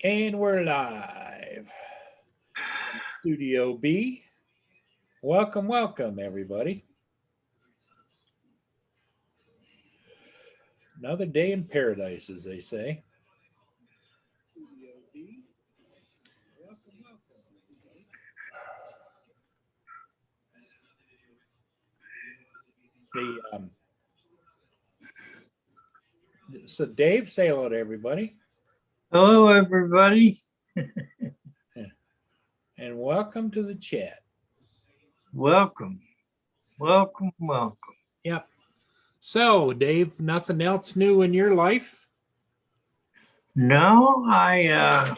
And we're live from Studio B. Welcome, welcome, everybody. Another day in paradise, as they say. Studio B. Welcome, welcome, everybody. The so Dave, say hello to everybody, Hello, everybody. and welcome to the chat. Welcome, welcome, welcome. Yep. So, Dave, nothing else new in your life? No, I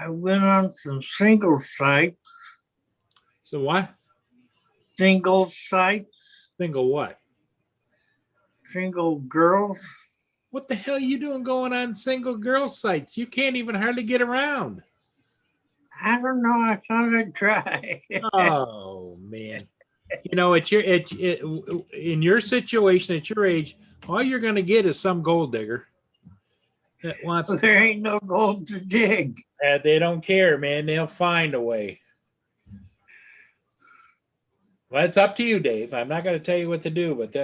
went on some So what? single sites, Single what? single girls. What the hell are you doing going on single girl sites? You can't even hardly get around. I don't know. I thought I'd try. Oh man, in your situation at your age, all you're going to get is some gold digger that wants. There ain't no gold to dig. They don't care, man. They'll find a way. Well, it's up to you, Dave. I'm not going to tell you what to do, but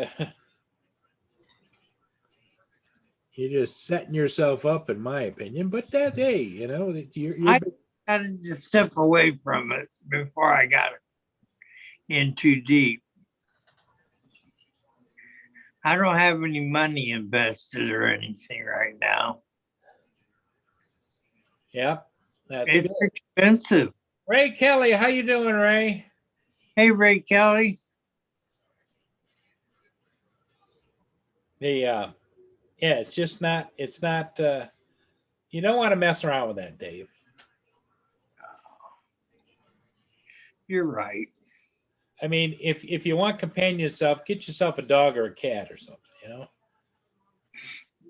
you're just setting yourself up, in my opinion. But that, hey, you're I had to step away from it before I got in too deep. I don't have any money invested or anything right now. Yep, that's It's good. expensive. Ray Kelly, how you doing, Ray? Hey, Ray Kelly. The yeah, it's just not. It's not. You don't want to mess around with that, Dave. You're right. I mean, if you want companion yourself, get yourself a dog or a cat or something.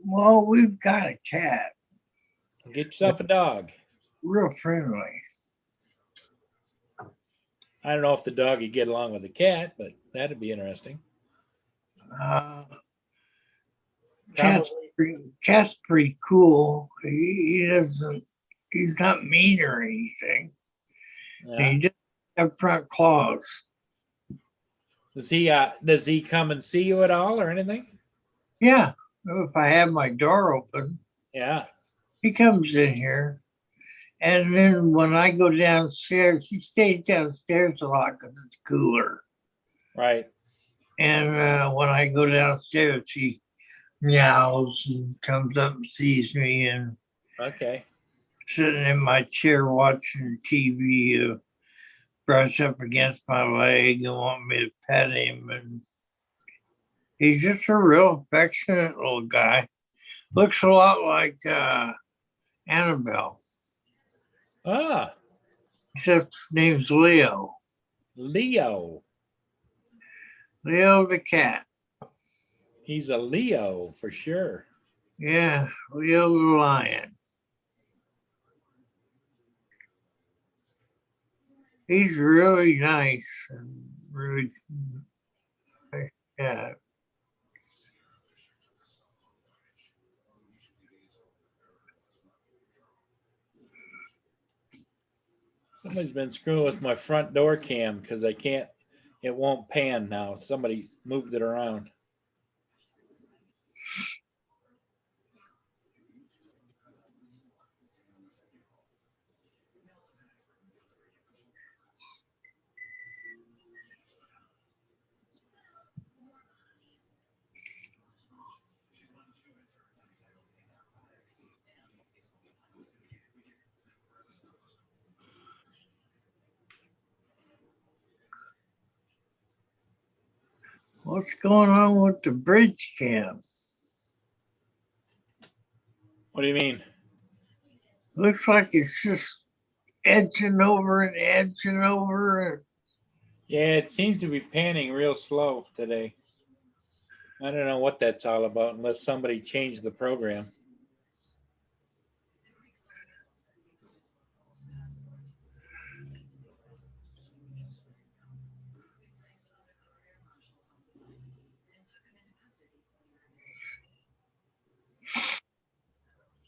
Well, we've got a cat. Get yourself a dog. Real friendly. I don't know if the dog would get along with the cat, but that'd be interesting. Uh, Probably. cat's pretty cool. He doesn't, he's not mean or anything. Yeah. He just have front claws. Does he come and see you at all or anything? Yeah, if I have my door open, Yeah. he comes in here. And then when I go downstairs, he stays downstairs a lot because it's cooler. Right. And when I go downstairs, he meows and comes up and sees me and Okay. sitting in my chair watching TV, brush up against my leg and want me to pet him. And he's just a real affectionate little guy. Looks a lot like Annabelle, Ah, except his name's Leo. Leo. Leo the cat. He's a Leo for sure. Yeah, Leo the lion. He's really nice and really, yeah. Somebody's been screwing with my front door cam because I can't. It won't pan now. Somebody moved it around. What's going on with the bridge cam? What do you mean? Looks like it's just edging over and edging over. Yeah, it seems to be panning real slow today. I don't know what that's all about unless somebody changed the program.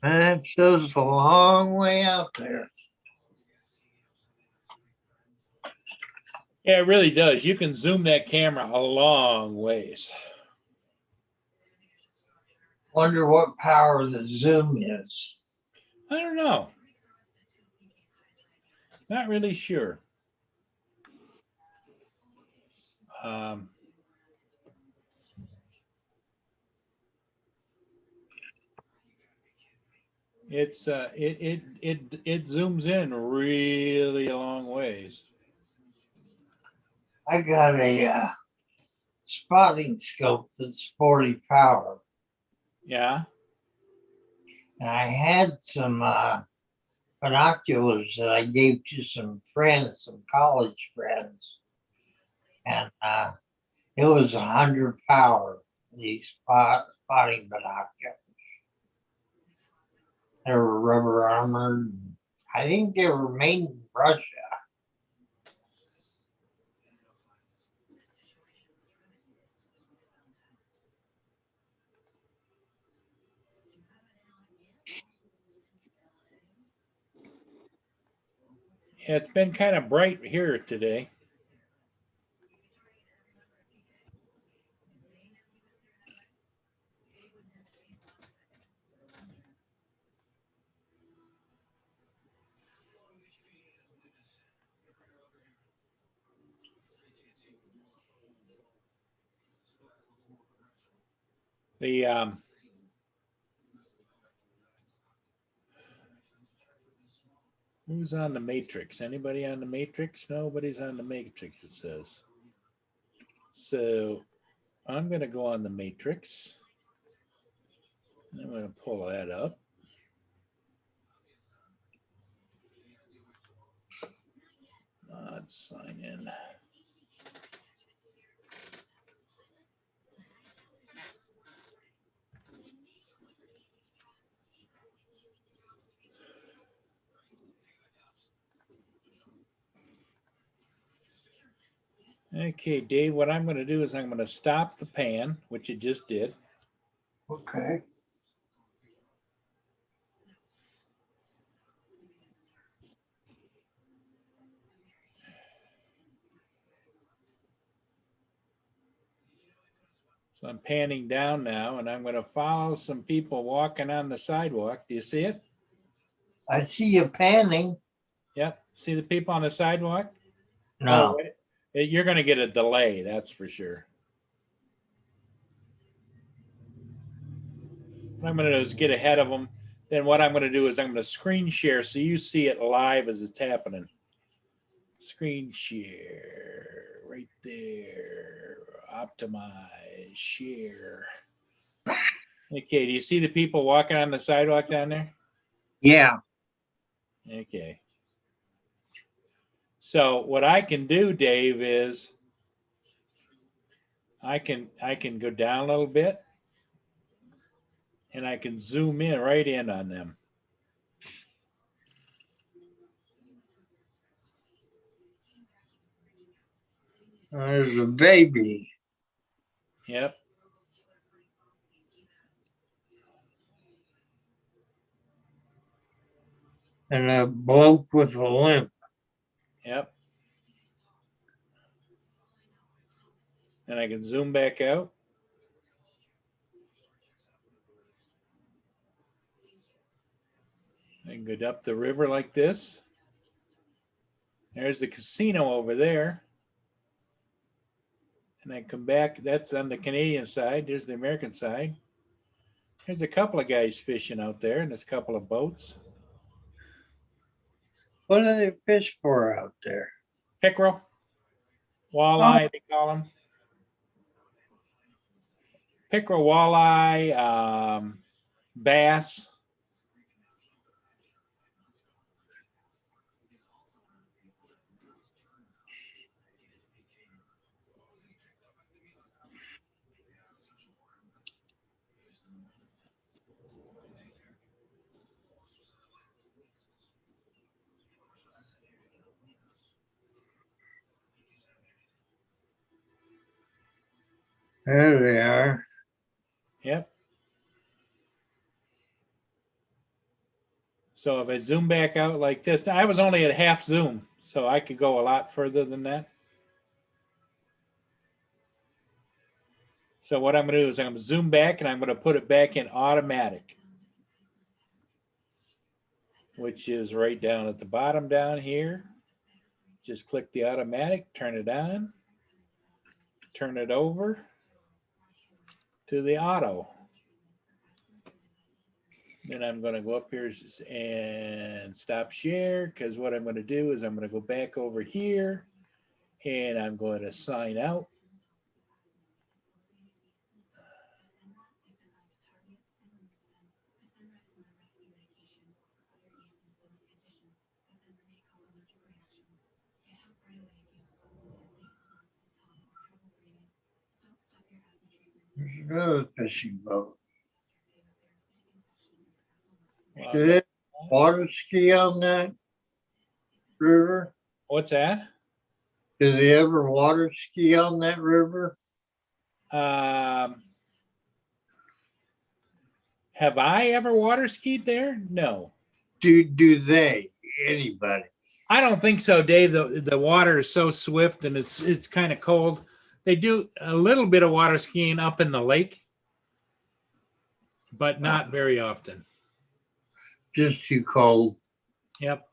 And it shows a long way out there. Yeah, it really does. You can zoom that camera a long ways. Wonder what power the zoom is. I don't know. Not really sure. Um, it zooms in really a long ways. I got a spotting scope that's 40 power. Yeah. And I had some binoculars that I gave to some friends, some college friends. And it was 100 power, these spotting binoculars. They were rubber armored. I think they were made in Russia. Yeah, it's been kind of bright here today. The who's on the Matrix? Anybody on the Matrix? Nobody's on the Matrix, it says. So I'm going to go on the Matrix. I'm going to pull that up. Let's sign in. Okay, Dave, what I'm going to do is I'm going to stop the pan, which it just did. Okay. So I'm panning down now, and I'm going to follow some people walking on the sidewalk. Do you see it? I see you panning. Yep. See the people on the sidewalk? No. Oh, you're going to get a delay, that's for sure. What I'm going to do is get ahead of them. Then what I'm going to do is I'm going to screen share so you see it live as it's happening. Screen share right there. Optimize, share. Okay, do you see the people walking on the sidewalk down there? Yeah. Okay. So what I can do, Dave, is I can go down a little bit and I can zoom in right in on them. There's a baby. Yep. And a bloke with a limp. Yep. And I can zoom back out. I can go up the river like this. There's the casino over there. And I come back. That's on the Canadian side. There's the American side. There's a couple of guys fishing out there, and there's a couple of boats. What do they fish for out there? Pickerel, walleye, they call them. Pickerel, walleye, bass. There they are. Yep. So if I zoom back out like this, now I was only at half zoom, so I could go a lot further than that. So what I'm going to do is I'm going to zoom back and I'm going to put it back in automatic, which is right down at the bottom down here. Just click the automatic, turn it on, turn it over to the auto. Then I'm going to go up here and stop share, because what I'm going to do is I'm going to go back over here and I'm going to sign out. There's another fishing boat. Well, Do they water ski on that river? what's that? Do they ever water ski on that river? Have I ever water skied there? No. Do they? Anybody? I don't think so, Dave. The water is so swift and it's kind of cold. They do a little bit of water skiing up in the lake, but not very often. Just too cold. Yep.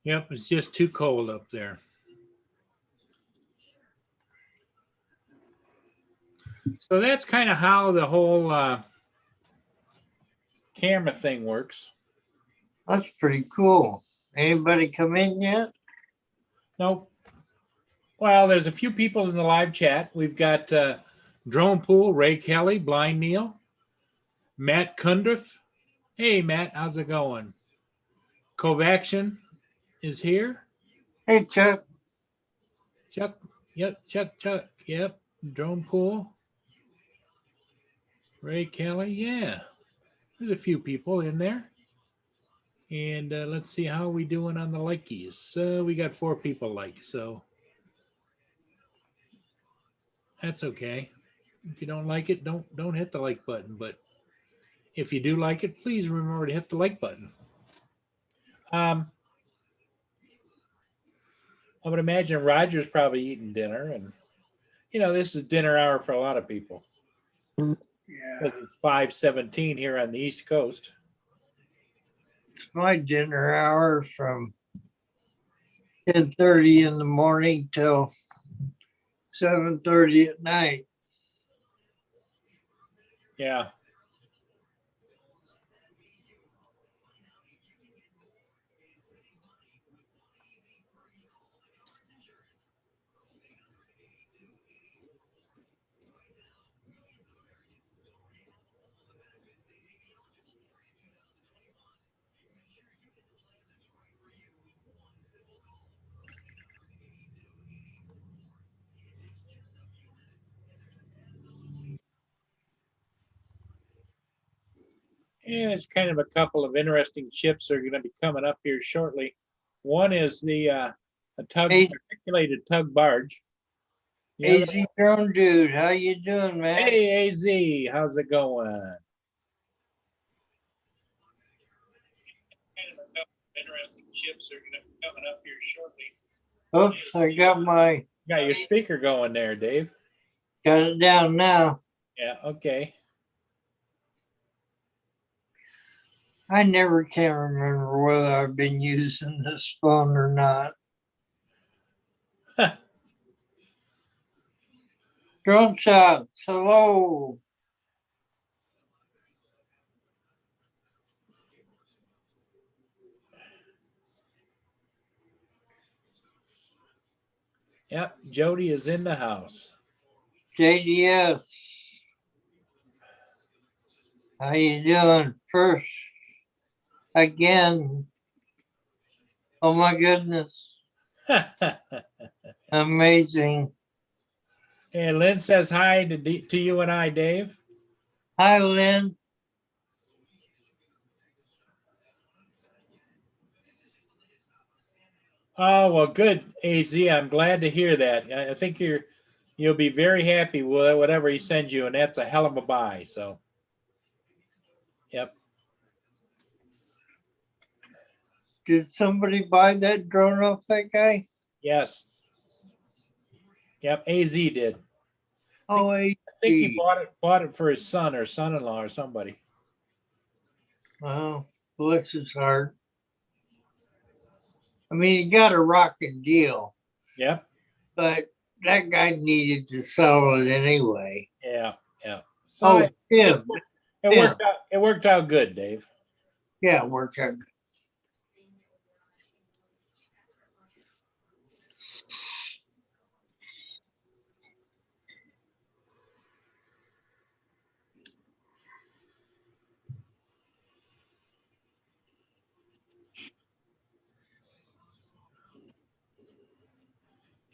Yep, it's just too cold up there. So that's kind of how the whole camera thing works. That's pretty cool. Anybody come in yet? Nope. Well, there's a few people in the live chat. We've got Drone Pool, Ray Kelly, Blind Neil, Matt Kundriff. Hey, Matt, how's it going? Covaction is here. Hey, Chuck. Chuck. Yep, Chuck. Yep. Drone Pool. Ray Kelly. Yeah. There's a few people in there. And let's see how we doing on the likies. We got 4 people like, so that's okay. If you don't like it, don't hit the like button. But if you do like it, please remember to hit the like button. I would imagine Roger's probably eating dinner, and this is dinner hour for a lot of people. Yeah. Because it's 5:17 here on the East Coast. It's my dinner hour from 10:30 in the morning till 7:30 at night. Yeah. And it's kind of a couple of interesting ships that are going to be coming up here shortly. One is the a articulated tug barge. AZ Drone Dude, how you doing, man? Hey, AZ, how's it going? Kind of a couple of interesting ships that are going to be coming up here shortly. Oops, I got your speaker going there, Dave. Got it down now. Yeah, okay. I never can remember whether I've been using this phone or not. Drone Shots, hello. Yep, Jody is in the house. JDS, how you doing? First, again, oh my goodness, amazing. And Lynn says hi to you and I, Dave. Hi, Lynn. Oh, well, good, AZ. I'm glad to hear that. I think you'll be very happy with whatever he sends you, and that's a hell of a buy. So, yep, Did somebody buy that drone off that guy? yes, yep. AZ did. Oh, I think he AD. bought it for his son or son-in-law or somebody. Well, bless his heart. I mean, he got a rocking deal, Yep, but that guy needed to sell it anyway. yeah, yeah. So Oh, it, Tim, it Tim. worked out. It worked out good, Dave. Yeah, worked out.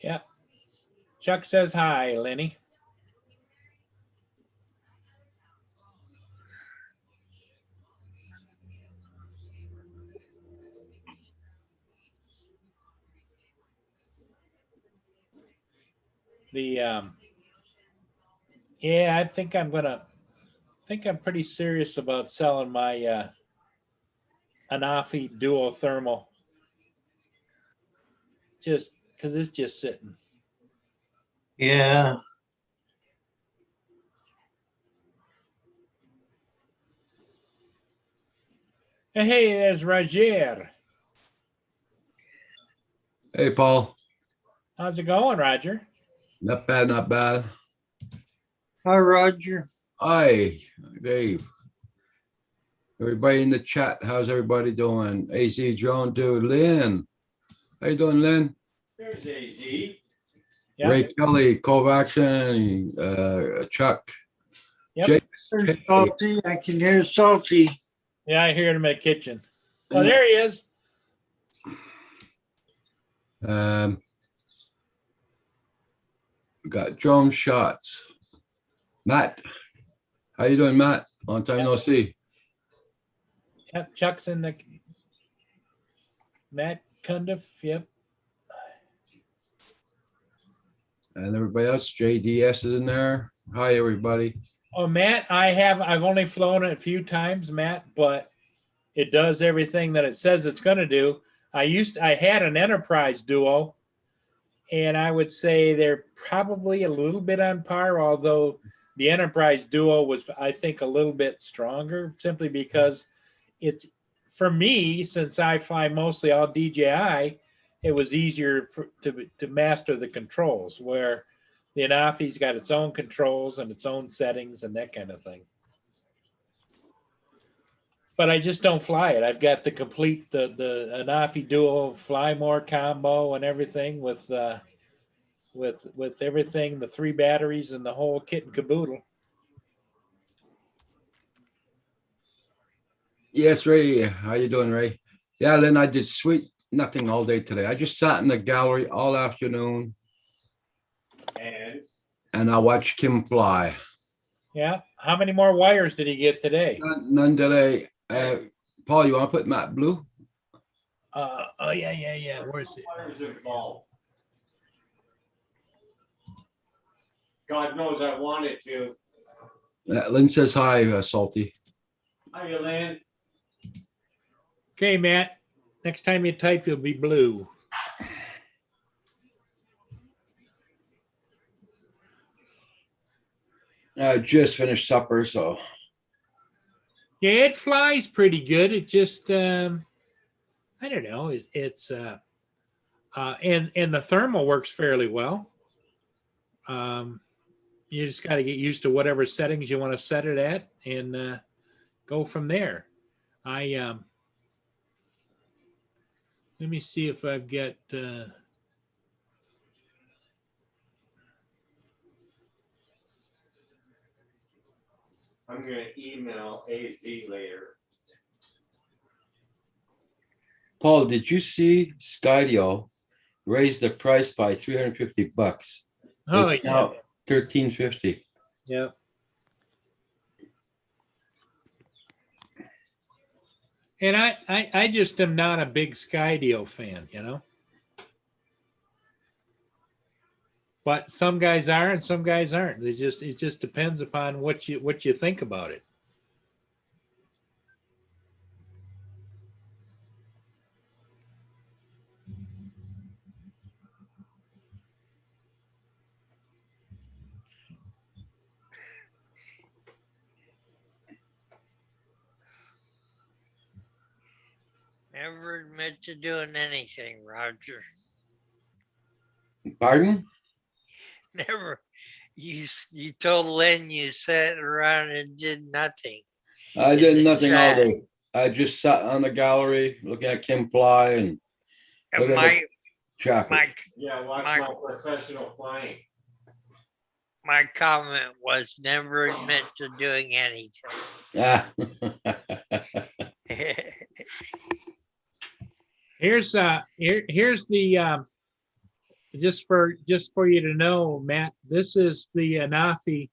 Yep. Chuck says hi, Lenny. The yeah, I think I'm pretty serious about selling my Anafi dual thermal, just because it's just sitting. Yeah. Hey, there's Roger. Hey, Paul. How's it going, Roger? Not bad, not bad. Hi, Roger. Hi, Dave. Everybody in the chat, how's everybody doing? AC Drone to Lynn. How you doing, Lynn? There's AZ. Ray Yep. Kelly, Cove Action, Chuck. Yep. Jake. There's Salty. I can hear Salty. Yeah, I hear him in the kitchen. Oh, there he is. We got drone shots. Matt. How you doing, Matt? Long time no see. Yep, Chuck's in the Matt Cundiff. Yep. And everybody else, JDS is in there. Hi, everybody. Oh, Matt, I've only flown it a few times, Matt, but it does everything that it says it's going to do. I had an Enterprise Duo, and I would say they're probably a little bit on par, although the Enterprise Duo was, I think, a little bit stronger simply because it's, for me, since I fly mostly all DJI, it was easier to master the controls, where the Anafi's got its own controls and its own settings and that kind of thing. But I just don't fly it. I've got the complete the Anafi Duo Fly More combo and everything with everything, the 3 batteries and the whole kit and caboodle. Yes, Ray. How you doing, Ray? Yeah, Lynn, I did sweet nothing all day today. I just sat in the gallery all afternoon and I watched Kim fly. Yeah. How many more wires did he get today? None today. Paul, you want to put Matt Blue? Oh yeah. Where's it? God knows I wanted to. Lynn says hi, Salty. How you, Lynn? Okay, Matt. Next time you type, you'll be blue. Just finished supper, so. Yeah, it flies pretty good. It just I don't know. It's and the thermal works fairly well. You just got to get used to whatever settings you want to set it at and go from there. Let me see if I've got. I'm going to email AZ later. Paul, did you see Skydio raise the price by $350? Oh It's yeah, now $13.50. yeah. And I just am not a big Skydio fan, you know. But some guys are and some guys aren't. It just depends upon what you think about it. Never admit to doing anything, Roger. Pardon? Never. You told Lynn you sat around and did nothing. I In did the nothing all chat. day. I just sat on the gallery looking at Kim fly and And looking at my traffic. Yeah, watch My- my professional flying. my comment was never admit to doing anything. Ah. Here's the just for you to know, Matt, this is the Anafi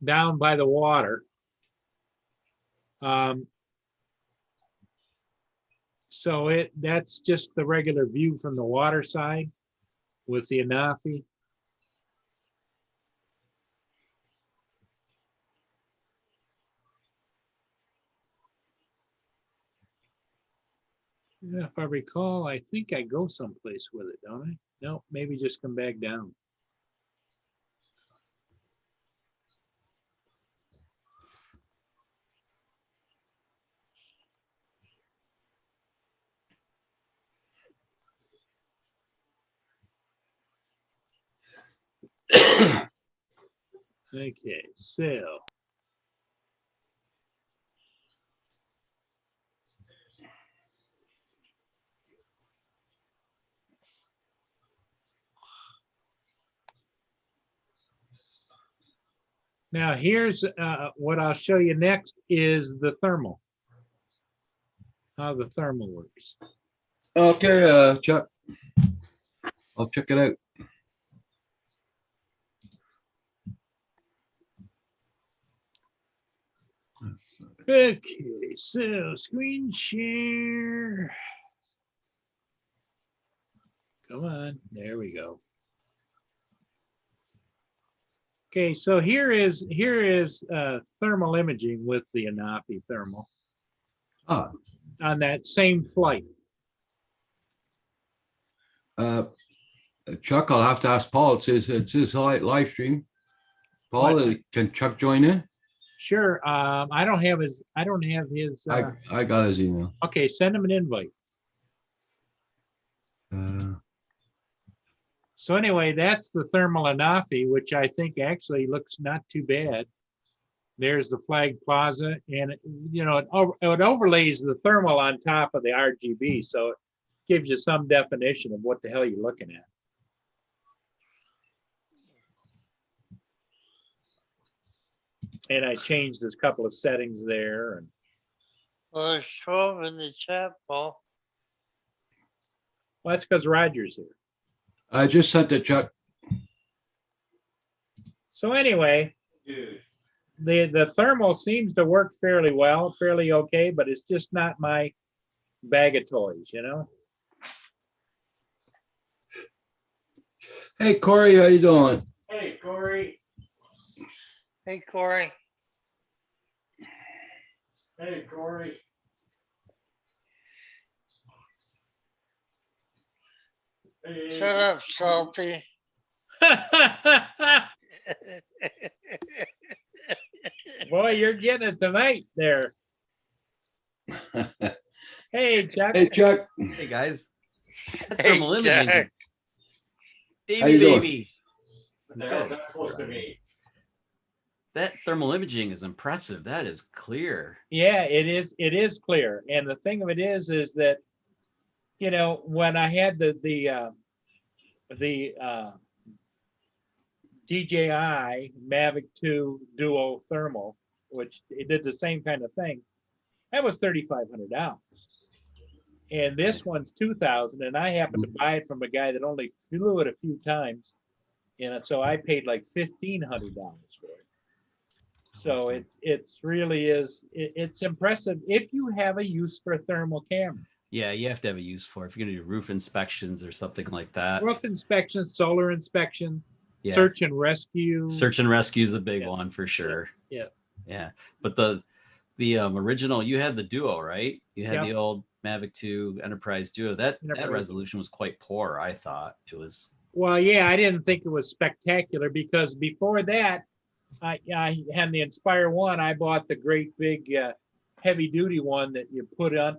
down by the water. So that's just the regular view from the water side with the Anafi. Yeah, if I recall, I think I go someplace with it, don't I? No, maybe just come back down. Okay, so. Now here's what I'll show you next is the thermal. How the thermal works. Okay, Chuck. I'll check it out. Okay, so screen share. Come on, there we go. Okay, so here is thermal imaging with the Anafi thermal Ah, on that same flight. Chuck, I'll have to ask Paul. It's his live stream. Paul, What? can Chuck join in? Sure. I don't have his. I got his email. Okay, send him an invite. So anyway, that's the thermal Anafi, which I think actually looks not too bad. There's the flag plaza, and it overlays the thermal on top of the RGB, so it gives you some definition of what the hell you're looking at. And I changed a couple of settings there. And Well, there's 12 in the chat, Paul. well, that's because Roger's here. I just sent it, Chuck. So anyway, Dude, the thermal seems to work fairly well, fairly okay, but it's just not my bag of toys, you know? Hey, Corey, how you doing? hey, Corey. Hey, Corey. Hey, Corey. Hey, Shut up, Salty. Boy, you're getting it tonight there. Hey, Chuck. Hey, Chuck. Hey guys. That Hey, thermal imaging. Jack. How you Baby, doing? baby. What the hell is that supposed to mean? That thermal imaging is impressive. That is clear. Yeah, it is. It is clear. And the thing of it is that, when I had the DJI Mavic 2 Duo Thermal, which it did the same kind of thing, that was $3,500. And this one's $2,000, and I happened to buy it from a guy that only flew it a few times, so I paid like $1,500 for it. So it's really is it's impressive if you have a use for a thermal camera. Yeah, you have to have a use for it if you're gonna do roof inspections or something like that. Roof inspection, solar inspection. Yeah. Search and rescue. Search and rescue is the big Yeah. one for sure. Yeah. Yeah. But the original, you had the Duo, right? You had Yep. the old Mavic 2 Enterprise Duo. That Enterprise. resolution was quite poor, I thought. It was. Well, yeah, I didn't think it was spectacular because before that, I had the Inspire 1. I bought the great big heavy duty one that you put on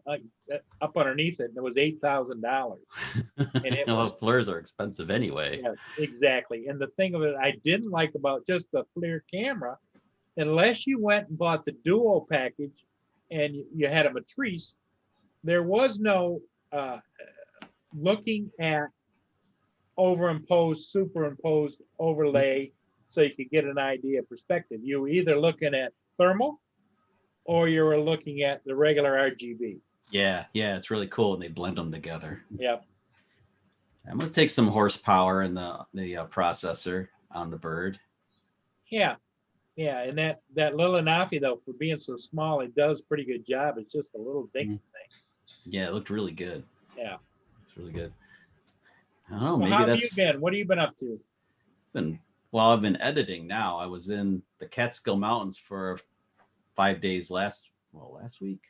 up underneath it, and it was $8,000. And it Well, was FLIRs are expensive anyway. yeah, exactly. And the thing of it, I didn't like about just the FLIR camera, unless you went and bought the Duo package, and you had a matrice, there was no looking at overimposed, superimposed overlay so you could get an idea of perspective. You were either looking at thermal or you were looking at the regular RGB. Yeah, it's really cool, and they blend them together. Yep. It must take some horsepower in the processor on the Bird. Yeah. Yeah. And that little Anafi, though, for being so small, it does a pretty good job. It's just a little dinky thing. Yeah, it looked really good. Yeah. It's really good. I don't know, Well, maybe how have that's you been? What have you been up to? I've been editing now. I was in the Catskill Mountains for 5 days last week.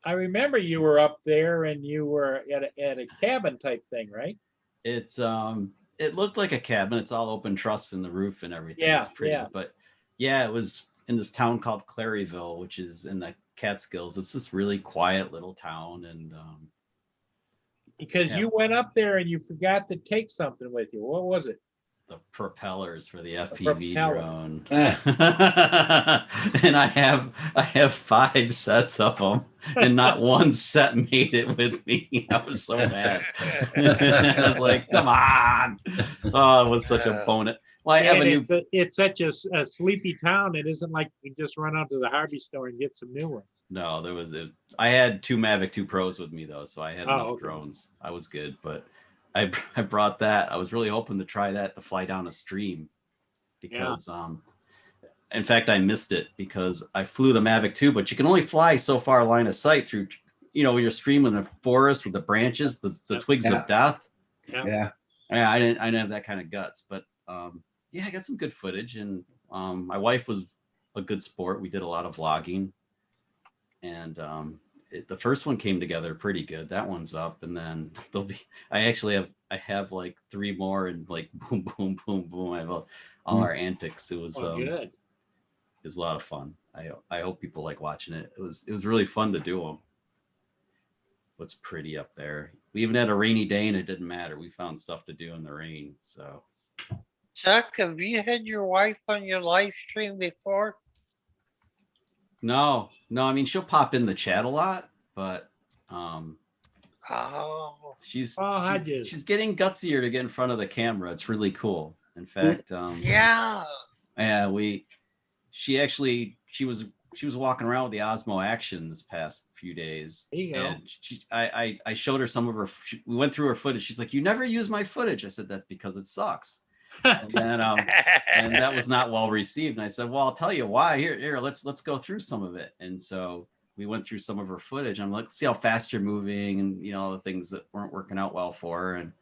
I remember you were up there and you were at a cabin type thing, right? It's it looked like a cabin. It's all open truss in the roof and everything. Yeah, It's pretty. yeah. But yeah, it was in this town called Claryville, which is in the Catskills. It's this really quiet little town, and Because you went up there and you forgot to take something with you. What was it? the propellers for the FPV propeller. drone. Eh. And I have 5 sets of them, and not one set made it with me. I was so mad. I was like, come on. Oh, it was such a bonus. Well, I have a new. It's such a sleepy town. It isn't like you just run out to the Harvey store and get some new ones. No, I had 2 Mavic 2 Pros with me though, so I had enough okay. drones. I was good, but I brought that. I was really hoping to try that to fly down a stream, because in fact I missed it because I flew the Mavic 2, but you can only fly so far line of sight through, when you're streaming the forest with the branches, the twigs of death. Yeah. I didn't have that kind of guts, but I got some good footage, and my wife was a good sport. We did a lot of vlogging, and the first one came together pretty good. That one's up, and then I have like 3 more, and like boom, boom, boom, boom. I have all our antics. It was good. It was a lot of fun. I hope people like watching it. It was really fun to do them. What's pretty up there. We even had a rainy day, and it didn't matter. We found stuff to do in the rain. So, Chuck, have you had your wife on your live stream before? no. I mean, she'll pop in the chat a lot, but she's getting gutsier to get in front of the camera. It's really cool. In fact, yeah, she was walking around with the Osmo Action this past few days. There you go. And I showed her some of her. We went through her footage. She's like, "You never use my footage." I said, "That's because it sucks." And then and that was not well received. And I said, "Well, I'll tell you why. Here, let's go through some of it." And so we went through some of her footage. I'm like, "See how fast you're moving, and the things that weren't working out well for her." And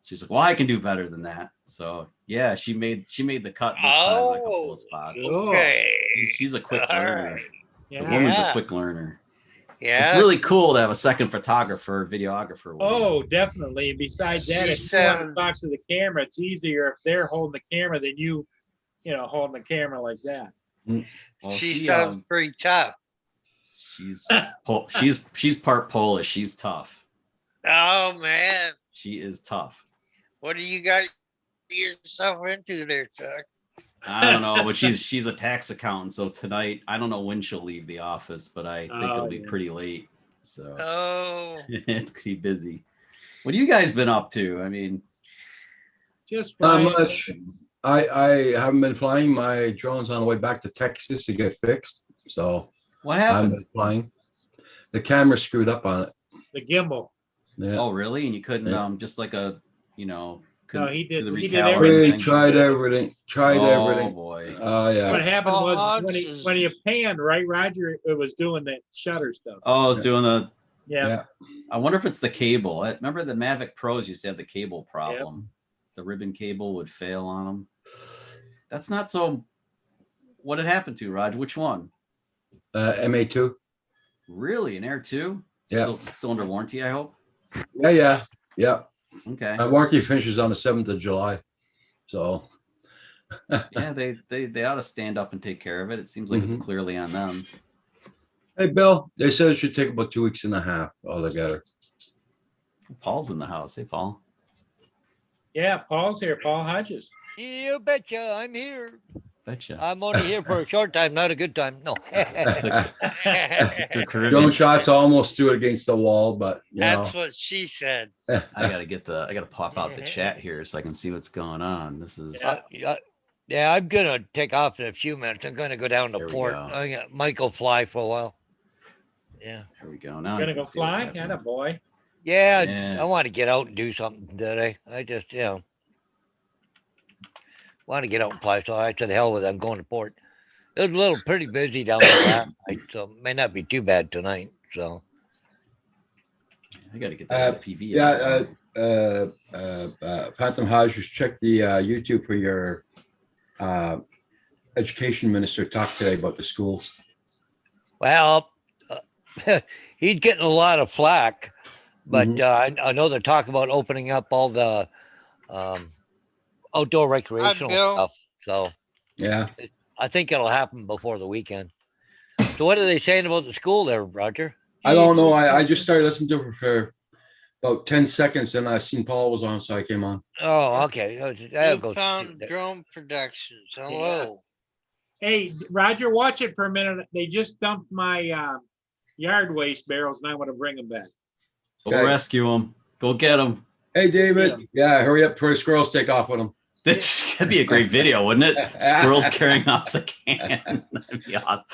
she's like, "Well, I can do better than that." So yeah, she made the cut this time, like a couple of spots. Okay. She's a quick learner. Right. Yeah. The woman's a quick learner. Yeah, It's really cool to have a second photographer, videographer. with Oh, you. definitely. And besides that, if She's, you want to talk to the camera, it's easier if they're holding the camera than you holding the camera like that. Well, she sounds pretty tough. She's part Polish. She's tough. Oh man, She is tough. what do you got yourself into there, Chuck? I don't know, but she's a tax accountant. So tonight, I don't know when she'll leave the office, but I think it'll be pretty late. So Oh, it's gonna be busy. What have you guys been up to? I mean, Just Not flying. much. I haven't been flying. My drone's on the way back to Texas to get fixed. So what I haven't happened? been flying. The camera screwed up on it. The gimbal. Yeah. Oh, really? And you couldn't Yeah. just like a No, he do did. the He did recal or everything. We anything? tried everything. Oh everything. boy. Yeah. What happened was when Oh, you panned, right, Roger? It was doing that shutter stuff. Oh, I was doing the. Yeah. Yeah. I wonder if it's the cable. I remember the Mavic Pros used to have the cable problem. the ribbon cable would fail on them. That's not so. What had happened to Raj? Which one? MA2. Really, an Air 2? Yeah. Still under warranty, I hope. Yeah. Okay. My warranty finishes on the 7th of July. So. Yeah, they ought to stand up and take care of it. It seems like it's clearly on them. Hey, Bill, they said it should take about 2.5 weeks altogether. Paul's in the house. Hey, Paul. Yeah, Paul's here. Paul Hodges. You betcha, I'm here. Betcha. I'm only here for a short time, not a good time. No. Mr. Caribbean. Drone shots almost threw it against the wall, but That's what she said. I gotta pop out the chat here so I can see what's going on. This is Yeah, I'm gonna take off in a few minutes. I'm gonna go down to There we port. go. I got Michael fly for a while. Yeah. There we go. Now I Gonna can go see what's fly? happening. Atta boy. Yeah, Yeah. I want to get out and do something today. I just, want to get out and fly. So I said, hell with it. I'm going to port. It was a little pretty busy down there last night, so it may not be too bad tonight. So I gotta get that PV. out. Phantom Hodges, check the YouTube for your education minister talk today about the schools. well, he's getting a lot of flack, but I know they're talking about opening up all the outdoor recreational Bill. stuff. So Yeah. I think it'll happen before the weekend. So what are they saying about the school there, Roger? I don't know. I just started listening to it for about 10 seconds and I seen Paul was on, so I came on. Oh, okay. That'll go Newfound there. Drone Productions. Hello. Hey, Roger, watch it for a minute. They just dumped my yard waste barrels and I want to bring them back. Go rescue them. Go get them. Hey, David. Yeah, hurry up before the squirrels take off with them. That'd be a great video, wouldn't it? Squirrels carrying off the can. That'd be awesome.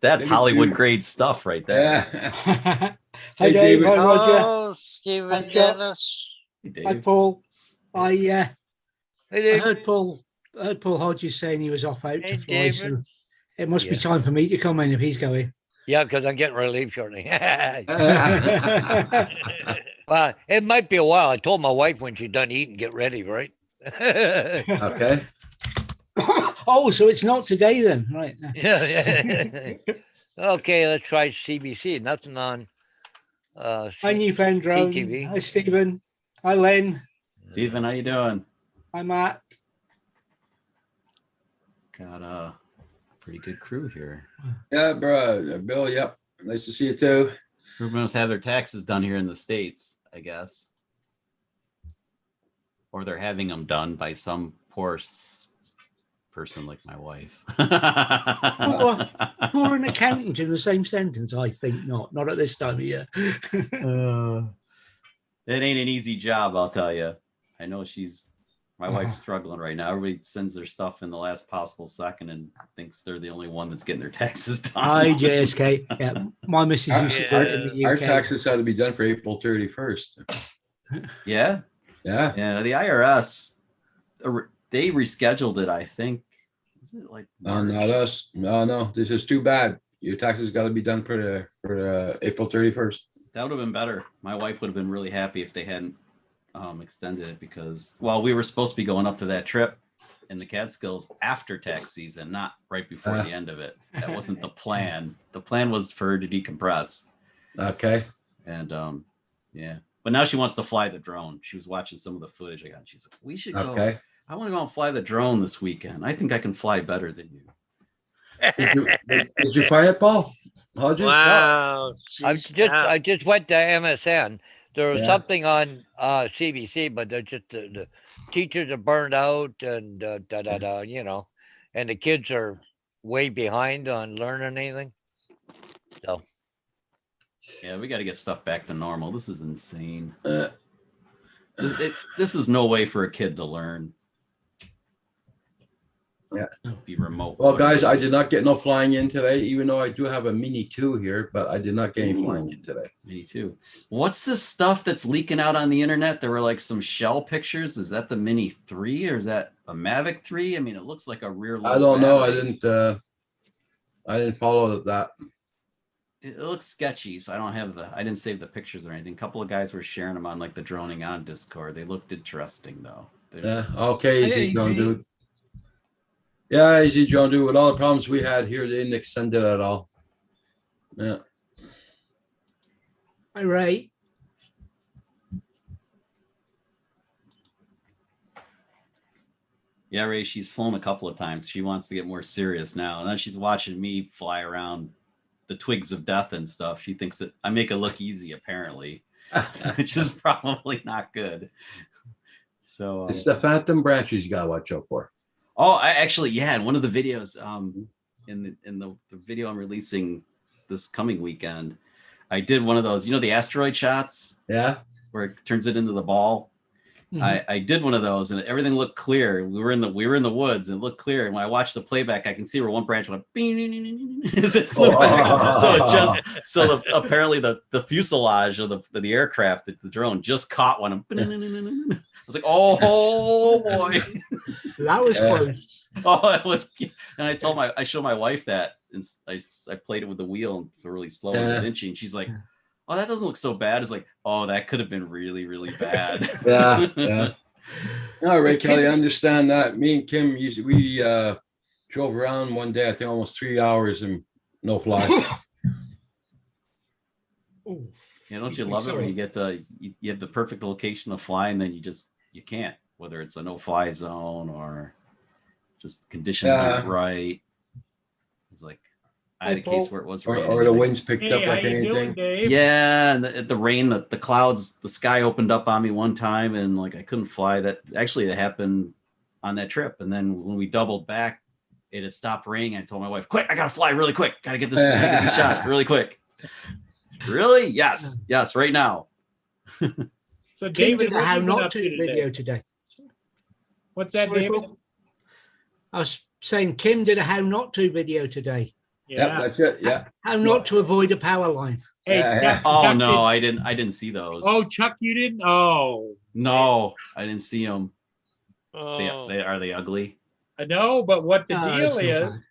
That's Hollywood grade stuff right there. Yeah. Hi, Hey, Dave. David. Hi, Roger. Oh, Stephen Hi, Joe. Dennis. Hey, Hi, Dave. Paul. I Hey, I Dave. heard Paul Hodges saying he was off out Hey, to fly, so David. it must be Yeah. time for me to come in if he's going. Yeah, because I'm getting ready to leave shortly. Well, it might be a while. I told my wife when she's done eating, get ready, right? Okay. Oh, so it's not today then, right? Yeah. Okay, let's try CBC. Nothing on. Hi, Newfound Drone. CTV. Hi, Stephen. Hi, Len. Steven, how you doing? Hi, Matt. Got a pretty good crew here. Yeah, bro. Bill, yep. Nice to see you too. Everyone must have their taxes done here in the States, I guess. Or they're having them done by some poor person like my wife. Poor an accountant in the same sentence, I think not. Not at this time of year. It ain't an easy job, I'll tell you. I know my wife's struggling right now. Everybody sends their stuff in the last possible second and thinks they're the only one that's getting their taxes done. Hi, JSK. Yeah, my missus used to do it in the Our UK. taxes had to be done for April 31st. Yeah. Yeah. Yeah. The IRS, they rescheduled it, I think. Was it like No, March? not us. No. This is too bad. Your taxes got to be done for April 31st. That would have been better. My wife would have been really happy if they hadn't extended it because, well, we were supposed to be going up to that trip in the Catskills after tax season, not right before the end of it. That wasn't the plan. The plan was for her to decompress. Okay. And yeah. But now she wants to fly the drone. She was watching some of the footage I got. And she's like, we should go. Okay. I want to go and fly the drone this weekend. I think I can fly better than you. Did you find it, Paul? Hodges? Wow. I just went to MSN. There was Yeah. something on CBC, but they're just the teachers are burned out and and the kids are way behind on learning anything. So Yeah, we got to get stuff back to normal. This is insane. Uh, This is no way for a kid to learn. Yeah. Be remote. Well, guys, I did not get no flying in today, even though I do have a Mini 2 here, but I did not get any flying in today. Me too. What's this stuff that's leaking out on the internet? There were like some shell pictures. Is that the Mini 3 or is that a Mavic 3? I mean, it looks like a rear. I don't know. battery. I didn't follow that. it looks sketchy, so I didn't save the pictures or anything. A couple of guys were sharing them on like the Droning On Discord. They looked interesting though. Yeah. Okay, Hey, easy, Drone easy. Dude. Yeah, easy, Drone Dude. With all the problems we had here, they didn't extend it at all. Yeah. Hi, Ray. Yeah, Ray, she's flown a couple of times. She wants to get more serious now. And then she's watching me fly around the twigs of death and stuff. She thinks that I make it look easy, apparently, which is probably not good. So It's the phantom branches you gotta watch out for. oh, I actually, yeah, in one of the videos, in the video I'm releasing this coming weekend, I did one of those, you know, the asteroid shots Yeah. where it turns it into the ball. Mhm. I did one of those and everything looked clear. We were in the woods and it looked clear. And when I watched the playback, I can see where one branch went as it flew back. So apparently the fuselage of the aircraft, the drone just caught one. I was like, oh boy. That was close. Oh, it was. And I showed my wife that, and I played it with the wheel and really slow and Da Vinci, and she's like, "Oh, that doesn't look so bad." It's like, "Oh, that could have been really, really bad." Yeah. Yeah. No, Ray Kelly, I understand that. Me and Kim, we drove around one day, I think almost 3 hours and no fly. Ooh, Yeah, don't you love it when you get you have the perfect location to fly, and then you can't, whether it's a no-fly zone or just conditions aren't right. It's like I had a case where it was raining. Or the winds picked Hey, up how like you doing, anything. Dave? Yeah, and the rain, the clouds, the sky opened up on me one time, and like I couldn't fly. That happened on that trip, and then when we doubled back, it had stopped raining. I told my wife, "Quick, I gotta fly really quick. Gotta get these shots really quick." Really? Yes, right now. So Kim David, did a what how have you been not up to to video today? today. What's that, Sorry, David? Paul. I was saying Kim did a how not to video today. Yep, Yeah. that's it. Yeah. How not to avoid a power line. Hey, Yeah. Chuck, Oh Chuck no, did- I didn't see those. Oh, Chuck, you didn't? Oh, no, I didn't see them. Oh, Are they ugly? I know, but what the No, deal it's not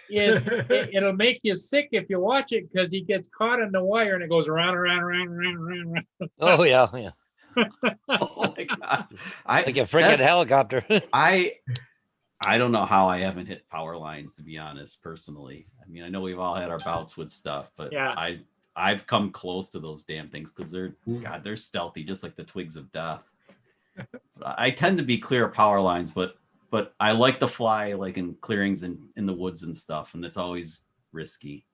is bad. it'll make you sick if you watch it because he gets caught in the wire and it goes around. oh yeah, yeah. Oh my god! Like a freaking helicopter. I don't know how I haven't hit power lines, to be honest, personally. I mean, I know we've all had our bouts with stuff, but Yeah. I've come close to those damn things because they're stealthy, just like the twigs of death. I tend to be clear of power lines, but I like to fly like in clearings in the woods and stuff, and it's always risky.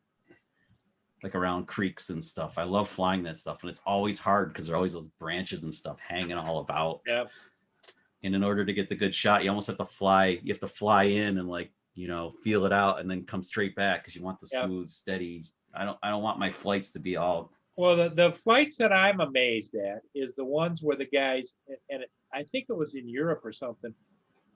Like around creeks and stuff. I love flying that stuff, and it's always hard because there are always those branches and stuff hanging all about. Yeah. And in order to get the good shot, you almost have to fly. You have to fly in and like, you know, feel it out and then come straight back because you want the smooth, steady. I don't want my flights to be all. Well, the flights that I'm amazed at is the ones where the guys, and I think it was in Europe or something,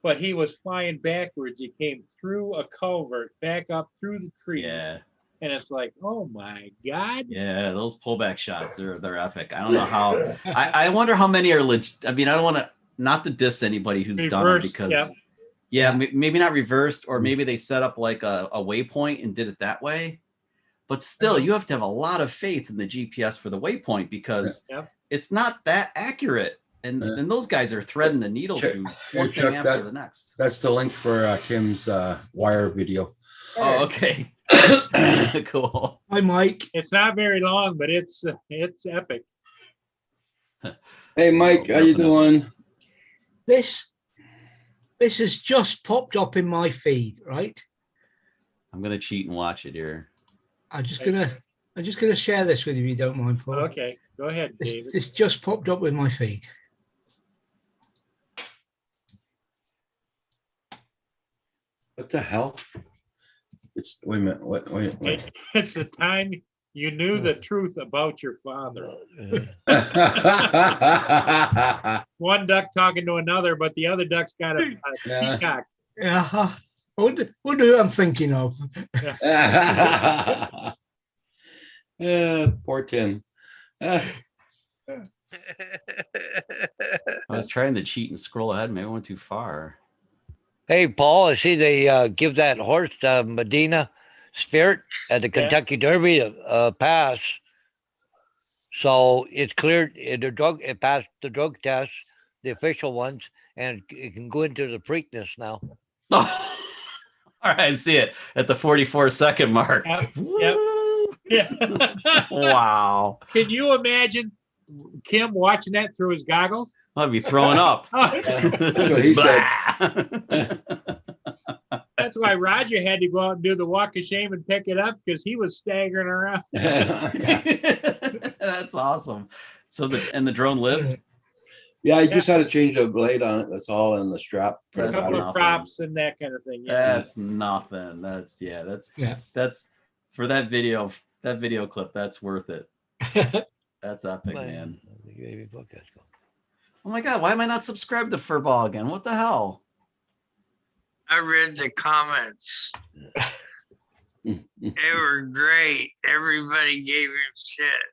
but he was flying backwards. He came through a culvert, back up through the tree. Yeah. And it's like, oh my God. Yeah, those pullback shots, they're epic. I don't know how. I wonder how many are legit. I mean, I don't want to not to diss anybody who's done it because maybe not reversed, or maybe they set up like a waypoint and did it that way. But still, you have to have a lot of faith in the GPS for the waypoint because it's not that accurate. And those guys are threading the needle through one thing after the next. That's the link for Kim's wire video. Oh, okay. Cool. Hi, Mike. It's not very long, but it's epic. Hey, Mike, how you doing? This has just popped up in my feed, right? I'm gonna cheat and watch it here. I'm just gonna share this with you if you don't mind, Paul. Okay, go ahead, David. This just popped up with my feed. What the hell? Wait a minute. Wait. It's the time you knew the truth about your father. One duck talking to another, but the other duck's got a peacock. Yeah, I wonder who I'm thinking of. Poor Tim. I was trying to cheat and scroll ahead. Maybe I went too far. Hey, Paul, I see they give that horse Medina Spirit at the Yeah. Kentucky Derby pass. So it's cleared. It passed the drug test, the official ones, and it can go into the Preakness now. Oh, all right, I see it at the 44-second mark. Yep. Yeah. Wow. Can you imagine Kim watching that through his goggles? I'd be throwing up. That's what he said. That's why Roger had to go out and do the walk of shame and pick it up because he was staggering around. That's awesome. So the drone lived. Yeah, I just had to change the blade on it. That's all, and the strap. A That's couple nothing. of props and that kind of thing. Yeah. That's nothing. That's Yeah. that's for that video clip. That's worth it. That's epic, man. Oh my God, why am I not subscribed to Furball again? What the hell? I read the comments. They were great. Everybody gave him shit.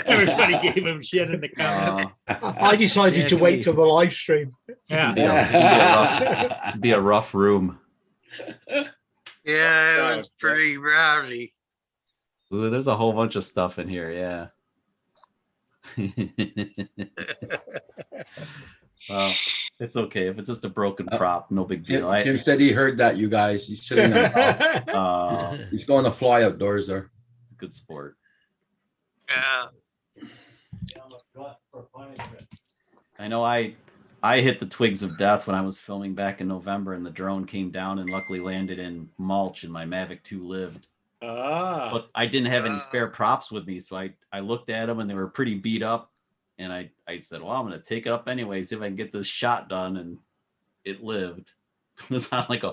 Everybody gave him shit in the comments. I decided to wait till the live stream. Yeah. Be a rough room. Yeah, it was pretty rowdy. Ooh, there's a whole bunch of stuff in here. Yeah. Well, it's okay if it's just a broken prop. No big deal. Kim said he heard that, you guys. He's sitting there. He's going to fly outdoors there. Good sport. Yeah. I know I hit the twigs of death when I was filming back in November, and the drone came down and luckily landed in mulch, and my Mavic 2 lived. But I didn't have any spare props with me, so I looked at them and they were pretty beat up, and I said, well, I'm going to take it up anyway, see if I can get this shot done, and it lived. It was not like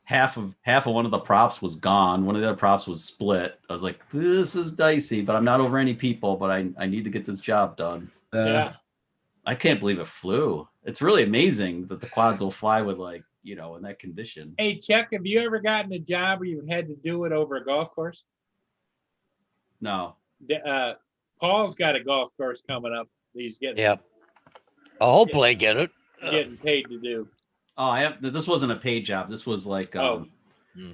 half of one of the props was gone. One of the other props was split. I was like, this is dicey, but I'm not over any people, but I need to get this job done. Yeah. I can't believe it flew. It's really amazing that the quads will fly with, like, you know, in that condition. Hey, Chuck, have you ever gotten a job where you had to do it over a golf course? No. Paul's got a golf course coming up. He's getting Yep. Hopefully get it. getting paid to do. Oh, this wasn't a paid job. This was like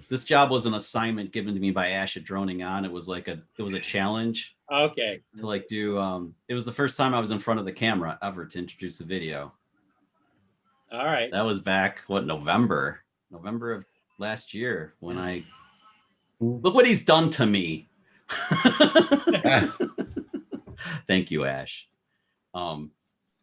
this job was an assignment given to me by Ash at Droning On. It was a challenge. Okay. To like do it was the first time I was in front of the camera ever to introduce the video. All right. That was back November of last year when I look what he's done to me. Thank you, Ash.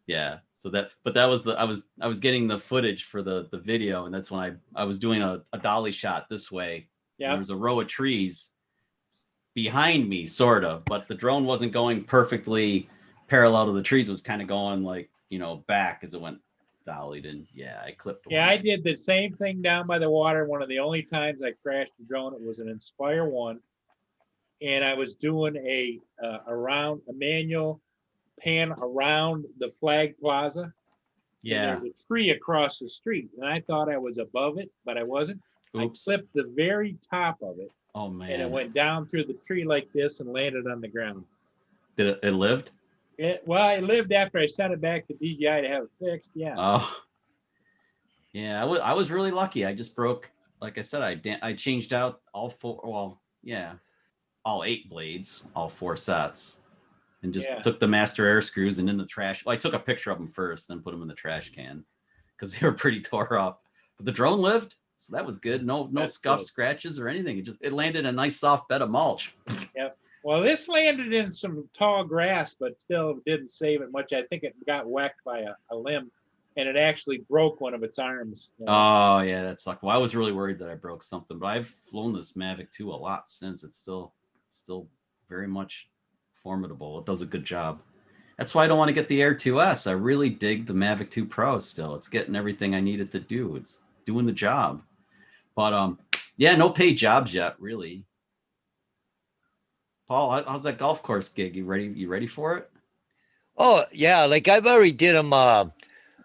Yeah. So that was I was getting the footage for the video, and that's when I was doing a dolly shot this way. Yeah. There was a row of trees behind me, sort of, but the drone wasn't going perfectly parallel to the trees. It was kind of going like, you know, back as it went dollied, and yeah, I clipped one. Yeah, I did the same thing down by the water. One of the only times I crashed a drone, it was an Inspire 1, and I was doing a manual pan around the Flag Plaza. Yeah. And there's a tree across the street, and I thought I was above it, but I wasn't. Oops. I clipped the very top of it, Oh man. and it went down through the tree like this and landed on the ground. Did it lived? It lived after I sent it back to DJI to have it fixed. Yeah. Oh. Yeah, I was really lucky. I just broke, like I said, I changed out all 8 blades, all 4 sets. And just took the master air screws and in the trash. Well, I took a picture of them first, then put them in the trash can because they were pretty tore up. But the drone lived, so that was good. No scuffs, scratches, or anything. It landed in a nice soft bed of mulch. Yep. Well, this landed in some tall grass, but still didn't save it much. I think it got whacked by a limb, and it actually broke one of its arms. Oh yeah, that sucked. Well, I was really worried that I broke something, but I've flown this Mavic 2 a lot since. It's still very much formidable. It does a good job. That's why I don't want to get the Air 2S. I really dig the Mavic 2 Pro still. It's getting everything I needed to do. It's doing the job. But yeah, no paid jobs yet, really. Paul, how's that golf course gig? You ready for it? Oh yeah, like I've already did them what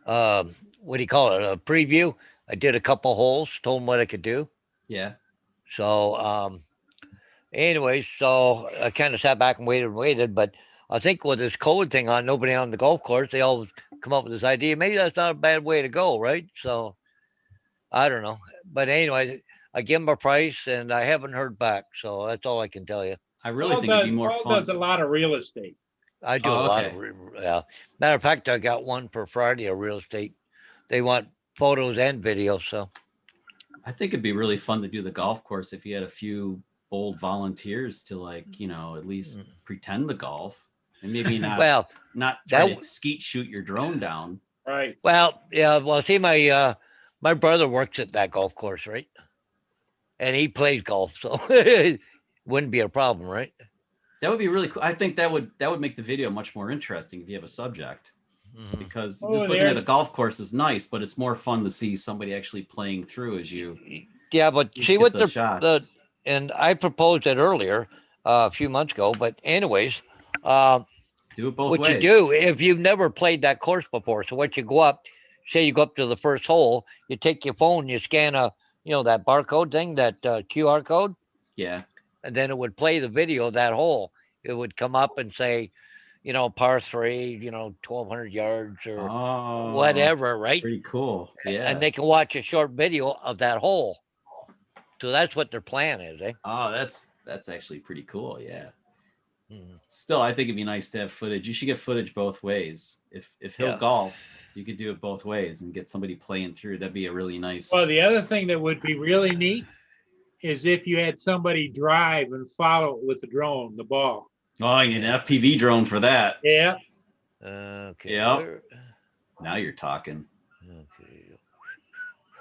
do you call it? A preview. I did a couple holes, told them what I could do. Yeah. So anyways, so I kind of sat back and waited, but I think with this COVID thing on, nobody on the golf course, they always come up with this idea. Maybe that's not a bad way to go, right? So I don't know. But anyways, I give them a price, and I haven't heard back. So that's all I can tell you. I really think it'd be more Paul fun. does a lot of real estate. I do Oh, a lot okay. of matter of fact, I got one for Friday of real estate. They want photos and videos. So I think it'd be really fun to do the golf course if you had a few bold volunteers to like, at least pretend to golf and maybe not try to skeet shoot your drone down. Right. Well, yeah. Well, see, my brother works at that golf course, right? And he plays golf, so it wouldn't be a problem, right? That would be really cool. I think that would make the video much more interesting if you have a subject. Mhm. Because Oh, just looking at a there's- golf course is nice, but it's more fun to see somebody actually playing through as you Yeah, but see get what the the shots. and I proposed it earlier a few months ago. But anyways, Do it both what ways. you do if you've never played that course before, so what you go up, say you go up to the first hole, you take your phone, you scan that barcode thing, that QR code, Yeah. and then it would play the video of that hole. It would come up and say, par 3, 1,200 yards or Oh, whatever, right? pretty cool. Yeah. And they can watch a short video of that hole. So that's what their plan is, eh? Oh, that's actually pretty cool. Yeah. Mhm. Still, I think it'd be nice to have footage. You should get footage both ways. If he'll Yeah. golf, you could do it both ways and get somebody playing through. That'd be a really nice. Well, the other thing that would be really neat is if you had somebody drive and follow it with the drone, the ball. Oh, you need an FPV drone for that. Yeah. Okay. Yep. Now you're talking. Okay.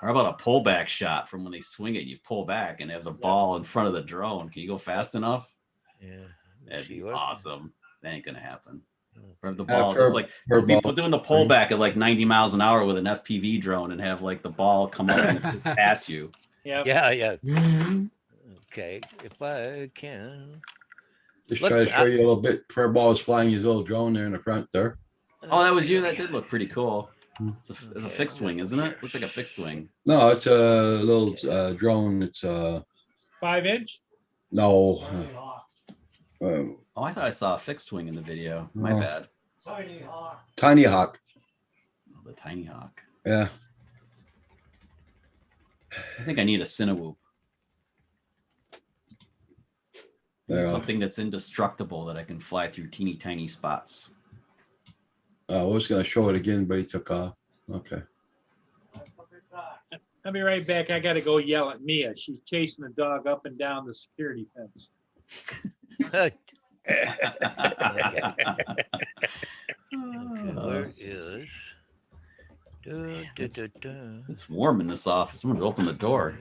Or how about a pullback shot from when they swing it? You pull back and have the ball in front of the drone. Can you go fast enough? Yeah. That'd See be what- awesome. That ain't gonna happen. Or have the Yeah, ball for- just like for people ball. doing the pullback at like 90 miles an hour with an FPV drone and have like the ball come up and just pass you. Yeah. Yeah. Okay. If I can. Just Look, try to show you a little bit. Prayer ball is flying his little drone there in the front there. Oh, that was you. That did look pretty cool. It's a Okay. fixed wing, isn't it? Looks like a fixed wing. No, it's a little drone. It's 5-inch. no. Oh, I thought I saw a fixed wing in the video. My No. bad. Tiny hawk. Oh, the tiny hawk. Yeah. I think I need a Cinewoop. There. Something that's indestructible that I can fly through teeny tiny spots. I was gonna show it again, but he took off. Okay. I'll be right back. I got to go yell at Mia. She's chasing the dog up and down the security fence. Okay, where is? It's warm in this office. Someone open the door.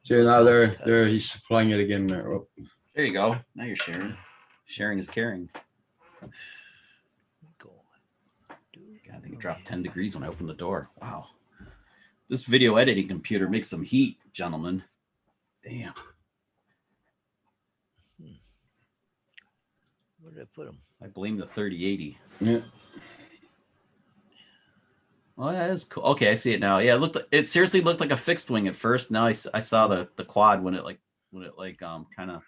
See now there he's flying it again there. Oh, There you go. Now you're sharing. Sharing is caring. God, I think it dropped 10 degrees when I opened the door. Wow. This video editing computer makes some heat, gentlemen. Damn. Where did I put them? I blame the 3080. yeah. Oh, that is cool. Okay, I see it now. Yeah, it seriously looked like a fixed wing at first. Now I saw the quad when it kind of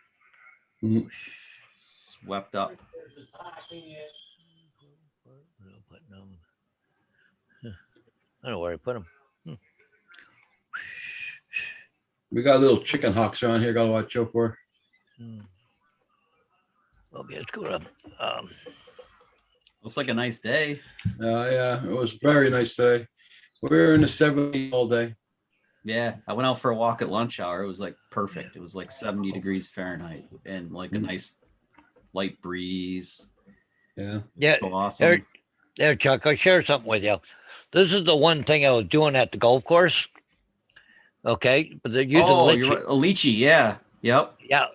Mhm. swept up. I don't know where I put them. We got little chicken hawks around here. Gotta watch out for. Okay, let's go up. Looks like a nice day. Yeah, it was very nice today. We were in the 70s all day. Yeah, I went out for a walk at lunch hour. It was like perfect. It was like 70 degrees Fahrenheit and like a nice light breeze. Yeah. Yeah, So awesome. there, Chuck. I'll share something with you. This is the one thing I was doing at the golf course. Okay, but they're using You're right. A lychee. Yeah. Yep. Yeah.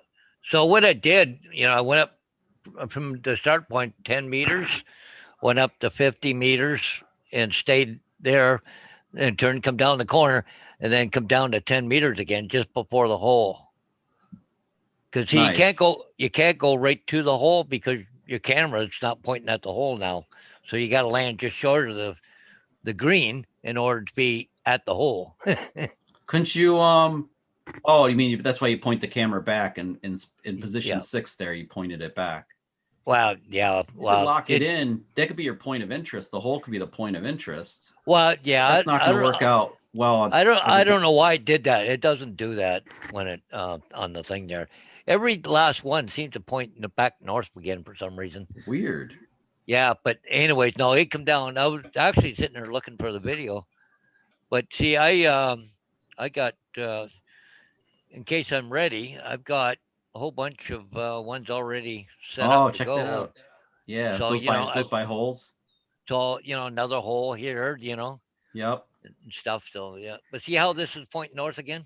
So what I did, I went up from the start point 10 meters, went up to 50 meters and stayed there and come down the corner and then come down to 10 meters again just before the hole. Because Nice. you can't go right to the hole because your camera is not pointing at the hole now. So you got to land just short of the green in order to be at the hole. Couldn't you? Oh, you mean that's why you point the camera back and in position Yeah. 6 there, you pointed it back. Well, yeah. You could Well, lock it in. That could be your point of interest. The hole could be the point of interest. Well, yeah. That's not going to work out. Well, I don't know why it did that. It doesn't do that when it on the thing there. Every last one seems to point in the back north again for some reason. Weird. Yeah, but anyways, no, it come down. I was actually sitting there looking for the video, but see, I got in case I'm ready, I've got a whole bunch of ones already set Oh, up to check go. that out. Yeah, So goes you know, goes by holes. so another hole here, Yep. and stuff. So yeah, but see how this is pointing north again?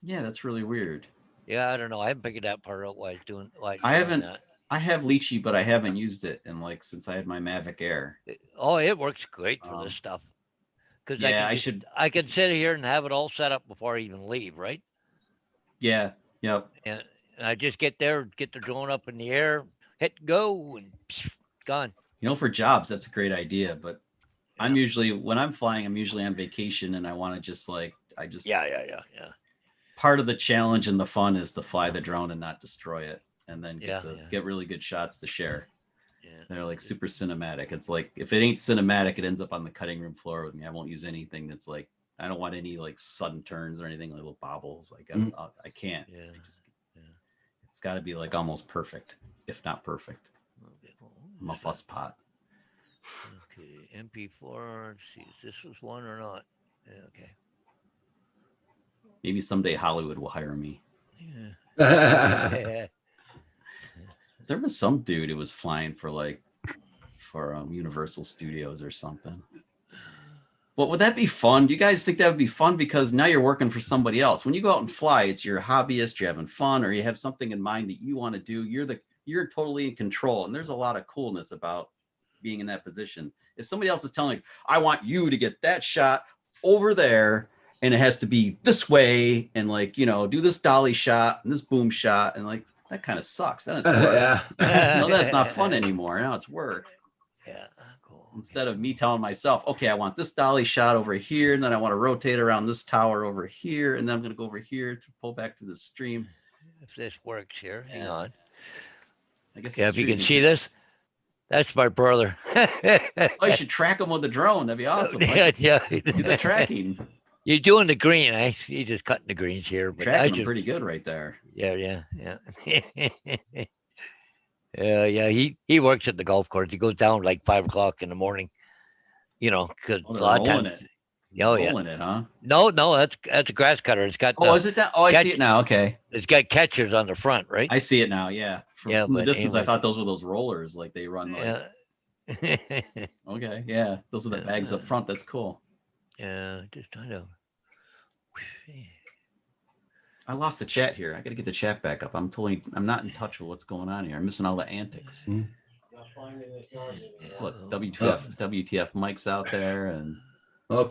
Yeah, that's really weird. Yeah, I don't know. I haven't figured that part out. Why it's doing? Why it's I doing haven't. that. I have Lychee, but I haven't used it in like since I had my Mavic Air. Oh, it works great for this stuff. Because Yeah, I can sit here and have it all set up before I even leave, right? Yeah. Yep. And I just get there, get the drone up in the air, hit go, and gone. For jobs, that's a great idea. But I'm usually when I'm flying, I'm usually on vacation, and I want to just Yeah. Part of the challenge and the fun is to fly the drone and not destroy it, and then Yeah. get really good shots to share. Yeah. They're like super cinematic. It's like if it ain't cinematic, it ends up on the cutting room floor with me. I won't use anything that's like I don't want any like sudden turns or anything, little bobbles. Like I can't. Yeah. It's got to be like almost perfect, if not perfect. I'm a fuss pot. Okay, MP4. Let's see if this was one or not. Yeah, okay. Maybe someday Hollywood will hire me. Yeah. There was some dude who was flying for Universal Studios or something. But would that be fun? Do you guys think that would be fun? Because now you're working for somebody else. When you go out and fly, it's your hobbyist, you're having fun, or you have something in mind that you want to do. You're totally in control. And there's a lot of coolness about being in that position. If somebody else is telling you, I want you to get that shot over there, and it has to be this way, and do this dolly shot and this boom shot, and like that kind of sucks. Then it's work. Yeah. No, that's not fun anymore. Now it's work. Yeah, cool. Instead of me telling myself, okay, I want this dolly shot over here, and then I want to rotate around this tower over here, and then I'm going to go over here to pull back through the stream. If this works here, hang on. I guess. Yeah, if you can see this, that's my brother. Oh, you should track him with the drone. That'd be awesome. Yeah. Do the tracking. You're doing the green. He's just cutting the greens here. But Tracking him pretty good right there. Yeah. Yeah. He works at the golf course. He goes down like 5 o'clock in the morning. Because a lot of times. Rolling it, huh? No, that's a grass cutter. It's got. Oh, is it that? Oh, I see it now. Okay. It's got catchers on the front, right? I see it now. Yeah. From the distance, anyways. I thought those were those rollers, like they run. Yeah. Okay. Yeah. Those are the bags up front. That's cool. Yeah. Just trying to. I lost the chat here. I got to get the chat back up. I'm not in touch with what's going on here. I'm missing all the antics. Look, WTF Mike's out there, and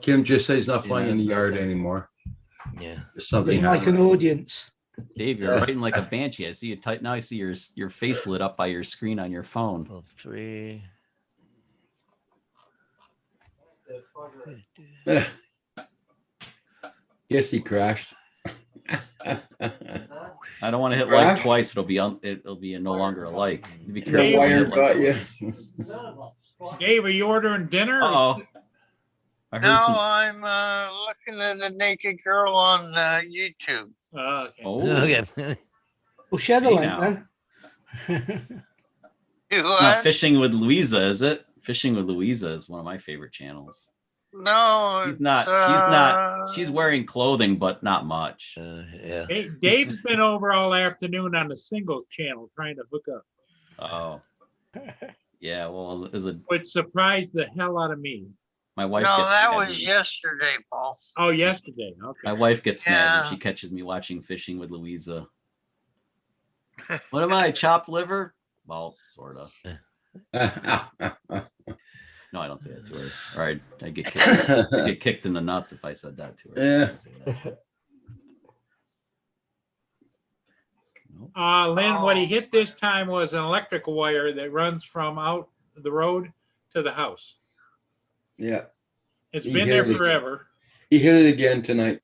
Kim just says he's not flying in the yard anymore. Yeah. There's something like an audience. Dave, you're writing like a banshee. I see you type now. I see your face lit up by your screen on your phone. 3. Guess he crashed. I don't want to hit like twice. It'll be no longer a like. Be careful. The wire got you. Dave, are you ordering dinner? Oh, I'm looking at a naked girl on YouTube. Okay. Okay. Well, share the Hey, link now. then. Not Fishing with Louisa, is it? Fishing with Louisa is one of my favorite channels. No, She's not. She's wearing clothing, but not much. Yeah. Hey, Dave's been over all afternoon on the single channel trying to hook up, Oh, yeah. Well, which surprised the hell out of me. my wife. No, gets that mad was when- yesterday, Paul. Oh, yesterday. Okay. My wife gets mad Yeah. when she catches me watching Fishing with Louisa. What am I? Chopped liver? Well, sort of. No, I don't say that to her. All right, I get kicked in the nuts if I said that to her. Yeah. I don't say that. Nope. Lynn, what he hit this time was an electrical wire that runs from out the road to the house. Yeah. It's He been hit there it. forever. He hit it again tonight.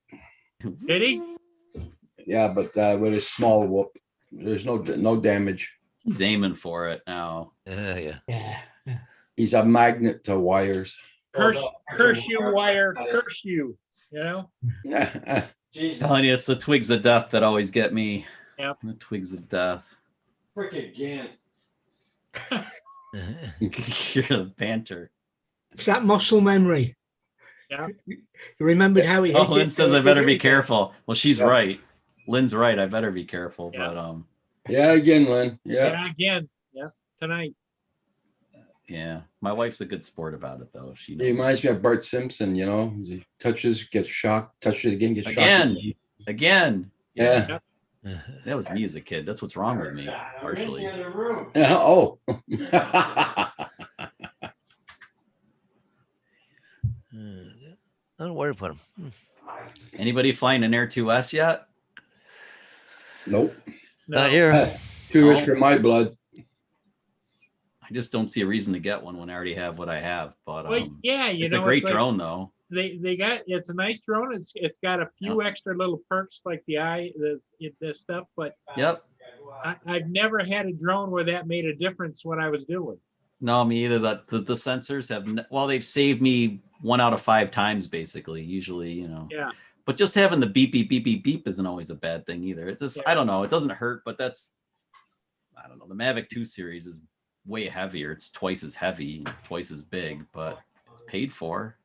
Did he? Yeah, but with a small whoop. There's no damage. He's aiming for it now. Yeah. Yeah. He's a magnet to wires. Curse you, wire. Curse you. You know? Jesus. Telling you, it's the twigs of death that always get me. Yep. The twigs of death. Frickin' Gant. You're the banter. It's that muscle memory. Yeah. You remembered how he Oh, hit Lynn it. says so I he better did be it again. careful. Well, she's Yeah. right. Lynn's right. I better be careful. Yeah. But Yeah, again, Lynn. Yeah. Yeah, again. Yeah, tonight. yeah, my wife's a good sport about it though. She He knows. reminds me of Bart Simpson, you know. He touches, gets shocked, touches it again, gets Again. shocked. Again. Yeah. That was me as a kid. That's what's wrong with me, I'm in partially. the other room. Yeah. Oh. I don't know where to put them. Anybody flying an Air 2S yet? Nope. No. Not here. Too rich Oh. for my blood. I just don't see a reason to get one when I already have what I have. But Well, yeah, you it's know, a great like drone though. they got it's a nice drone. It's got a few extra little perks like the stuff, but Yep. I've never had a drone where that made a difference what I was doing. No, me either. That the sensors have they've saved me 1 out of 5 times basically. Usually, you know. Yeah. But just having the beep beep beep beep beep isn't always a bad thing either. It just I don't know. It doesn't hurt, but I don't know. The Mavic 2 series is way heavier. It's twice as heavy, it's twice as big, but it's paid for.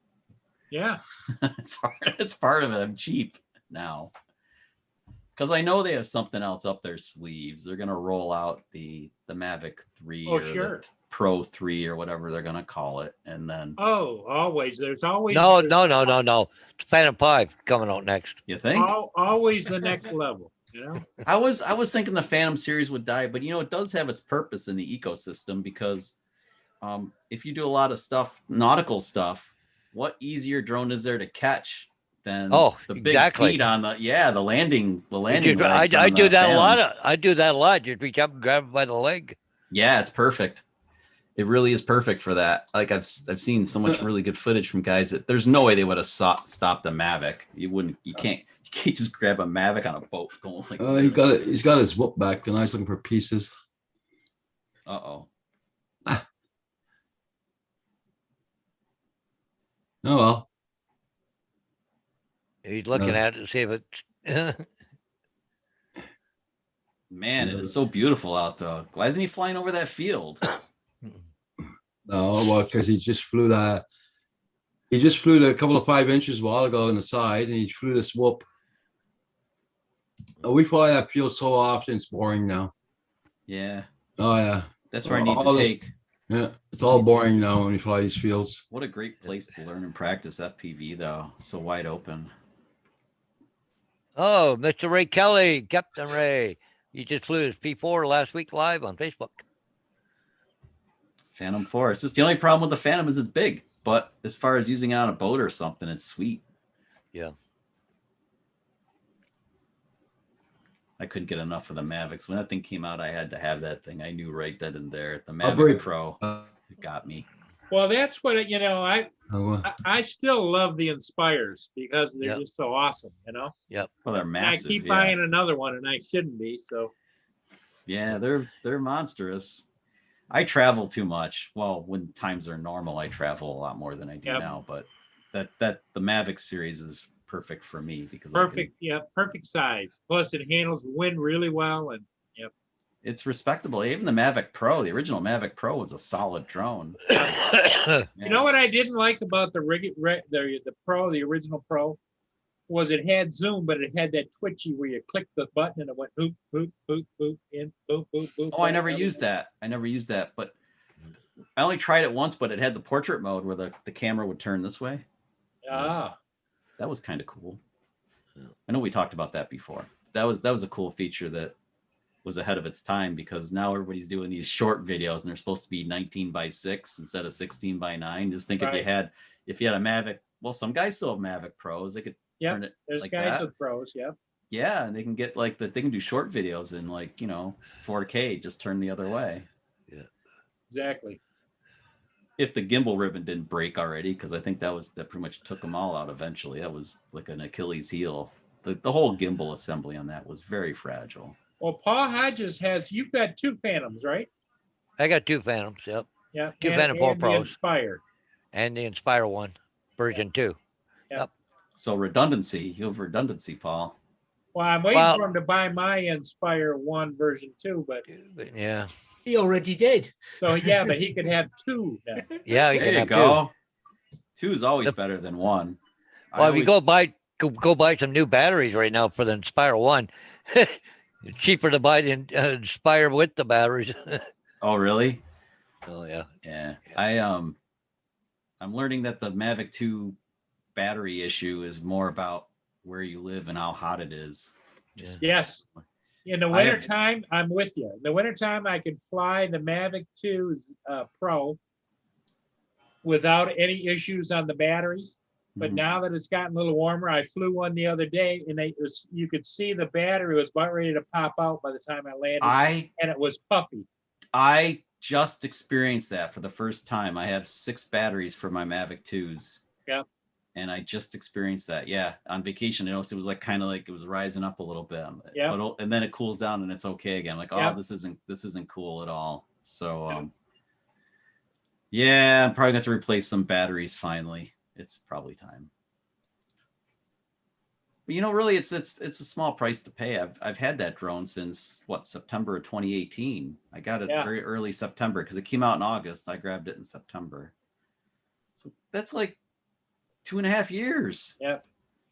Yeah. It's part of it. I'm cheap now. Because I know they have something else up their sleeves. They're gonna roll out the Mavic 3 Oh, or sure. the Pro 3 or whatever they're gonna call it. And then Oh, always. There's always No, there's no. It's Phantom 5 coming out next. you think? always the next level, you know? I was thinking the Phantom series would die, but you know, it does have its purpose in the ecosystem because if you do a lot of stuff, nautical stuff, what easier drone is there to catch than the big exactly. feet on the landing I legs do on the that a lot. Phantom. I do that a lot. Just reach up and grab it by the leg. Yeah, it's perfect. It really is perfect for that. Like I've seen so much really good footage from guys that there's no way they would have stopped the Mavic. You can't just grab a Mavic on a boat going like He got it. He's got his whoop back, and I was looking for pieces. uh-oh. Oh well. He's looking at it to see if it's. Man, it is so beautiful out there. Why isn't he flying over that field? No, well, because he just flew that. He just flew a couple of 5 inches a while ago on the side, and he flew this whoop. We fly that field so often; it's boring now. Yeah, Oh yeah, that's where I need All to this- take. yeah. It's all boring now when you fly these fields. What a great place to learn and practice FPV, though. So wide open. Oh, Mr. Ray Kelly, Captain Ray. He just flew his P4 last week live on Facebook. Phantom 4. It's just the only problem with the Phantom is it's big. But as far as using it on a boat or something, it's sweet. Yeah. I couldn't get enough of the Mavics. When that thing came out, I had to have that thing. I knew right then and there. The very- Mavic Pro it got me. Well, that's what you know. Oh, I still love the Inspires because they're Yep. just so awesome, you know. Well, they're And massive. I keep yeah. buying another one, and I shouldn't be. So Yeah, they're monstrous. I travel too much. Well, when times are normal, I travel a lot more than I do Yep. now. But that the Mavic series is perfect for me because perfect, yeah, perfect size. Plus, it handles wind really well, and it's respectable. Even the Mavic Pro, the original Mavic Pro, was a solid drone. you know what I didn't like about the Pro, the original Pro, was it had zoom, but it had that twitchy where you click the button and it went boop boop boop boop in boop boop boop. Oh, I never used that. But I only tried it once. But it had the portrait mode where the camera would turn this way. Ah, That was kind of cool. I know we talked about that before. That was a cool feature that was ahead of its time because now everybody's doing these short videos and they're supposed to be 19:6 instead of 16:9. Just think Right. if you had a Mavic, well, some guys still have Mavic Pros. They could Yep, turn it there's like guys that. with Pros, yeah. Yeah, and they can get they can do short videos in 4K, just turn the other way. Exactly. If the gimbal ribbon didn't break already, because I think that pretty much took them all out eventually. That was like an Achilles heel. The whole gimbal assembly on that was very fragile. Well, Paul Hodges you've got 2 Phantoms, right? I got 2 Phantoms, yep. Yeah. Two Phantom 4 the Pros. Inspire. And the Inspire 1, version 2. So redundancy. You have redundancy, Paul. Well, I'm waiting Well- for him to buy my Inspire 1 version 2, but Yeah. He already did. so yeah, but he could have 2 now. Yeah, you There can you have go. 2 is always The- better than 1. two. Well, if you go buy some new batteries right now for the Inspire 1, it's cheaper to buy the Inspire with the batteries. Oh, really? Oh yeah. Yeah. I'm learning that the Mavic 2 battery issue is more about where you live and how hot it is. Just Yes. In the I have- wintertime, I'm with you. In the wintertime, I could fly the Mavic 2 Pro without any issues on the batteries. But Mhm. now that it's gotten a little warmer, I flew one the other day and you could see the battery was about ready to pop out by the time I landed, and it was puffy. I just experienced that for the first time. I have 6 batteries for my Mavic 2s. Yep. And I just experienced that. Yeah. On vacation, I noticed it was like kind of like it was rising up a little bit. Yep. But and then it cools down and it's okay again. I'm like, oh, Yep. this isn't cool at all. So Yep. yeah, I'm probably gonna have to replace some batteries finally. It's probably time. But really, it's a small price to pay. I've had that drone since September of 2018. I got it Yeah. very early September because it came out in August. I grabbed it in September. So that's like 2.5 years. Yeah.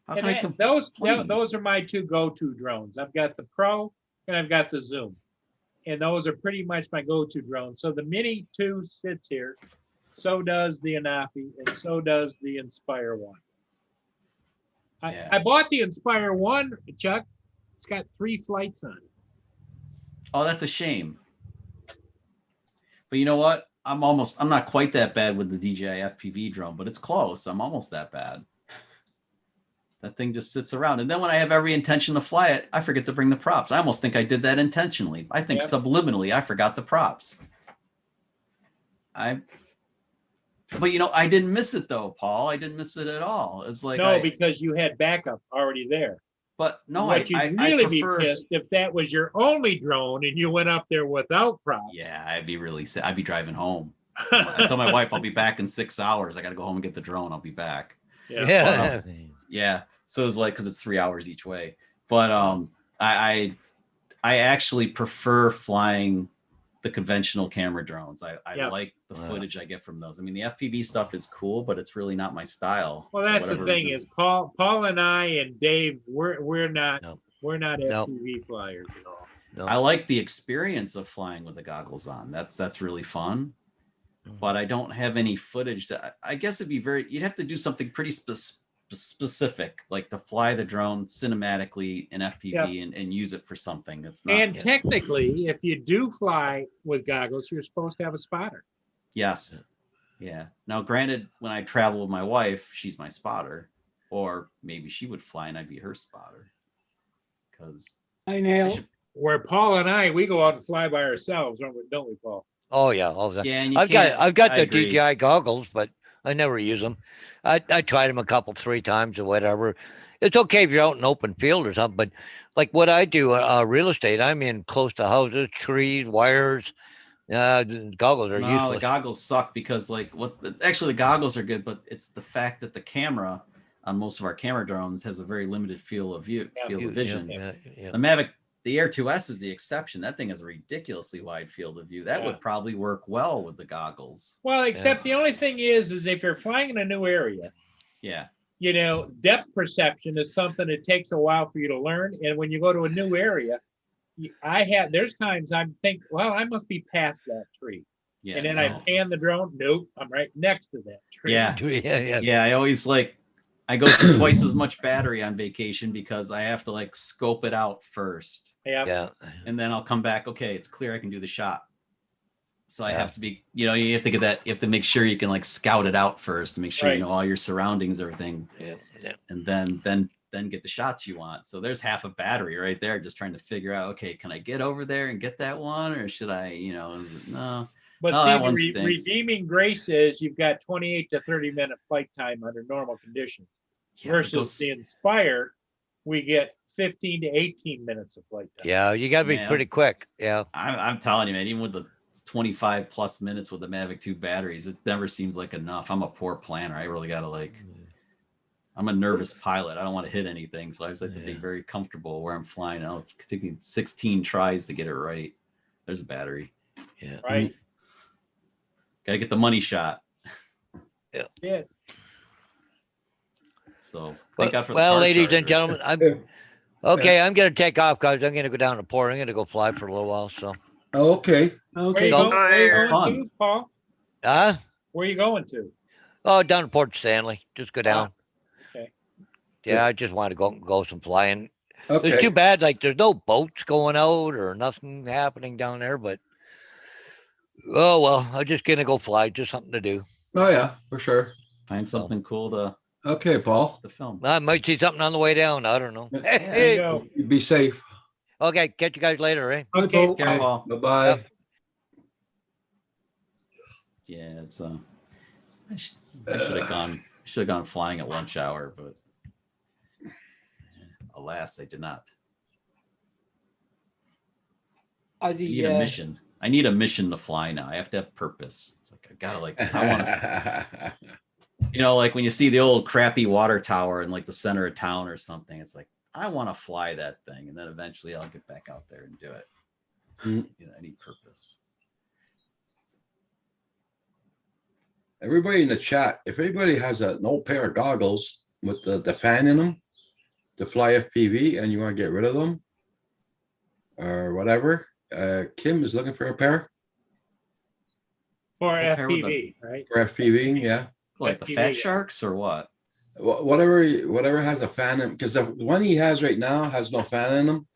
How And can I that- complain? those are my 2 go-to drones. I've got the Pro and I've got the Zoom. And those are pretty much my go-to drones. So the Mini 2 sits here. So does the Anafi, and so does the Inspire 1. Yeah. I bought the Inspire 1, Chuck. It's got 3 flights on it. Oh, that's a shame. But you know what? I'm not quite that bad with the DJI FPV drone, but it's close. I'm almost that bad. That thing just sits around. And then when I have every intention to fly it, I forget to bring the props. I almost think I did that intentionally. I think Yep. subliminally I forgot the props. But I didn't miss it though, Paul. I didn't miss it at all. It's like No, because you had backup already there. but no, What you'd I really prefer. be pissed if that was your only drone and you went up there without props. Yeah, I'd be really sad. I'd be driving home. I told my wife I'll be back in 6 hours. I got to go home and get the drone. I'll be back. Yeah. Yeah. Yeah. So it's like because it's 3 hours each way. But I actually prefer flying the conventional camera drones. I Yeah. like the Wow. footage I get from those. I mean, the FPV stuff is cool, but it's really not my style. Well, for that's the whatever thing reason. is Paul and I and Dave, we're not No. No. FPV flyers at all. No. I like the experience of flying with the goggles on. That's really fun. Mhm. But I don't have any footage that I guess you'd have to do something pretty specific, like to fly the drone cinematically in FPV and use it for something that's not. And technically, if you do fly with goggles, you're supposed to have a spotter. Yes. Yeah. Now, granted, when I travel with my wife, she's my spotter, or maybe she would fly and I'd be her spotter. Because Where Paul and I, we go out and fly by ourselves, don't we, Paul? Oh yeah. All the time. yeah, and I've got I the agree. DJI goggles, but I never use them. I tried them a couple, 3 times or whatever. It's okay if you're out in open field or something, but like what I do, real estate, I'm in close to houses, trees, wires. The goggles are No, useless. the goggles suck because actually the goggles are good, but it's the fact that the camera on most of our camera drones has a very limited field of vision. Yeah. The Mavic, the Air 2S is the exception. That thing has a ridiculously wide field of view. That Yeah. would probably work well with the goggles. Well, except the only thing is if you're flying in a new area, Yeah. depth perception is something that takes a while for you to learn. And when you go to a new area, there's times I think, well, I must be past that tree. Yeah. And then I pan the drone. Nope, I'm right next to that tree. Yeah. Yeah. Yeah. I always I go through twice as much battery on vacation because I have to scope it out first. Yeah. Yeah. And then I'll come back. Okay, it's clear I can do the shot. So I Yeah. have to be, you have to get that, you have to make sure you can scout it out first to make sure Right. you know all your surroundings, everything. Yeah. And then get the shots you want. So there's half a battery right there, just trying to figure out, okay, can I get over there and get that one? Or should I, no. But No, that see, one the stinks. redeeming grace is you've got 28 to 30 minute flight time under normal conditions. Yeah, but it Versus goes- the Inspire, we get 15 to 18 minutes of flight time. Yeah. You got to be Yeah. pretty quick. Yeah. I'm telling you, man, even with the 25 plus minutes with the Mavic 2 batteries, it never seems like enough. I'm a poor planner. I really got to I'm a nervous pilot. I don't want to hit anything, so I just have to be very comfortable where I'm flying. I'll take me 16 tries to get it right. There's a battery. Yeah. Right. Got to get the money shot. Yeah. So thank God for the Well, car ladies charger. and gentlemen, I'm going to take off, guys. I'm going to go down to port. I'm going to go fly for a little while. So, Okay. Where Okay. you So- going, where you Have going fun. to, Paul? huh? Where you going to? Oh, down to Port Stanley. Just go down. Okay. Yeah, I just want to go some flying. It's Okay. too bad. Like, there's no boats going out or nothing happening down there. But oh well, I'm just gonna go fly. Just something to do. Oh yeah, for sure. Find something cool to Okay, Paul. film. I might see something on the way down. I don't know. There you go. Be safe. Okay, catch you guys later, eh? Bye, Okay. Paul. Careful. Bye-bye. Yep. Yeah, it's I should have gone. Should have gone flying at lunch hour, but alas, I did not. I need a mission. I need a mission to fly now. I have to have purpose. It's like I gotta I want to. Like when you see the old crappy water tower in like the center of town or something, it's like I want to fly that thing, and then eventually I'll get back out there and do it. I need purpose. Everybody in the chat, if anybody has an old pair of goggles with the fan in them to fly FPV and you want to get rid of them or whatever, Kim is looking for a pair For pair with FPV, right? for FPV. Yeah. Like the FPV, fat yeah. sharks or what? Whatever has a fan in, because the one he has right now has no fan in them,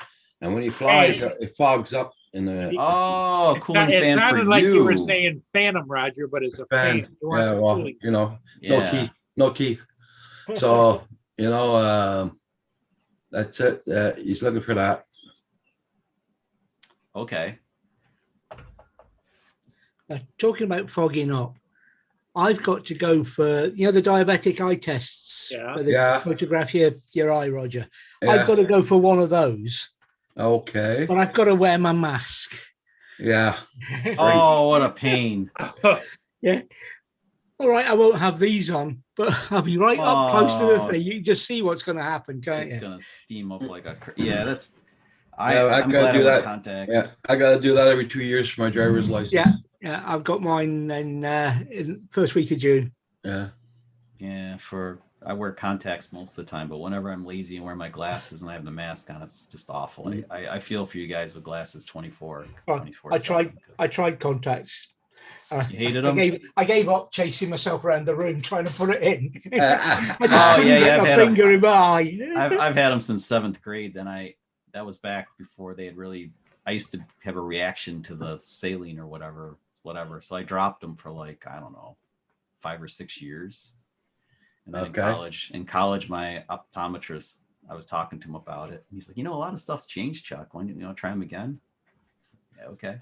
and when he flies, Hey. it fogs up in the Oh, cooling It fan for sounded like you were you. saying Phantom, Roger, but it's a fan. fan. You want Yeah, some well, cooling. no Yeah. teeth, no teeth. So that's it. He's looking for that. Okay. Talking about fogging up, I've got to go for the diabetic eye tests. Yeah. Where they Yeah. photograph your eye, Roger. Yeah. I've got to go for one of those, Okay. but I've got to wear my mask. Yeah. Oh, what a pain. Yeah. All right, I won't have these on, but I'll be right up close to the Oh. thing. You can just see what's going to happen, can't It's you? gonna steam up like a that's Yeah, I'm gotta glad I do wear that. contacts. Yeah. I got to do that every 2 years for my driver's license. Yeah. Yeah, I've got mine in first week of June. Yeah. Yeah, I wear contacts most of the time, but whenever I'm lazy and wear my glasses and I have the mask on, it's just awful. I feel for you guys with glasses 24. Oh, 24 I tried contacts. You hated them? I gave up chasing myself around the room trying to put it in. I Oh, just couldn't yeah, get I've my had 'em. finger in my eye. I've had them since 7th grade. Then that was back before they had really. I used to have a reaction to the saline or whatever. So I dropped them for like I don't know, 5 or 6 years. And then in college, my optometrist, I was talking to him about it. He's like, a lot of stuff's changed, Chuck. Why don't you try them again? Yeah, okay.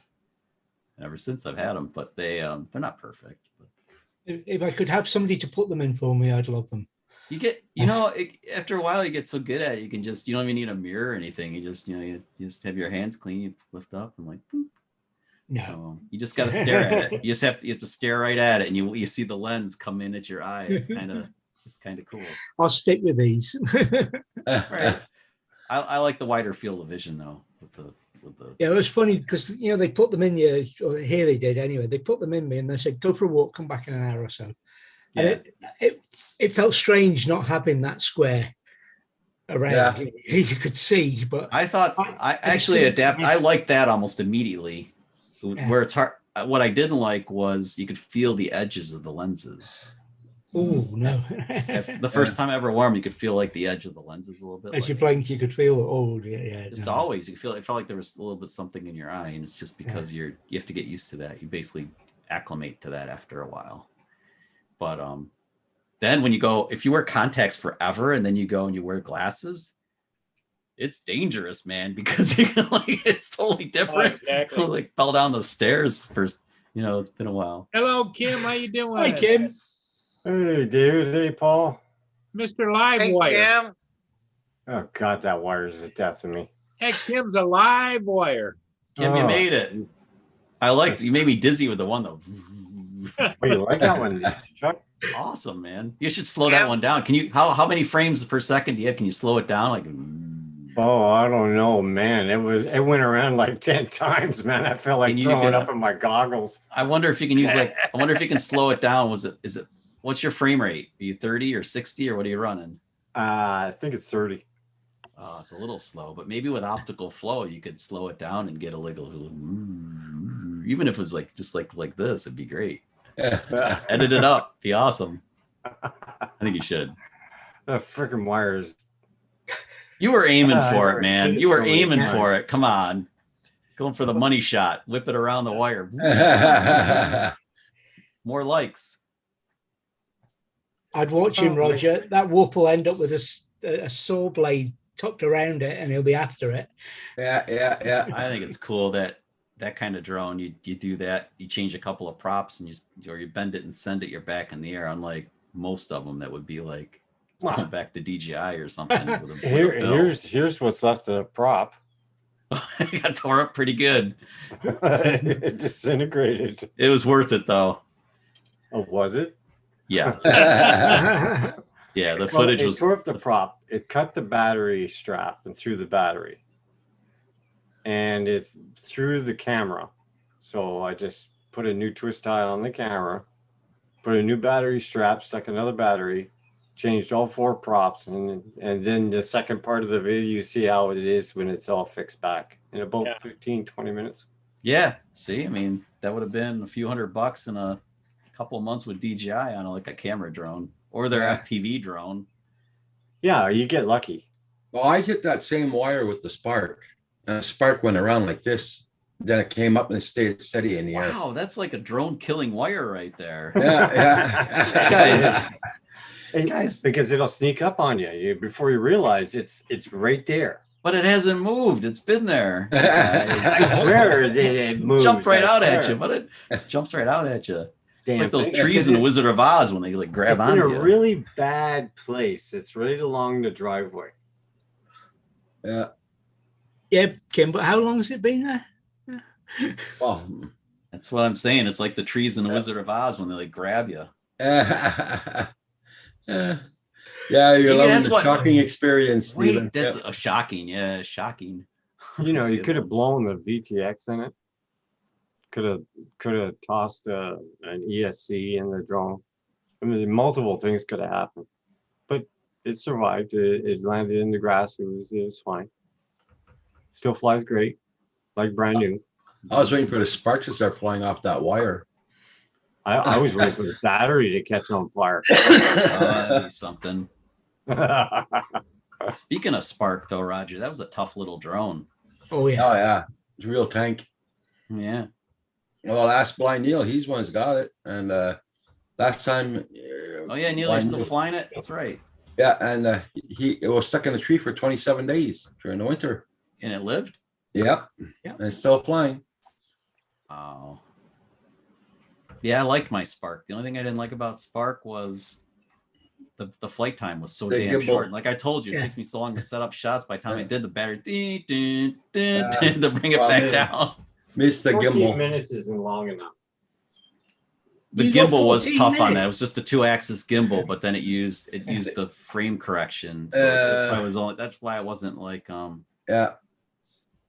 And ever since I've had them, but they're not perfect. But If I could have somebody to put them in for me, I'd love them. you get, after a while, you get so good at it. You can just, you don't even need a mirror or anything. You just, you just have your hands clean. You lift up and like, boop. No. So you just got to stare at it. You have to stare right at it, and you see the lens come in at your eye. It's kind of cool. I'll stick with these. Right. I like the wider field of vision though. With the Yeah, it was funny because they put them in you, or here they did anyway. They put them in me and they said, "Go for a walk, come back in an hour or so." yeah. And it felt strange not having that square around. Yeah. You could see, but I thought I actually I liked that almost immediately. Yeah. Where it's hard. What I didn't like was you could feel the edges of the lenses. oh no! The first time I ever wore them, you could feel like the edge of the lenses a little bit. As you like, blinked, you could feel. Oh yeah. just no. always you feel it felt like there was a little bit something in your eye, and it's just because you have to get used to that. You basically acclimate to that after a while. But then when you go, if you wear contacts forever and then you go and you wear glasses, it's dangerous, man, because it's totally different. Exactly. I like fell down the stairs first. It's been a while. Hello, Kim. How you doing? Hi, Kim. Hey, David. Hey, Paul. Mr. Livewire. Oh, God, that wire is the death of me. Heck, Kim's a live wire. Kim, you Oh. made it. I like you made me dizzy with the one though. Oh, you like that one, Chuck? Awesome, man. You should slow that one down. Can you? How many frames per second do you have? Can you slow it down? Like, Oh, I don't know, man. It went around like 10 times, man. I felt like Can you throwing get up in my goggles. I wonder if you can use like. I wonder if you can slow it down. Is it? What's your frame rate? Are you 30 or 60 or what are you running? I think it's 30. Oh, it's a little slow, but maybe with optical flow, you could slow it down and get a little. Even if it was like just like this, it'd be great. Edit it up, be awesome. I think you should. The freaking wires. You were aiming for it, man. it's You were really aiming nice. for it. Come on, going for the money shot. Whip it around the wire. More likes. I'd watch him, Oh, Roger. That whoop will end up with a saw blade tucked around it, and he'll be after it. Yeah. I think it's cool that kind of drone. You do that. You change a couple of props and you bend it and send it. You're back in the air. Unlike most of them that would be like it's going back to DJI or something. with a bill. Here's what's left of the prop. It got tore up pretty good. It disintegrated. It was worth it though. Oh, was it? Yes. Yeah, Yeah, the Well, footage it was tore up the prop. It cut the battery strap and threw the battery. And it threw the camera. So I just put a new twist tie on the camera, put a new battery strap, stuck another battery, changed all 4 props, and then the second part of the video, you see how it is when it's all fixed back in about 15, 20 minutes. Yeah. See, I mean, that would have been a few $100 in a couple of months with DJI on like a camera drone or their FPV drone. Yeah, you get lucky. Well, I hit that same wire with the spark. And the spark went around like this. Then it came up and it stayed steady in the air. Wow, that's like a drone killing wire right there. Yeah. Guys, because it'll sneak up on you before you realize it's right there. but it hasn't moved. It's been there. I swear it moves. Jumped right I out at swear. you, but it jumps right out at you. It's Damn like those thing. trees in the Wizard of Oz when they like grab It's in onto a you. really bad place. It's right along the driveway. Yeah. Kim, but how long has it been there? Well, That's what I'm saying. It's like the trees in the Wizard of Oz when they like grab you. yeah, you're Maybe loving that's the what- shocking experience, Stephen. Wait, that's a shocking. Yeah, shocking. You know, you Good could have one. blown the VTX in it. Could have tossed an ESC in the drone. I mean, multiple things could have happened, but it survived. It landed in the grass. It was fine. Still flies great, like brand new. I was waiting for the sparks to start flying off that wire. I was waiting for the battery to catch on fire. That'd be something. Speaking of Spark, though, Roger, that was a tough little drone. Oh yeah. Oh yeah, it's a real tank. Yeah. Well, ask Blind Neil. He's one who's got it. And last time. Oh yeah, Neil, you're still flying it. That's right. Yeah, and it was stuck in a tree for 27 days during the winter. And it lived. Yeah, Yeah. and it's still flying. Oh. Yeah, I liked my Spark. The only thing I didn't like about Spark was the flight time was so The damn gimbal. short. Like I told you, it Yeah. takes me so long to set up shots. By the time I Yeah. did the battery, to Yeah. bring it Well, back man. down. Missed the 14 gimbal. minutes isn't long enough. The You got gimbal was 14 tough on that. It minutes. was just a 2-axis gimbal, but then it used the frame correction. So that's why it wasn't like Yeah.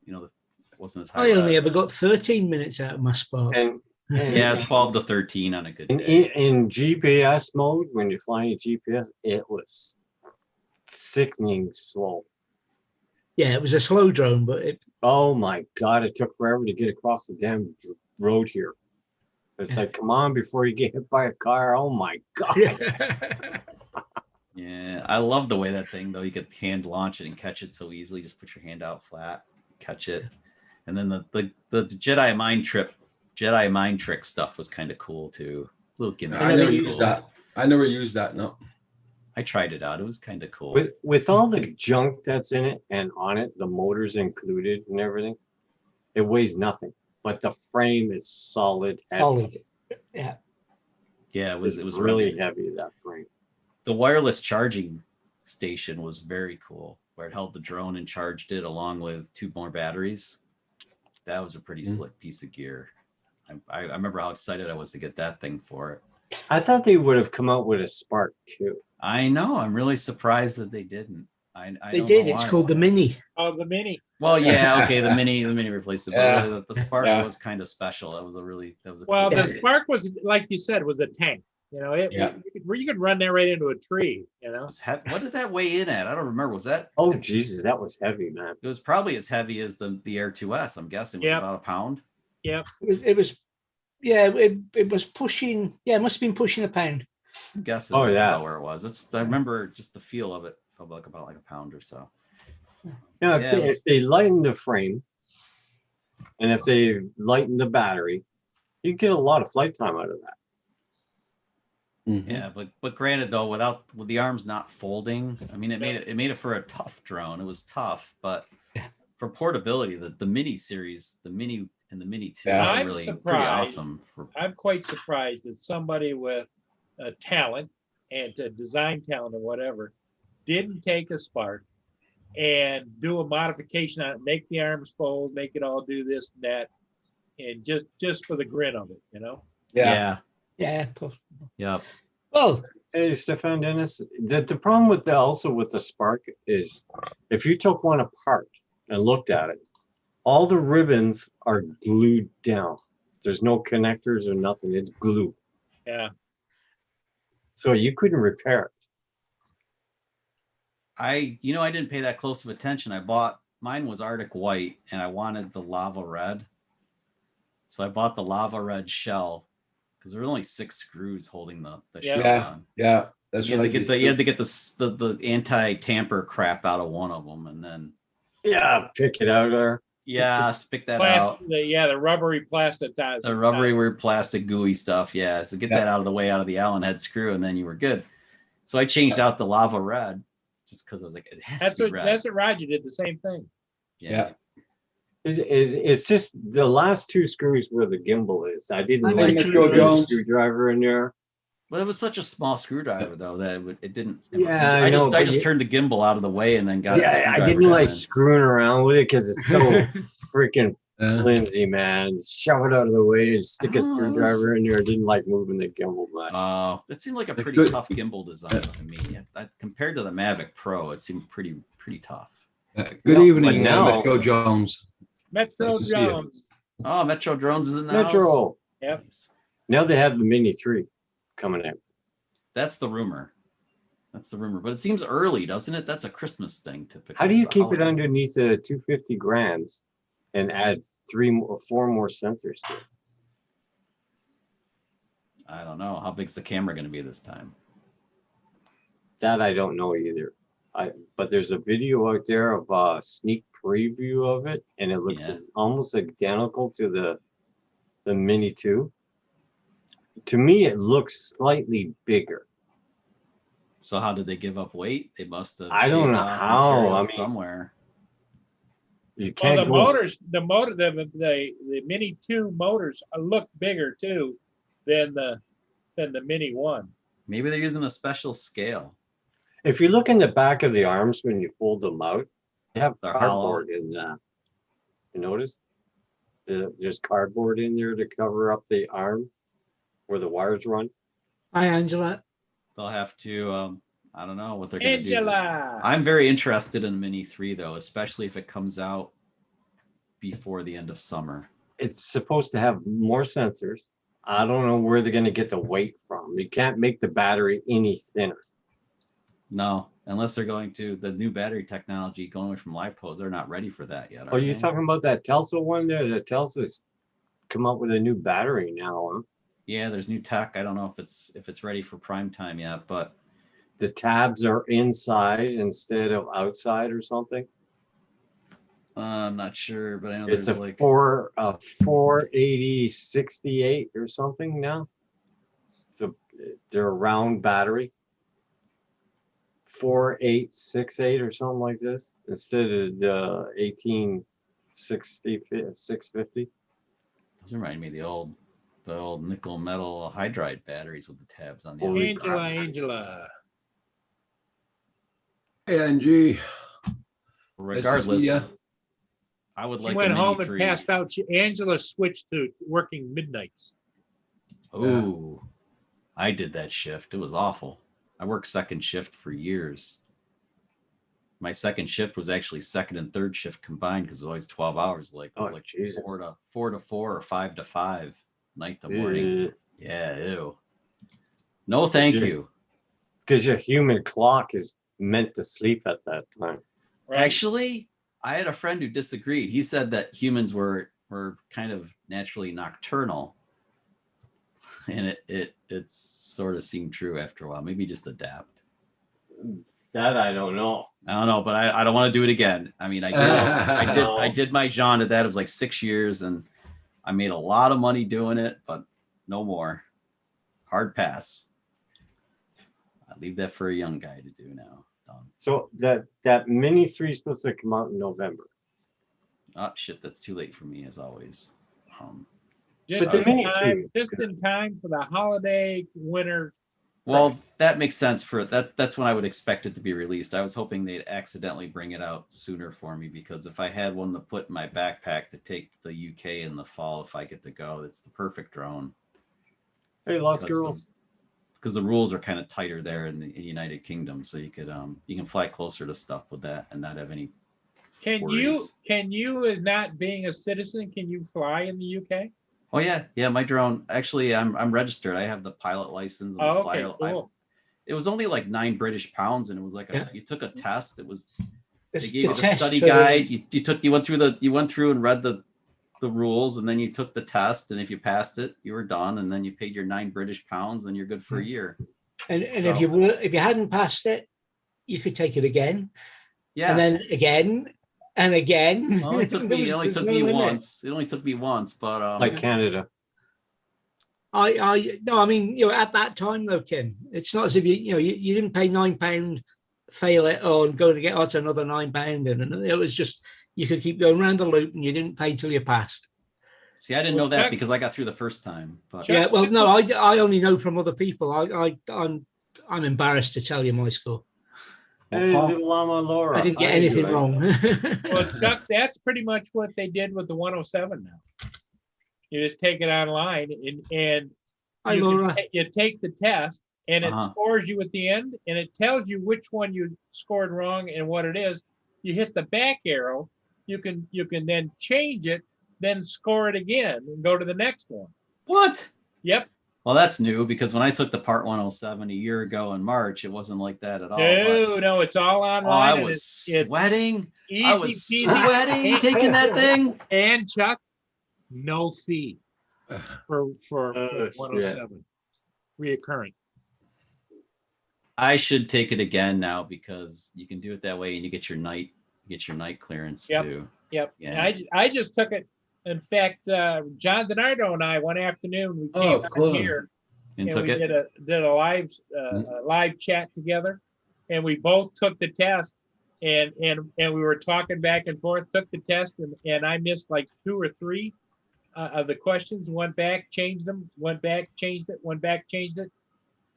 it wasn't as high. I only res. ever got 13 minutes out of my Spark. And Yeah, it's 12 to 13 on a good in, day. in GPS mode, when you're flying GPS, it was sickening slow. Yeah, it was a slow drone, but it Oh my God, it took forever to get across the damn road here. It's like, come on, before you get hit by a car. Oh my God. Yeah, I love the way that thing though. You could hand launch it and catch it so easily. Just put your hand out flat, catch it, and then the Jedi mind trick stuff was kind of cool too. Little gimmick. I never Really used cool. that. I never used that. No. I tried it out. It was kind of cool. With all the junk that's in it and on it, the motor's included and everything, it weighs nothing. But the frame is solid. heavy. solid. Yeah. Yeah, it was really rugged. heavy, that frame. The wireless charging station was very cool, where it held the drone and charged it along with 2 more batteries. That was a pretty slick piece of gear. I remember how excited I was to get that thing for it. I thought they would have come out with a Spark too. I know. I'm really surprised that they didn't. I They don't did. know It's why. called the Mini. Oh, the Mini. Well, yeah, okay. The mini replaced it, but Yeah. really, the Spark Yeah. was kind of special. That was a Well, cool the Spark was, like you said, was a tank. You know, Yeah. you could run that right into a tree. You know, What did that weigh in at? I don't remember. Was that? Oh Jesus, that was heavy, man. It was probably as heavy as the Air 2S. I'm guessing it was Yep. about a pound. yep. It was yeah, it was pushing. Yeah, it must have been pushing a pound. I'm guessing Oh, that's yeah. about where it was. I remember just the feel of it felt like about like a pound or so. Yeah, Yeah, if they lighten the frame, and if they lighten the battery, you get a lot of flight time out of that. Mhm. Yeah, but granted though, with the arms not folding, I mean, it made it for a tough drone. It was tough, but for portability, the Mini series, the Mini and the Mini 2 Yeah. are I'm really pretty surprised. awesome. I'm quite surprised that somebody with talent and design talent or whatever didn't take a Spark and do a modification on it, make the arms fold, make it all do this and that, and just for the grin of it, you know. Yeah. Yeah. Yeah. Well, Hey, Stefan Dennis, the problem with the Spark is if you took one apart and looked at it, all the ribbons are glued down. There's no connectors or nothing. It's glue. Yeah. So you couldn't repair it. I didn't pay that close of attention. Mine was Arctic White and I wanted the Lava Red. So I bought the Lava Red shell because there were only 6 screws holding the shell Yeah. on. Yeah. That's You what I had to did. get you had to get the anti-tamper crap out of one of them, and then Yeah, pick it out there. pick that out. The rubbery plastic ties. The rubbery weird plastic gooey stuff. Yeah. So get that out of the way out of the Allen head screw, and then you were good. So I changed out the Lava Red just because I was like, it has to be red. That's what Roger did, the same thing. Yeah. It's just the last 2 screws where the gimbal is. I didn't I'm like Metro the Jones. screwdriver in there. Well, it was such a small screwdriver though that it didn't. Yeah, I know, just turned the gimbal out of the way and then got. the Yeah, I screwdriver didn't down like in. screwing around with it because it's so freaking Yeah. flimsy, man. Shove it out of the way and stick Oh, a it was- screwdriver in there. I didn't like moving the gimbal much. That seemed like a It's pretty good. tough gimbal design to me. Compared to the Mavic Pro, it seemed pretty tough. Good No, evening, but now- Metro Jones. Metro Nice to see you. Jones. Oh, Metro Drones is in the house. Metro. Yep. Now they have the Mini 3 coming out. That's the rumor. But it seems early, doesn't it? That's a Christmas thing typically. How do you It's a keep it holiday. underneath the 250 grams and add 3 or 4 more sensors to it? I don't know. How big's the camera going to be this time? That I don't know either. But there's a video out there of a sneak preview of it, and it looks Yeah. almost identical to the Mini 2. To me, it looks slightly bigger. So how did they give up weight? They must have. I don't shaved know off how. material I mean, somewhere. You Well, can't the go. motors, the Mini 2 motors look bigger too than the Mini 1. Maybe they're using a special scale. If you look in the back of the arms when you fold them out, they have They're hollow. cardboard in that. You notice? There's cardboard in there to cover up the arm where the wires run. hi, Angela. They'll have to. I don't know what they're going to do. Angela. I'm very interested in Mini 3 though, especially if it comes out before the end of summer. It's supposed to have more sensors. I don't know where they're going to get the weight from. You can't make the battery any thinner. No, unless they're going to the new battery technology going away from LiPos, they're not ready for that yet. Oh, you talking about that Telsa one there? The Telsa's come up with a new battery now, huh? Yeah, there's new tech. I don't know if it's ready for prime time yet, but The tabs are inside instead of outside or something. I'm not sure. But I know It's there's a like 48068 or something now. So they're a round battery. 4868 or something like this instead of the 650. those remind me of the old nickel metal hydride batteries with the tabs on the Holy outside. Angela. Hey, Angie. Regardless, ya. I would She like a went Mini home and 3. passed out. Angela switched to working midnights. Ooh, I did that shift. It was awful. I worked second shift for years. My second shift was actually second and third shift combined because it was always 12 hours. Like it was Oh, like Jesus. 4 to 4 or 5 to 5, night to morning. Eh, Yeah, ew. No, thank Sure. you. Because your human clock is meant to sleep at that time. Right? Actually, I had a friend who disagreed. He said that humans were kind of naturally nocturnal, and it sort of seemed true after a while. Maybe just adapt. That I don't know. I don't know, but I don't want to do it again. I mean, I did my genre that. It was like 6 years, and I made a lot of money doing it, but no more. Hard pass. I leave that for a young guy to do now. Done. So that Mini 3 is supposed to come out in November. Oh shit, that's too late for me as always. Just, But the in Mini time, 2. just in time for the holiday winter. Well, that makes sense for that's when I would expect it to be released. I was hoping they'd accidentally bring it out sooner for me, because if I had one to put in my backpack to take to the UK in the fall, if I get to go, it's the perfect drone. Hey, Lost Because Girls. Because the rules are kind of tighter there in the United Kingdom, so you can fly closer to stuff with that and not have any worries. Can you, as not being a citizen, can you fly in the UK? Oh yeah, my drone. Actually, I'm registered. I have the pilot license and the Oh, flyer. okay, cool. It was only like 9 British pounds, and it was like Yeah. you took a test. It was they It's gave you just the test study for- guide. You went through and read the rules, and then you took the test, and if you passed it, you were done, and then you paid your 9 British pounds, and you're good for a year. And So- if you hadn't passed it, you could take it again, Yeah. and then again and again. Well, it only There's took no me limit. once. It only took me once, but Like Canada. I mean, at that time though, Kim, it's not as if you didn't pay £9, fail it, or go to get out another £9, and it was just you could keep going around the loop, and you didn't pay till you passed. see, I didn't know Well, that Chuck- because I got through the first time. But Yeah, well, no, I only know from other people. I'm embarrassed to tell you my score. Hey, Paul- little Llama Laura. I didn't get How you anything doing? wrong. Well, Chuck, that's pretty much what they did with the 107 now. You just take it online and Hi, you, can Laura. you take the test, and it Uh-huh. scores you at the end, and it tells you which one you scored wrong and what it is. You hit the back arrow, you can then change it, then score it again and go to the next one. what? Yep. Well, that's new, because when I took the Part 107 a year ago in March, it wasn't like that at all. No, it's all but, online. I and was it's sweating. easy I was peasy. sweating taking that thing. And Chuck, no fee for Oh, 107 reoccurring. I should take it again now, because you can do it that way, and you get your night clearance Yep. too. Yep. Yeah. And I just took it. In fact, John DiNardo and I one afternoon we Oh, came cool. out here And and took we it. did a live chat together, and we both took the test, and we were talking back and forth. Took the test, and I missed like 2 or 3 of the questions. Went back, changed them. Went back, changed it. Went back, changed it.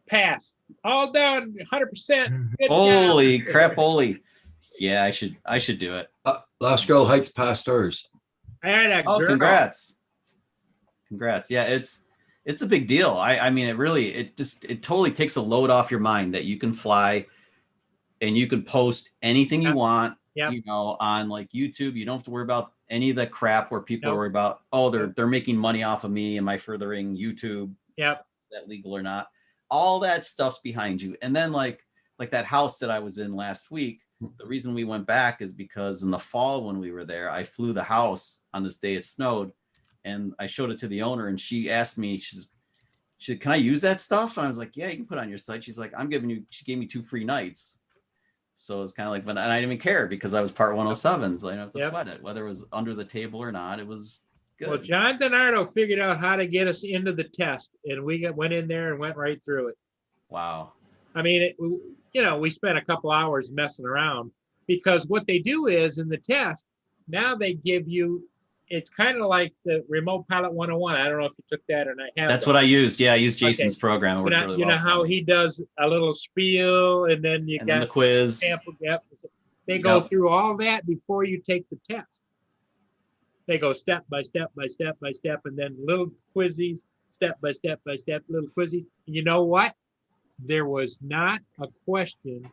Passed. All done. 100%. Good Holy job. crap! Holy. Yeah, I should do it. Last Girl Heights passed hers. Atta Oh, girl. congrats. Yeah, it's a big deal. I mean, it totally takes a load off your mind that you can fly and you can post anything you Yep. want, Yep. on like YouTube. You don't have to worry about any of the crap where people Nope. worry about, oh, they're making money off of me. Am I furthering YouTube? Yep. Is that legal or not? All that stuff's behind you. And then like that house that I was in last week, the reason we went back is because in the fall when we were there, I flew the house on this day it snowed, and I showed it to the owner, and she asked me, she said, can I use that stuff? And I was like, yeah, you can put it on your site. She's like, she gave me 2 free nights. So it's kind of like, and I didn't even care because I was Part 107, so I didn't have to Yep. sweat it. Whether it was under the table or not, it was good. Well, John DiNardo figured out how to get us into the test, and we went in there and went right through it. Wow. I mean, we spent a couple hours messing around, because what they do is in the test, now they give you, it's kind of like the Remote Pilot 101. I don't know if you took that or not. That's what I used. Yeah, I used Jason's program. It You worked know, really you well know for how me. he does a little spiel, and then you And then got the quiz. sample. Yep. They go Yep. through all that before you take the test. They go step by step by step by step, and then little quizzies. step by step by step, little quizzes. And you know what? There was not a question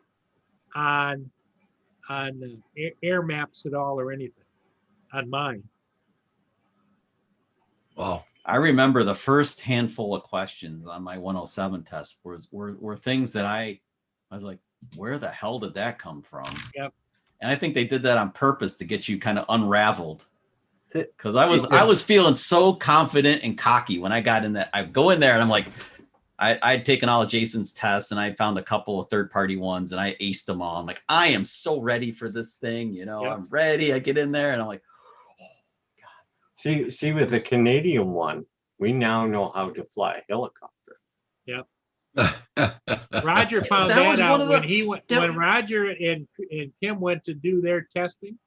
on air maps at all or anything on mine. Wow. I remember the first handful of questions on my 107 test were things that I was like, where the hell did that come from? Yep. And I think they did that on purpose to get you kind of unraveled. Because I was feeling so confident and cocky when I got in that. I go in there and I'm like, I'd taken all of Jason's tests and I found a couple of third-party ones and I aced them all. I'm like, I am so ready for this thing, you know. Yep. I'm ready. I get in there and I'm like, See, with the Canadian one, we now know how to fly a helicopter. Yep. Roger found That was that one out of when the- he went that- when Roger and Kim went to do their testing.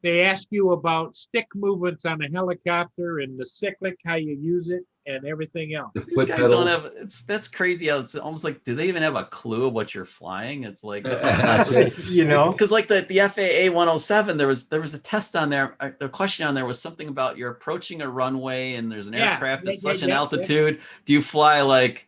They ask you about stick movements on a helicopter and the cyclic, how you use it, and everything else. The these foot guys don't pedals. have. That's crazy. How it's almost like, do they even have a clue of what you're flying? It's like That's it. You know, because like the FAA 107, there was a test on there. The question on there was something about you're approaching a runway and there's an Yeah, aircraft at yeah, such yeah, an yeah. altitude. Do you fly like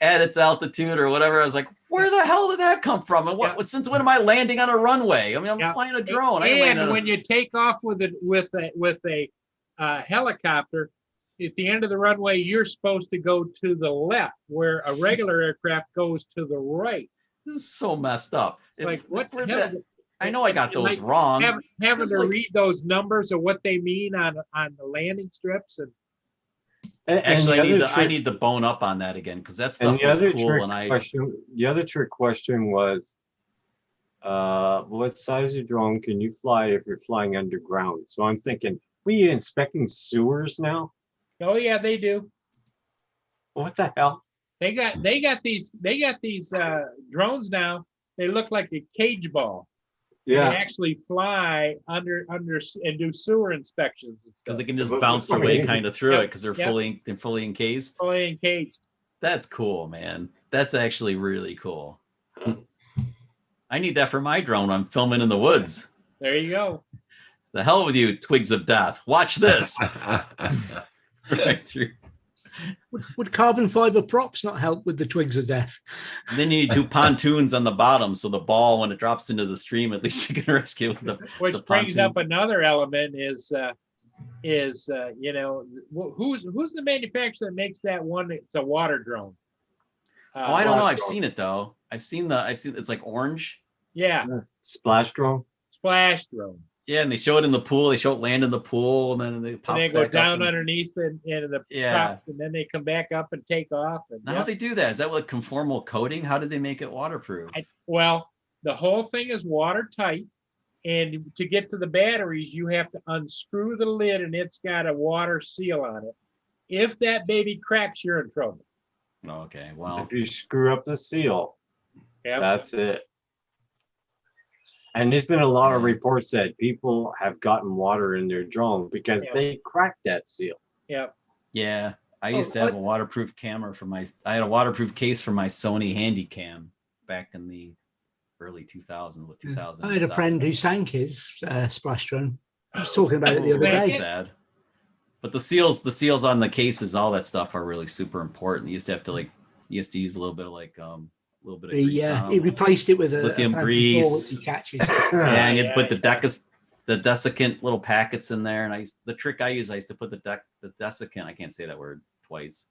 at its altitude or whatever? I was like, where the hell did that come from? And what? Yeah. Since when am I landing on a runway? I mean, I'm Yeah. flying a drone. I ain't landing And on when you take off with a helicopter, at the end of the runway, you're supposed to go to the left, where a regular aircraft goes to the right. this is so messed up. It's like, what the where hell? that- I know I got And, those like, wrong. having because, to like- read those numbers of what they mean on the landing strips, and Actually, and I need to bone up on that again because that And stuff the was other cool. trick And I question, the other trick question was, what size of drone can you fly if you're flying underground? So I'm thinking, we inspecting sewers now? oh yeah, they do. What the hell? They got these drones now. They look like a cage ball. They Yeah, actually fly under and do sewer inspections and because stuff. they can just But- bounce but- away kind of through Yep, it because they're yep. fully encased. Fully encaged. That's cool, man. That's actually really cool. I need that for my drone. I'm filming in the woods. There you go. The hell with you, twigs of death. Watch this. Right through. Would carbon fiber props not help with the twigs of death? And then you need two pontoons on the bottom, so the ball, when it drops into the stream, at least you can rescue with the. Which the brings pontoon. up another element is you know, who's the manufacturer that makes that one? It's a water drone. Oh, I don't know. Water I've drone. seen it though. I've seen it's like orange. Yeah, splash drone. splash drone. Yeah, and they show it in the pool. They show it land in the pool, and then they pop And they go back down up. And, underneath and the Yeah. props, and then they come back up and take off. And now, how they do that? Is that what conformal coating? How did they make it waterproof? well, the whole thing is watertight, and to get to the batteries, you have to unscrew the lid, and it's got a water seal on it. If that baby cracks, you're in trouble. Okay, well, If you screw up the seal, Yeah, that's it. And there's been a lot of reports that people have gotten water in their drone because Yeah. they cracked that seal. yeah. yeah. I Oh, used to have a waterproof camera for I had a waterproof case for my Sony Handycam back in the early 2000s with 2000. I had a friend who sank his splash drone. I was talking about it the other That's day. sad. But the seals on the cases, all that stuff are really super important. You used to have to use a little bit of grease on He them. replaced it with a Lithium fancy grease. ball that he catches. Yeah, and you had to put Yeah, the desiccant little packets in there. And I used to put the desiccant, I can't say that word twice,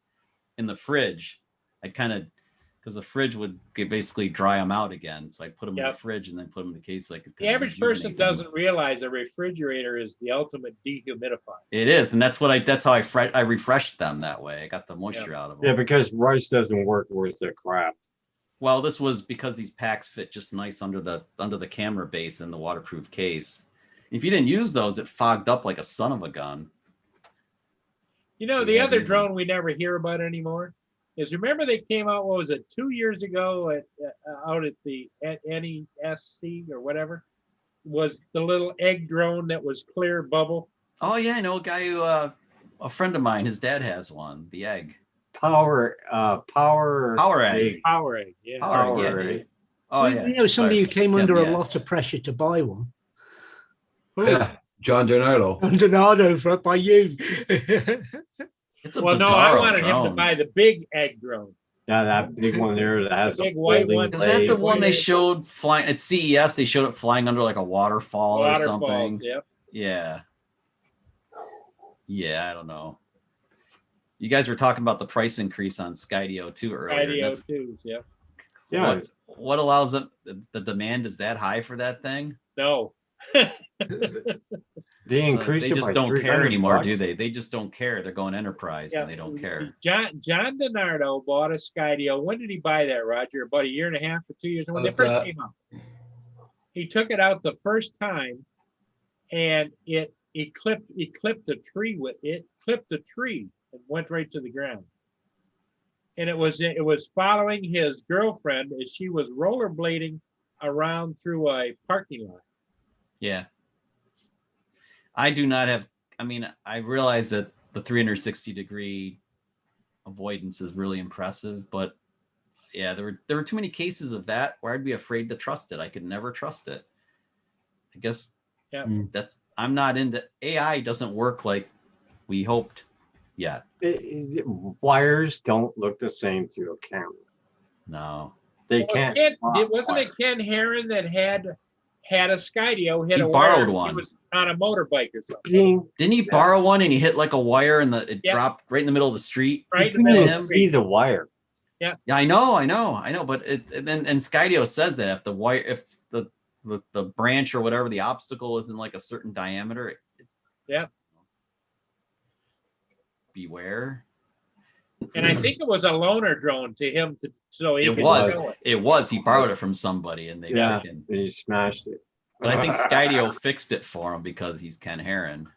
in the fridge. Because the fridge would basically dry them out again. So I put them in the Yep. fridge and then put them in the case so I could. The kinda average person rejuvenate them. doesn't realize a refrigerator is the ultimate dehumidifier. It is, and that's how I refreshed them that way. I got the moisture out of them. Yeah, because rice doesn't work worth their crap. Well, this was because these packs fit just nice under the camera base in the waterproof case. If you didn't use those, it fogged up like a son of a gun. You know, For the that other reason. drone we never hear about anymore is, remember they came out, what was it, 2 years ago out at NESC or whatever, was the little egg drone that was clear bubble. Oh yeah, I know a guy who a friend of mine, his dad has one, the egg. Power Egg. Power egg, yeah. Power egg, yeah, Power egg. Dave. Oh Well, yeah. you know, somebody who came under yeah. a lot of pressure to buy one. Yeah, John Donato. Donato by you. It's a Well, no, bizarro I wanted him to drone. buy the big egg drone. Yeah, that big one there that has The a big white folding one. Is that the blade. one they showed flying at CES? They showed it flying under like a waterfall or Waterfalls, something. yep. Yeah. Yeah, I don't know. You guys were talking about the price increase on Skydio too earlier. Skydio 2s, yep. Yeah, What allows it? The demand is that high for that thing? No. they increased They it just by don't care 300 anymore, bucks. do they? They just don't care. They're going enterprise Yeah. and they don't care. John DiNardo bought a Skydio. When did he buy that, Roger? About a year and a half or 2 years when they About first that. came out. He took it out the first time, and it clipped the tree with it. Clipped the tree and went right to the ground. And it was following his girlfriend as she was rollerblading around through a parking lot. Yeah. I do not have, I mean, I realize that the 360-degree avoidance is really impressive, but yeah, there were too many cases of that where I'd be afraid to trust it. I could never trust it. I guess Yeah. I'm not into AI doesn't work like we hoped yet. Wires don't look the same through a camera. No. They can't. Wasn't it Ken Herron that had a Skydio hit He a borrowed wire? one. He was on a motorbike or something. Didn't he borrow one and he hit like a wire and it Yeah. dropped right in the middle of the street? Right You in the middle couldn't of even the see street. the wire. Yeah, I know. But and Skydio says that if the wire, if the branch or whatever the obstacle is in like a certain diameter, Yeah. beware. And I think it was a loaner drone to him so he It could was. show it. It was. He borrowed it from somebody and they Yeah, freaking. and he smashed it. But I think Skydio fixed it for him because he's Ken Herron.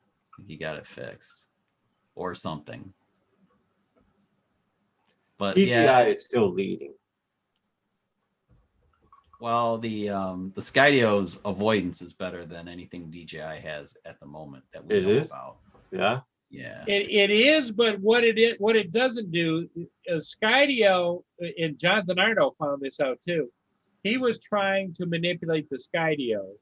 He got it fixed or something. But DJI yeah, is still leading. well, the Skydio's avoidance is better than anything DJI has at the moment that we It know is? about. Yeah. Yeah. It is, but what it doesn't do is Skydio, and John DiNardo found this out too. He was trying to manipulate the Skydio.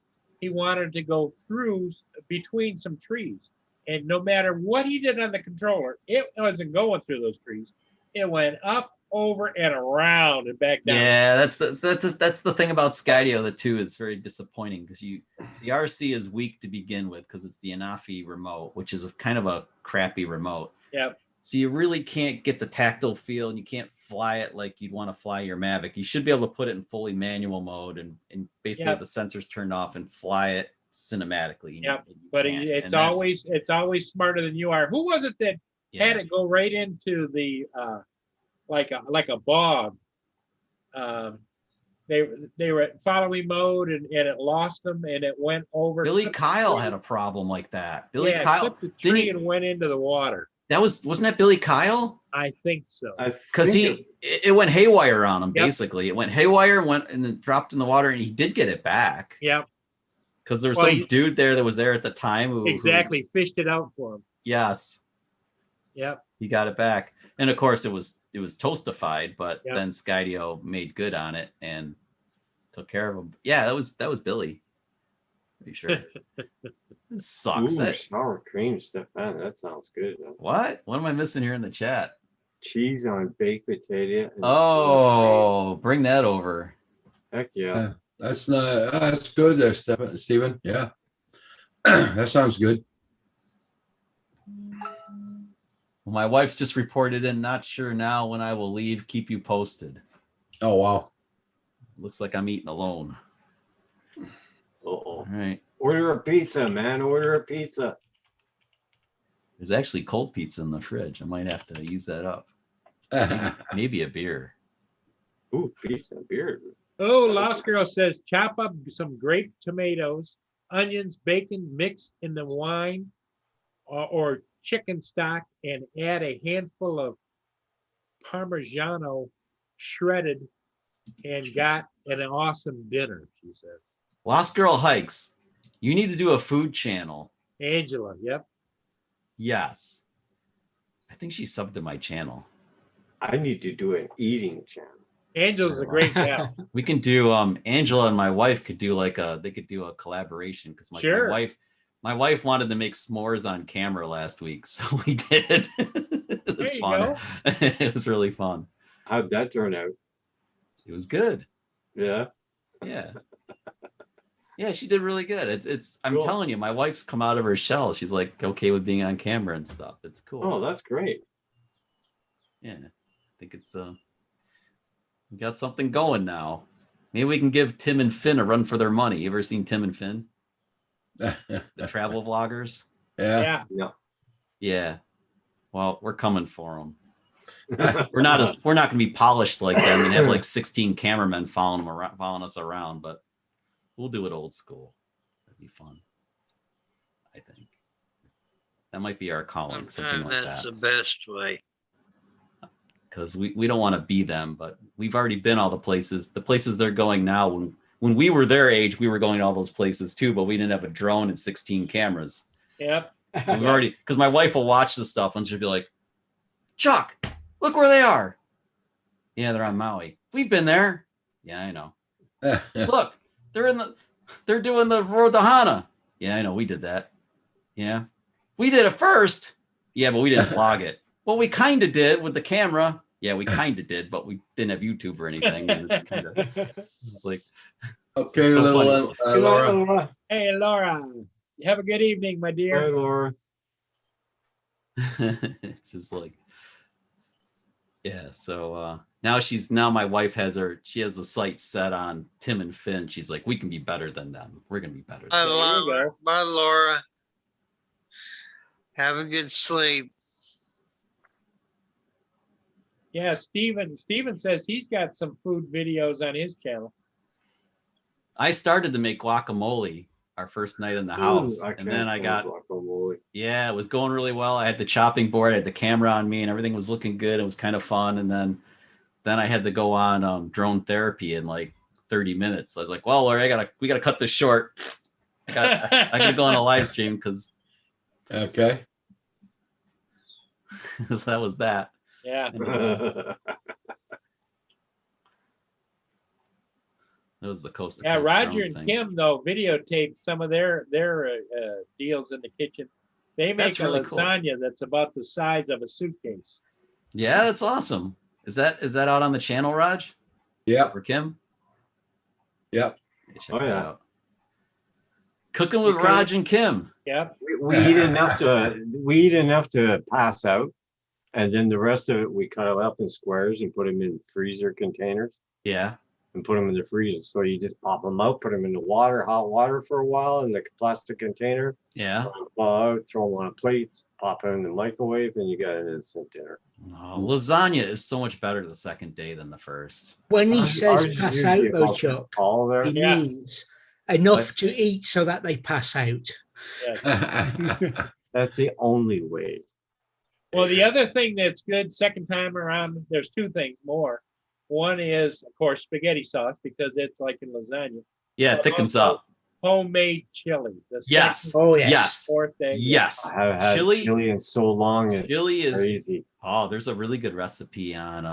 He wanted to go through between some trees, and no matter what he did on the controller, it wasn't going through those trees. It went up, over, and around and back down. Yeah, that's the thing about Skydio. The two is very disappointing because the RC is weak to begin with because it's the Anafi remote, which is kind of a crappy remote. Yep. So you really can't get the tactile feel, and you can't fly it like you'd want to fly your Mavic. You should be able to put it in fully manual mode and basically have the sensors turned off and fly it cinematically. Yep. But it's always smarter than you are. Who was it that had it go right into the like a bog? They were at following mode and it lost them and it went over. Billy Kyle had a problem like that. Billy Kyle clipped the tree and went into the water. wasn't that Billy Kyle? I think so. Because it went haywire on him. Basically, it went haywire and then dropped in the water, and he did get it back. Yep. Because there was some dude there that was there at the time who fished it out for him. Yes. Yep. He got it back, and of course it was toastified, but then Skydio made good on it and took care of him. Yeah, that was Billy. Pretty sure. This sucks. Ooh, sour cream, Stefan. That sounds good. What am I missing here in the chat? Cheese on baked potato. Oh, bring that over. Heck yeah. That's good there, Stephen. Yeah. That sounds good. Well, my wife's just reported in. Not sure now when I will leave. Keep you posted. Oh, wow. Looks like I'm eating alone. All right. Order a pizza, man. Order a pizza. There's actually cold pizza in the fridge. I might have to use that up. Maybe a beer. Ooh, pizza, beer. Oh, Lost Girl says chop up some grape tomatoes, onions, bacon mixed in the wine or chicken stock and add a handful of Parmigiano shredded and got an awesome dinner, she says. Lost Girl Hikes. You need to do a food channel. Angela, yep. Yes. I think she subbed to my channel. I need to do an eating channel. Angela's a great gal. We can do Angela and my wife could do they could do a collaboration because my wife wanted to make s'mores on camera last week, so we did. It was There you fun. go. It was really fun. How'd that turn out? It was good. Yeah. Yeah. Yeah, she did really good. I'm Cool. telling you, my wife's come out of her shell. She's like okay with being on camera and stuff. It's cool. Oh, that's great. Yeah. I think it's we got something going now. Maybe we can give Tim and Finn a run for their money. You ever seen Tim and Finn? The travel vloggers? Yeah. Yeah. Yeah. Well, we're coming for them. We're not going to be polished like them and have like 16 cameramen following us around, but we'll do it old school. That'd be fun. I think that might be our calling, something Sometimes like that's that. the best way. Because we don't want to be them, but we've already been all the places they're going now. When we were their age, we were going to all those places too, but we didn't have a drone and 16 cameras. Yep. We've already, because my wife will watch the stuff and she'll be like, Chuck, look where they are. Yeah, they're on Maui. We've been there. Yeah, I know. Look, they're doing the Road to Hana. Yeah, I know. We did that. Yeah. We did it first. Yeah, but we didn't vlog it. Well, we kind of did with the camera. Yeah, we kind of did, but we didn't have YouTube or anything. And it's like, Okay, so little Good night, Laura. Laura. Hey, Laura. You have a good evening, my Bye, dear. Laura. it's just like, yeah. So now my wife has the sight set on Tim and Finn. She's like, we can be better than them. We're gonna be better. I Than them. love you it. go. Bye, Laura. Have a good sleep. Yeah, Steven says he's got some food videos on his channel. I started to make guacamole our first night in the house, and then I got it was going really well. I had the chopping board, I had the camera on me, and everything was looking good. It was kind of fun, and then I had to go on drone therapy in like 30 minutes. So I was like, well, Laura, we gotta cut this short. I gotta go on a live stream because Okay. so that was that. Yeah. That was the coast to Yeah, coast Roger drones and thing. Kim though videotaped some of their deals in the kitchen. They make That's a really cool. lasagna that's about the size of a suitcase. Yeah, that's awesome. Is that out on the channel, Raj Yep. or Kim? Yep. Check Oh, that yeah. out. Cooking with Because- Raj and Kim. Yeah. we eat enough to pass out, and then the rest of it we cut it up in squares and put them in freezer containers Yeah. and put them in the freezer. So you just pop them out, put them in the hot water for a while in the plastic container, Yeah. thaw out, throw them on a plate, pop them in the microwave, and you got an instant dinner. Oh, lasagna is so much better the second day than the first. When he Ours says pass usually out though, about Chuck, all there. he Yeah. means enough to eat so that they pass out. Yes. That's the only way. Well, the other thing that's good second time around, there's two things more. One is, of course, spaghetti sauce because it's like in lasagna. Yeah, But thickens also up. Homemade chili. The Yes. second, Oh yes. Yes. fourth day. Yes. I haven't had Chili- chili in so long. It's Chili is- crazy. Oh, there's a really good recipe on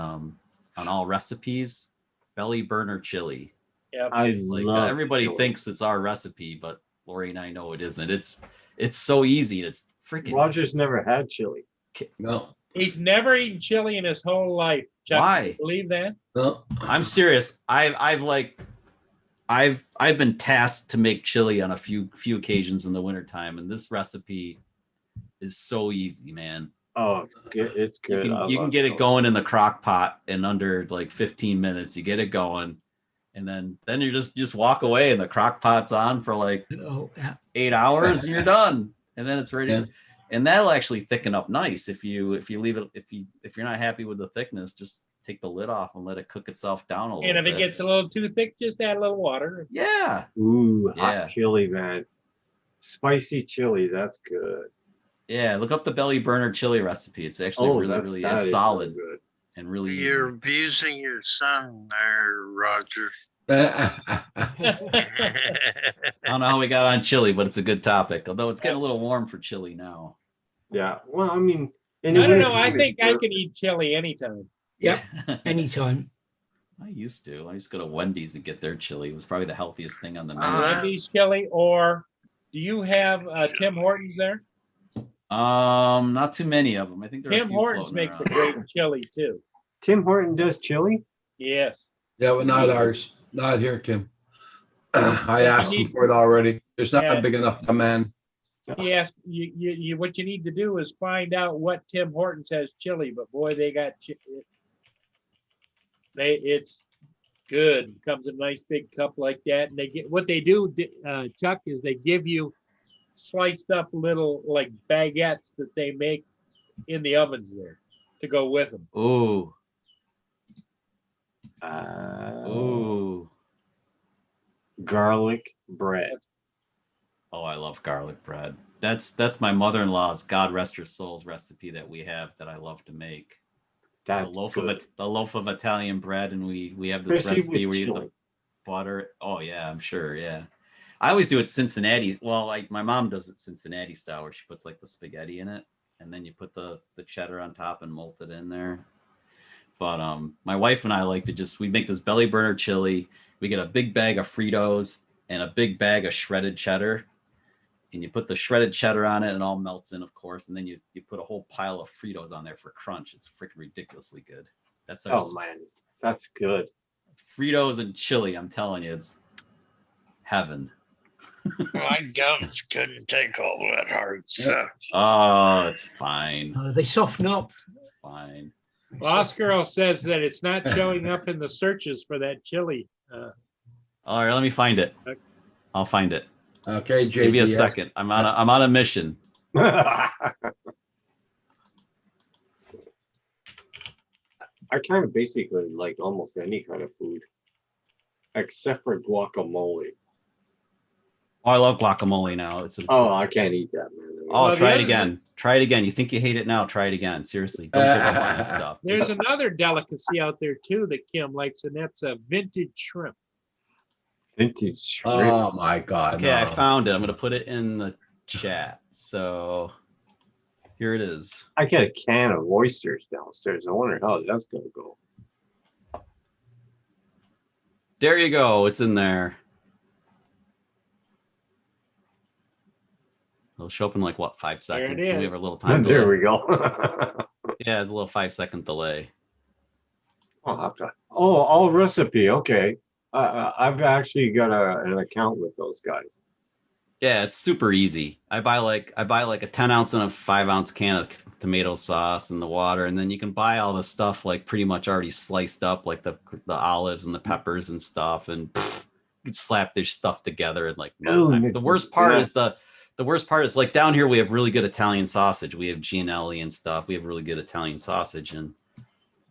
all recipes. Belly burner chili. Yeah. I Like love everybody chili. thinks it's our recipe, but Lori and I know it isn't. It's so easy. It's freaking. Roger's never had chili. No. He's never eaten chili in his whole life. Chuck, Why? do you believe that? No. I'm serious. I've been tasked to make chili on a few occasions in the wintertime, and this recipe is so easy, man. Oh, it's good. You can get it going in the crock pot in under like 15 minutes. You get it going, and then you just walk away, and the crock pot's on for like Oh yeah. 8 hours, and you're done, and then it's ready. Yeah. And that'll actually thicken up nice if you leave it. If you're not happy with the thickness, just take the lid off and let it cook itself down a little And if bit. it gets a little too thick, just add a little water. Yeah. Ooh, Yeah. hot chili, man. Spicy chili, that's good. Yeah, look up the belly burner chili recipe. It's actually that it's is solid good. and really easy. You're abusing your son there, Roger. I don't know how we got on chili, but it's a good topic. Although it's getting a little warm for chili now. Yeah. Well, I mean, I don't know. I think I can eat chili anytime. Yep. Anytime. I used to go to Wendy's and get their chili. It was probably the healthiest thing on the menu. Uh, Wendy's chili, or do you have Tim Hortons there? Not too many of them. I think there are a Tim few Hortons floating makes a around. great chili too. Tim Horton does chili? Yes. Yeah, but not ours. Not here, Kim. I But you asked him need- for it already. It's not Yeah. big enough demand. Yes, you what you need to do is find out what Tim Hortons has chili, but boy, they got it's good. It comes in a nice big cup like that, and they get what they do, Chuck, is they give you sliced up little like baguettes that they make in the ovens there to go with them. Ooh, Uh, ooh. garlic bread. Oh, I love garlic bread. That's my mother-in-law's, God rest her soul's, recipe that we have that I love to make. That's the loaf good. of it, the loaf of Italian bread, and we have this Especially recipe with where you have chili. the butter. Oh yeah, I'm sure. Yeah, I always do it Cincinnati. Well, like my mom does it Cincinnati style, where she puts like the spaghetti in it, and then you put the cheddar on top and molt it in there. But my wife and I like to we make this belly burner chili. We get a big bag of Fritos and a big bag of shredded cheddar. And you put the shredded cheddar on it and it all melts in, of course. And then you put a whole pile of Fritos on there for crunch. It's freaking ridiculously good. That's our Oh man, that's good. Fritos and chili. I'm telling you, it's heaven. My gums couldn't take all that hard stuff. Oh, it's fine. They soften up. Fine. Oscar says that it's not showing up in the searches for that chili. All right, let me find it. I'll find it. Okay, JD. Give me a second. I'm on a mission. I kind of basically like almost any kind of food, except for guacamole. Oh, I love guacamole now. Oh, I can't eat that, man. Oh, Well, try the it again. Try it again. You think you hate it now? Try it again. Seriously, don't give up on that stuff. There's another delicacy out there too that Kim likes, and that's a vintage shrimp. Vintage shrimp. Oh my God. Okay, I no. found it. I'm gonna put it in the chat. So here it is. I got a can of oysters downstairs. I wonder how that's gonna go. There you go. It's in there. It'll show up in like what, 5 There it seconds? Then we have is. a little time. There delay. we go. Yeah, it's a little 5-second delay. All recipe. Okay. I've actually got an account with those guys. Yeah, it's super easy. I buy like a 10-ounce and a 5-ounce can of tomato sauce and the water, and then you can buy all the stuff like pretty much already sliced up, like the olives and the peppers and stuff, and you can slap this stuff together and like no Ooh, time. The worst part yeah. is the worst part is like down here we have really good Italian sausage. We have Gianelli and stuff. We have really good Italian sausage, and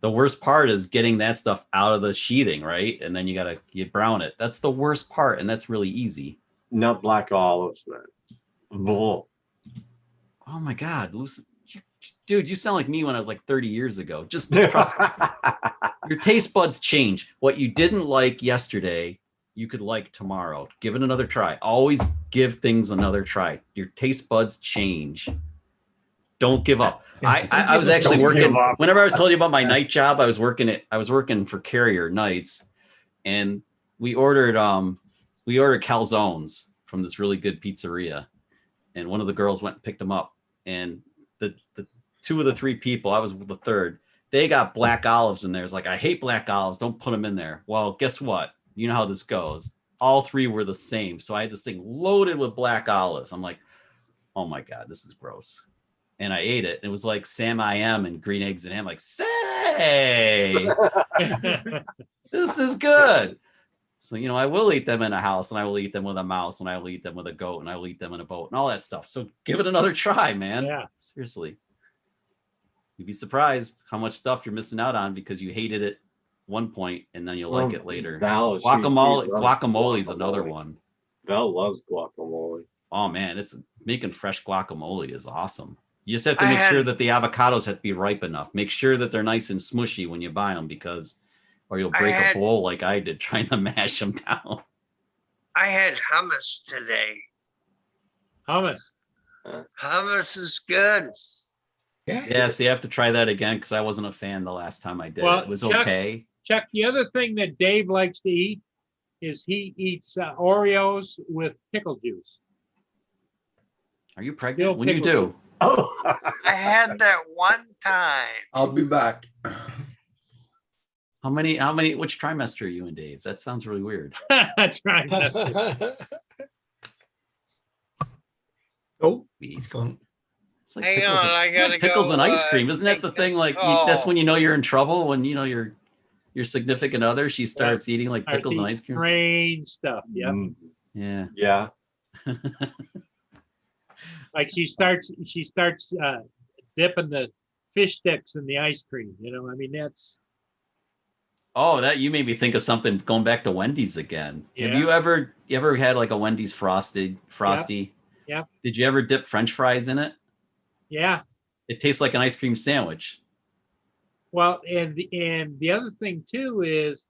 the worst part is getting that stuff out of the sheathing, right? And then you brown it. That's the worst part, and that's really easy. Not black olives, man. Bull. Oh my God, dude, you sound like me when I was like 30 years ago. Just trust me. Your taste buds change. What you didn't like yesterday, you could like tomorrow. Give it another try. Always give things another try. Your taste buds change. Don't give up. I was actually Don't give working. up. Whenever I was telling you about my night job, I was working for Carrier nights, and we ordered calzones from this really good pizzeria, and one of the girls went and picked them up, and the 2 of the 3 people, I was the third, they got black olives in there. It's like, I hate black olives, don't put them in there. Well, guess what? You know how this goes. All 3 were the same. So I had this thing loaded with black olives. I'm like, oh my God, this is gross. And I ate it. It was like Sam I Am and green eggs and ham. Like, say, this is good. So, I will eat them in a house, and I will eat them with a mouse, and I will eat them with a goat, and I will eat them in a boat, and all that stuff. So give it another try, man. Yeah. Seriously. You'd be surprised how much stuff you're missing out on because you hated it one point and then you'll like it later. Guacamole is another one. Val loves guacamole. Oh man, making fresh guacamole is awesome. You just have to make sure that the avocados have to be ripe enough. Make sure that they're nice and smushy when you buy them, or you'll break a bowl like I did trying to mash them down. I had hummus today. Hummus. Hummus is good. Yeah, so you have to try that again because I wasn't a fan the last time I did. Well, It was Chuck, okay. Chuck, the other thing that Dave likes to eat is he eats Oreos with pickle juice. Are you pregnant? Still When you pickle do? juice. Oh, I had that one time. I'll be back. How many, which trimester are you in, Dave? That sounds really weird. Trimester. Oh, he's gone. It's like Hang pickles, on, and, I gotta pickles go, and ice cream. Isn't that take the this thing? Like that's when you know you're in trouble, when you know your significant other, she starts eating like Our pickles and ice cream. strange stuff. Yep. Yeah. yeah. Like she starts dipping the fish sticks in the ice cream. You know, I mean that's Oh, that you made me think of something going back to Wendy's again. Have Yeah. you ever had like a Wendy's frosty? Yep. Did you ever dip French fries in it? yeah. It tastes like an ice cream sandwich. Well, and the other thing too is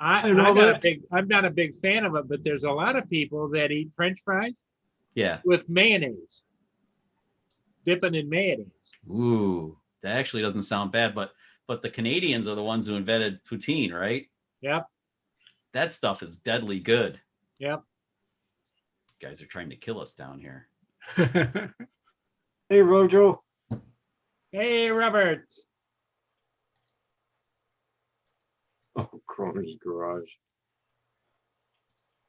I know that. I'm not a big fan of it, but there's a lot of people that eat French fries Yeah. with mayonnaise, dipping in mayonnaise. Ooh, that actually doesn't sound bad, but the Canadians are the ones who invented poutine, right? Yep. That stuff is deadly good. Yep. Guys are trying to kill us down here. Hey, Rojo. Hey, Robert. Oh, Croner's garage.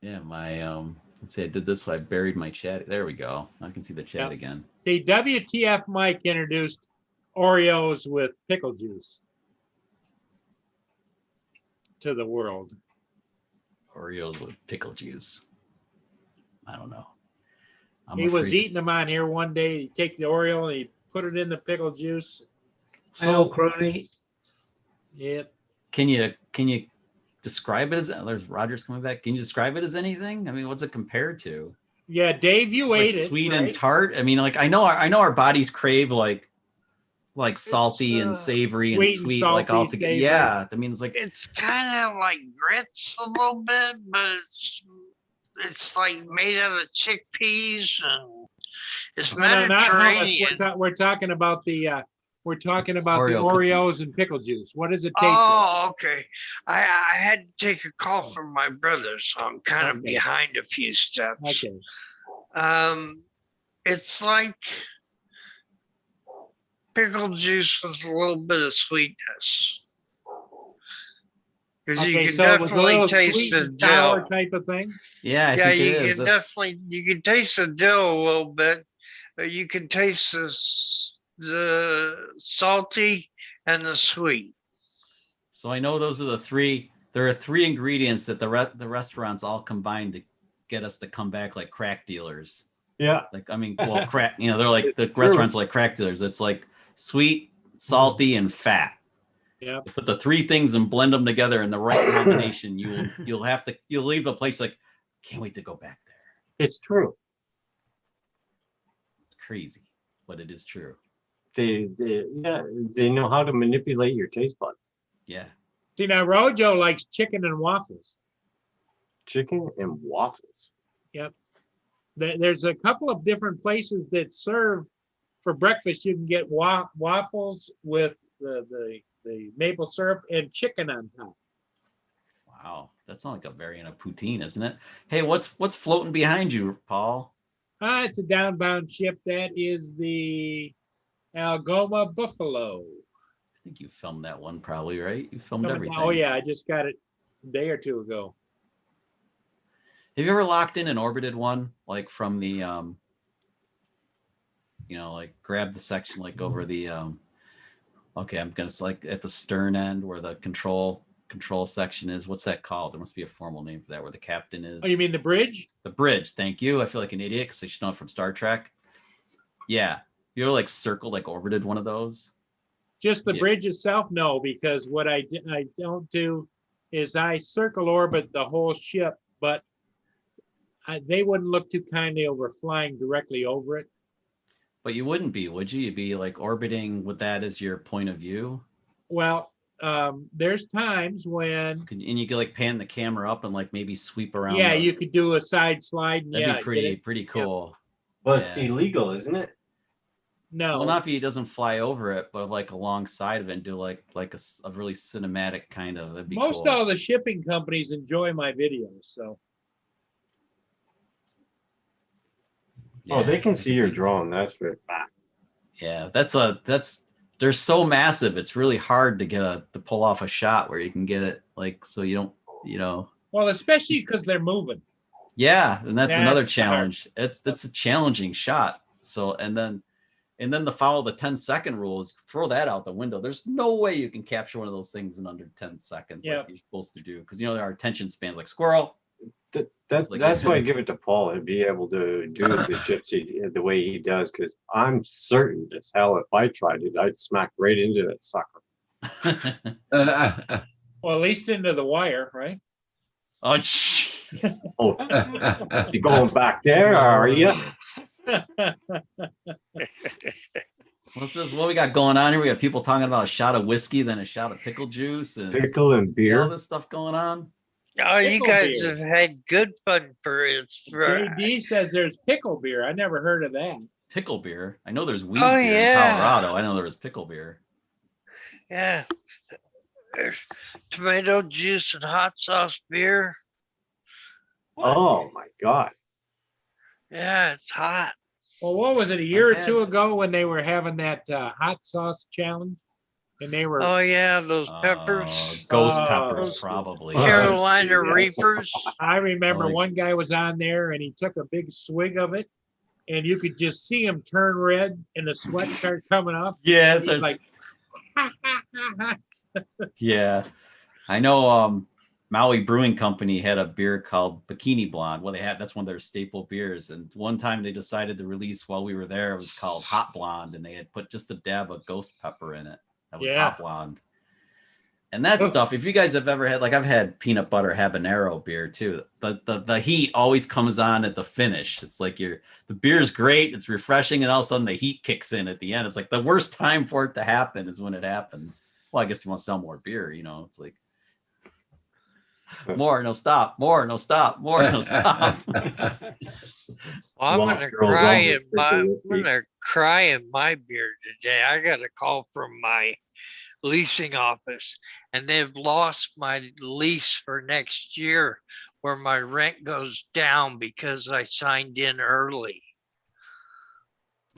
Yeah, my let's see, I did this, so I buried my chat. There we go. I can see the chat Yep. again. The WTF Mike introduced Oreos with pickle juice to the world. Oreos with pickle juice. I don't know. He was eating them on here one day. He'd take the Oreo and he'd put it in the pickle juice. Hello, Crony. Yep. Can you describe it as? There's Roger's coming back. Can you describe it as anything? I mean, what's it compared to? Yeah, Dave, you It's ate like it. sweet right? and tart. I mean, like I know our bodies crave like salty and savory and sweet and sweet, like salty, all together. savory. Yeah, I mean, it's like It's kind of like grits a little bit, but it's like made out of chickpeas and it's No, not hummus. Mediterranean. We're talking about the Oreo Oreos cookies. and pickle juice. What does it taste like? Oh, okay. I had to take a call from my brother, so I'm kind of Okay. behind a few steps. Okay. It's like pickle juice with a little bit of sweetness. Because you Okay, can so it was a definitely little taste sweet the and sour dill. type of thing. yeah, I Yeah, think it you is. can That's- definitely you can taste the dill a little bit, but you can taste the salty and the sweet. So I know those are the three. There are three ingredients that the restaurants all combine to get us to come back like crack dealers. Yeah. Like I mean, well, crack. You know, they're like the It's true. restaurants are like crack dealers. It's like sweet, salty, and fat. Yep. Put the three things and blend them together in the right combination. You'll leave the place like, can't wait to go back there. It's true. It's crazy, but it is true. They know how to manipulate your taste buds. Yeah. See, now Rojo likes chicken and waffles. Chicken and waffles. Yep. There's a couple of different places that serve for breakfast. You can get waffles with the maple syrup and chicken on top. Wow, that's not like a variant of poutine, isn't it? Hey, what's floating behind you, Paul? It's a downbound ship. That is the Algoma Buffalo. I think you filmed that one, probably, right? You filmed Coming everything. down- Oh yeah, I just got it a day or two ago. Have you ever locked in and orbited one, like from the like grab the section like over the okay, I'm gonna like at the stern end where the control section is. What's that called? There must be a formal name for that, where the captain is. Oh, you mean the bridge? The bridge? Thank you. I feel like an idiot because I should know it from Star Trek. Yeah, you ever like circled, like orbited one of those? Just the Yeah. bridge itself? No, because what I don't do is I circle orbit the whole ship, but they wouldn't look too kindly over flying directly over it. But you wouldn't be, would you? You'd be like orbiting with that as your point of view. Well, there's times when And you could like pan the camera up and like maybe sweep around. yeah, you could do a side slide. And That'd yeah, be pretty cool. But Yeah. it's illegal, isn't it? No, Well, not if he doesn't fly over it, but like alongside of it and do like a really cinematic kind of. That'd be most cool. all the shipping companies enjoy my videos. So Oh, they Yeah, can I see your drone. That's for fact. Yeah, they're so massive. It's really hard to to pull off a shot where you can get it like so you don't, Well, especially because they're moving. Yeah, and that's another That's the hard- challenge. That's a challenging shot. So and then to follow the 10-second rules, throw that out the window. There's no way you can capture one of those things in under 10 seconds like you're supposed to do. Because there are attention spans like squirrel. That's Like- that's why I give it to Paul to be able to do the gypsy the way he does, because I'm certain as hell if I tried it, I'd smack right into that sucker. Well, at least into the wire, right? Oh, jeez. Oh, you going back there, are you? What's this? What we got going on here? We got people talking about a shot of whiskey, then a shot of pickle juice, and Pickle and all beer. this stuff going on. Oh, you Pickle guys beer. have had good fun for it. JD says there's pickle beer. I never heard of that. Pickle beer. I know there's weed Oh, beer yeah. in Colorado. I know there was pickle beer. Yeah. There's tomato juice and hot sauce beer. Oh my God. Yeah, it's hot. Well, what was it, a year or I've two had- ago when they were having that hot sauce challenge? And they were Oh yeah, those peppers. Ghost Oh. peppers, probably. Carolina Yes. Reapers. I remember Like- one guy was on there and he took a big swig of it and you could just see him turn red and the sweat started coming up. Yeah, He's like, yeah. I know Maui Brewing Company had a beer called Bikini Blonde. Well, that's one of their staple beers. And one time they decided to release while we were there, it was called Hot Blonde, and they had put just a dab of ghost pepper in it. That was Yeah. Hot Blonde. And that stuff, if you guys have ever had, like I've had peanut butter habanero beer too. The heat always comes on at the finish. It's like the beer's great, it's refreshing, and all of a sudden the heat kicks in at the end. It's like the worst time for it to happen is when it happens. Well, I guess you want to sell more beer, it's like more, no stop, more, no stop, more, no stop. Well, I'm Lost gonna girls cry always in drink my. the I'm whiskey. gonna cry in my beer today. I got a call from my leasing office, and they've lost my lease for next year, where my rent goes down because I signed in early.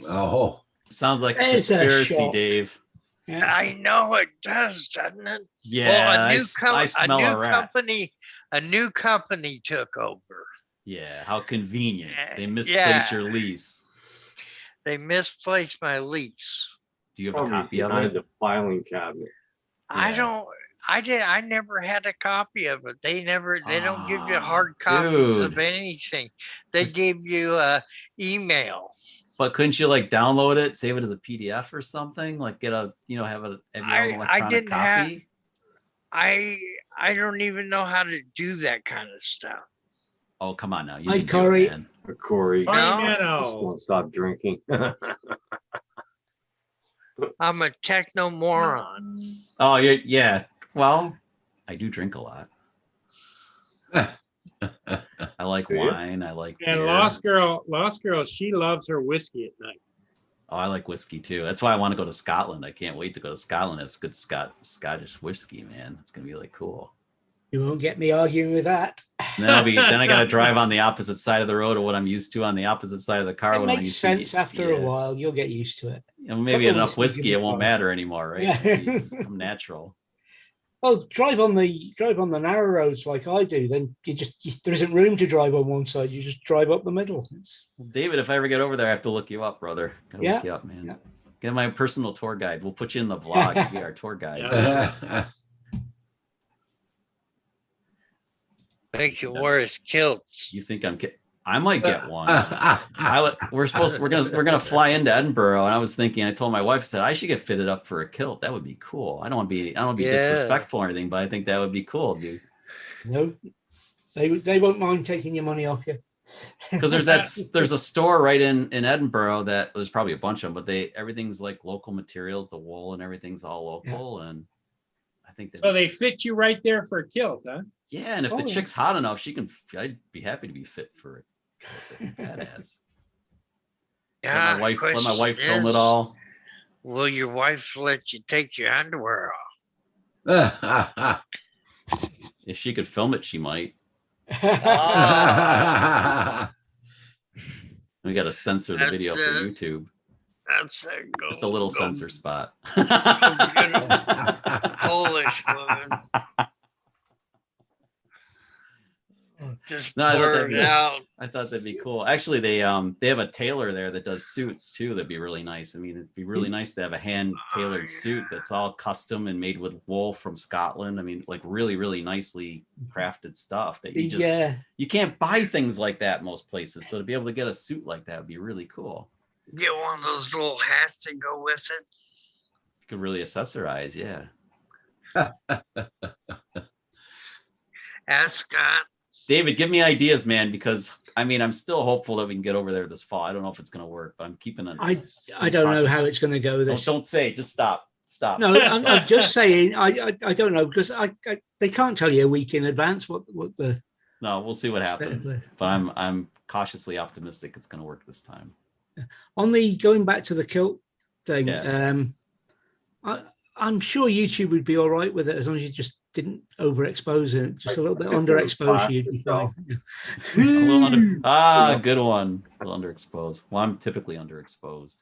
Oh, Sounds like a There's a conspiracy, shock. Dave. Yeah. I know it does, doesn't it? Yeah, Well, I smell a rat. a new company took over. Yeah, how convenient. They misplaced Yeah. your lease. They misplaced my lease. Do you have a Probably copy of behind it? the filing cabinet. I Yeah. don't. I never had a copy of it. They don't give you Ah, hard copies dude. of anything. They give you a email. But couldn't you like download it, save it as a PDF or something? Like get have your own electronic didn't have- copy? I don't even know how to do that kind of stuff. Oh, come on now. You Hi, can do it, Corey. man. Corey, No. just won't stop drinking. I'm a techno moron. Oh, yeah. Well, I do drink a lot. I like Do you? wine. I like and beer. Lost Girl, she loves her whiskey at night. Oh, I like whiskey too. That's why I want to go to Scotland. I can't wait to go to Scotland. It's good Scottish whiskey, man. It's gonna be like cool. You won't get me arguing with that. And then I gotta drive on the opposite side of the road of what I'm used to on the opposite side of the car. It when I'm makes used sense to, after a while. You'll get used to it. Maybe Couple enough whiskeys whiskey, you'll it be won't fine. matter anymore, right? Yeah. It's just come natural. Well, drive on the narrow roads like I do. Then there isn't room to drive on one side. You just drive up the middle. Well, David, if I ever get over there, I have to look you up, brother. Gotta Yeah. look you up, man. Yeah. Get my personal tour guide. We'll put you in the vlog. You'll be our tour guide. Yeah. Make you wear his kilts. You think I'm kidding? I might get one. We're gonna fly into Edinburgh, and I was thinking. I told my wife, I said I should get fitted up for a kilt. That would be cool. I don't want to be Yeah. disrespectful or anything, but I think that would be cool, dude. No, they won't mind taking your money off you. Because there's a store right in Edinburgh that there's probably a bunch of them, but everything's like local materials, the wool and everything's all local, and I think that So they fit you right there for a kilt, huh? yeah. And if the Oh, yeah. chick's hot enough, I'd be happy to be fit for it. Badass. Yeah. Let my wife film question it all. Will your wife let you take your underwear off? If she could film it, she might. We got to censor the That's video for it. YouTube. That's a go. Just a little go. sensor spot. Polish woman. Just No, I thought blur that'd it be- out. I thought that'd be cool. Actually, they have a tailor there that does suits too. That'd be really nice. I mean, it'd be really nice to have a hand tailored suit that's all custom and made with wool from Scotland. I mean, like really, really nicely crafted stuff that you just Yeah. you can't buy things like that most places. So to be able to get a suit like that would be really cool. Get one of those little hats that go with it. You could really accessorize, yeah. Ask Scott. David, give me ideas, man, because I mean, I'm still hopeful that we can get over there this fall. I don't know if it's going to work, but I'm keeping an. I don't know how it's going to go. This. Don't say. Just stop. Stop. No, I'm just saying. I don't know because they can't tell you a week in advance what the. No, we'll see what happens. But I'm cautiously optimistic it's going to work this time. On the going back to the kilt thing, Yeah. I'm sure YouTube would be all right with it as long as you just didn't overexpose it. Just a little bit Just underexposure, you'd be fine. A little under, good one. A little underexposed. Well, I'm typically underexposed.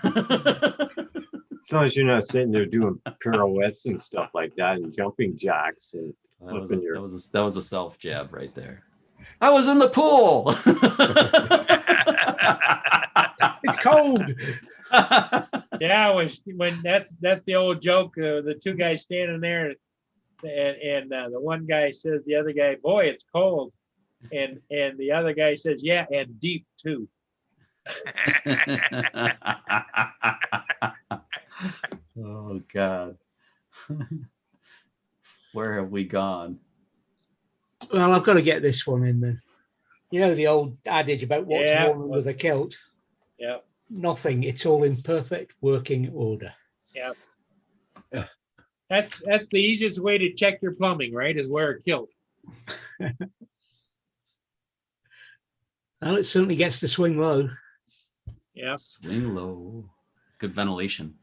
As long as you're not sitting there doing pirouettes and stuff like that and jumping jacks and flipping your. That was a self jab right there. I was in the pool. It's cold. Yeah, when that's the old joke. The two guys standing there, and the one guy says the other guy, "Boy, it's cold," and the other guy says, "Yeah, and deep too." Oh God, where have we gone? Well, I've got to get this one in then. You know the old adage about what's Yeah. worn under the kilt? Yeah. Nothing. It's all in perfect working order. Yeah. That's the easiest way to check your plumbing, right? Is wear a kilt. Well, it certainly gets to swing low. Yeah. Swing low. Good ventilation.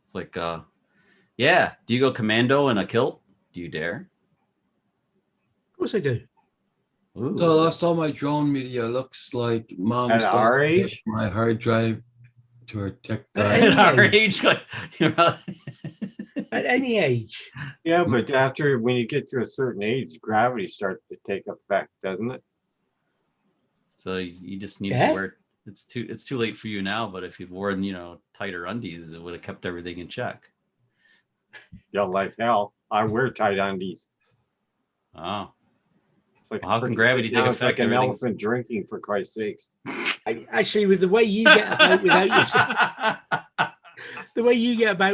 It's like, yeah. Do you go commando in a kilt? Do you dare? Of course I do. Ooh. So last all my drone media looks like mom's At our going to age? get my hard drive to her tech At drive. any At our age. age, like, you know, At any age. Yeah, but after when you get to a certain age, gravity starts to take effect, doesn't it? so you just need Yeah. to wear. It's too late for you now. But if you've worn, tighter undies, it would have kept everything in check. Yeah, like hell. I wear tight undies. Oh, It's like Well, how can freaking gravity sitting down, take it's like effect? an Everything's- elephant drinking, for Christ's sakes. Actually, with the way you get about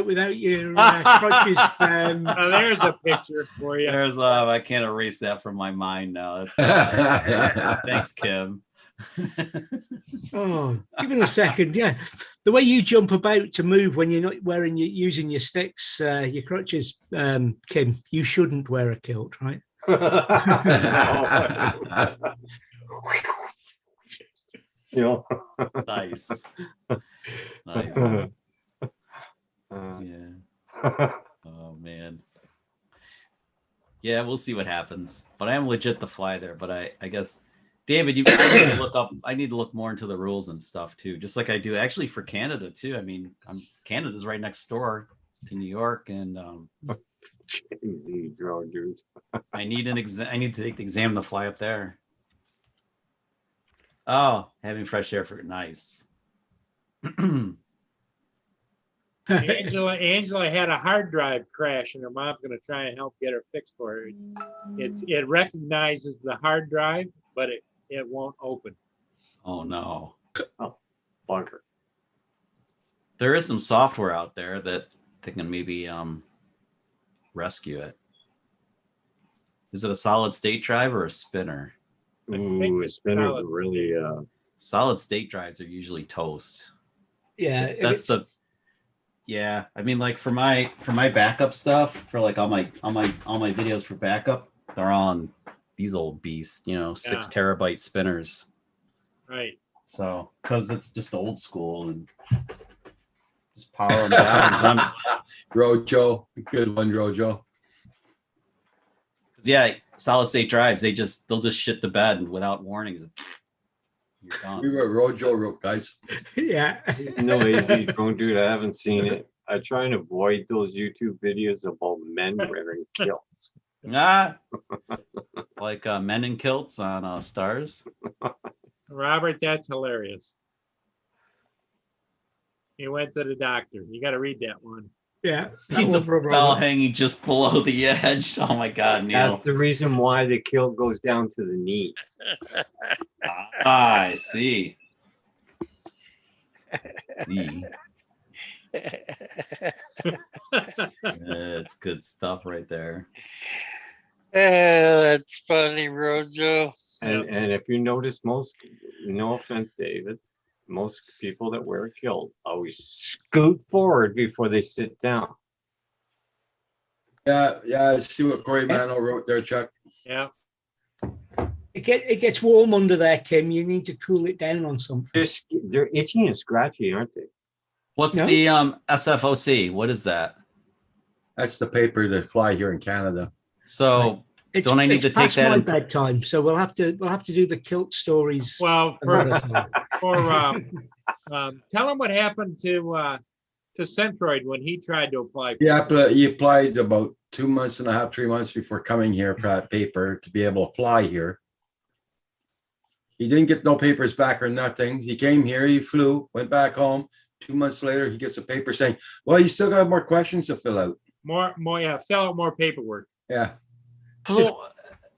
without your crutches, Now there's a picture for you. There's I can't erase that from my mind now. Thanks, Kim. oh, give it a second. Yeah, the way you jump about to move when you're not using your sticks, your crutches, Kim, you shouldn't wear a kilt, right? You know. Nice. Nice. Yeah. Oh man. Yeah, we'll see what happens. But I am legit to fly there. But I guess David, I need to look more into the rules and stuff too, just like I do actually for Canada too. I mean, Canada's right next door to New York, and Easy drone dude. I need I need to take the exam to fly up there. Oh, having fresh air for nice. Angela had a hard drive crash, and her mom's going to try and help get her fixed for her. It recognizes the hard drive, but it won't open. Oh no. Bunker. There is some software out there that can maybe rescue it. Is it a solid state drive or a spinner? Ooh, it's spinners solid. are really Solid state drives are usually toast. Yeah, Yeah, I mean, like for my backup stuff, for like all my videos for backup, they're on these old beasts, 6 terabyte spinners. Right. So because it's just old school and just power them down. Rojo, good one, Rojo. Yeah, solid state drives, they'll just shit the bed and without warning. You're done. We wrote Rojo wrote, guys. Yeah. No, AZ drone dude, I haven't seen it. I try and avoid those YouTube videos about men wearing kilts. Ah, like men in kilts on Stars. Robert, that's hilarious. He went to the doctor. You got to read that one. Yeah. That The one from bell Robert. hanging just below the edge. Oh my God, Neil. That's the reason why the kilt goes down to the knees. I see. See. It's good stuff right there. That's funny, Rojo. And if you notice, most, no offense, David, most people that wear a kilt always scoot forward before they sit down. Yeah, I see what Corey Mano wrote there, Chuck. Yeah. It gets warm under there, Kim. You need to cool it down on something. They're itchy and scratchy, aren't they? What's No. the SFOC? What is that? That's the paper that fly here in Canada. So don't I need It's to take past that my in- bedtime, so we'll have to do the kilt stories Well, another time. tell him what happened to Centroid when he tried to apply. For Yeah, but he applied about 2 months and a half, 3 months before coming here for that paper to be able to fly here. He didn't get no papers back or nothing. He came here, he flew, went back home. 2 months later, he gets a paper saying, well, you still got more questions to fill out. More, yeah, fill out more paperwork. Yeah.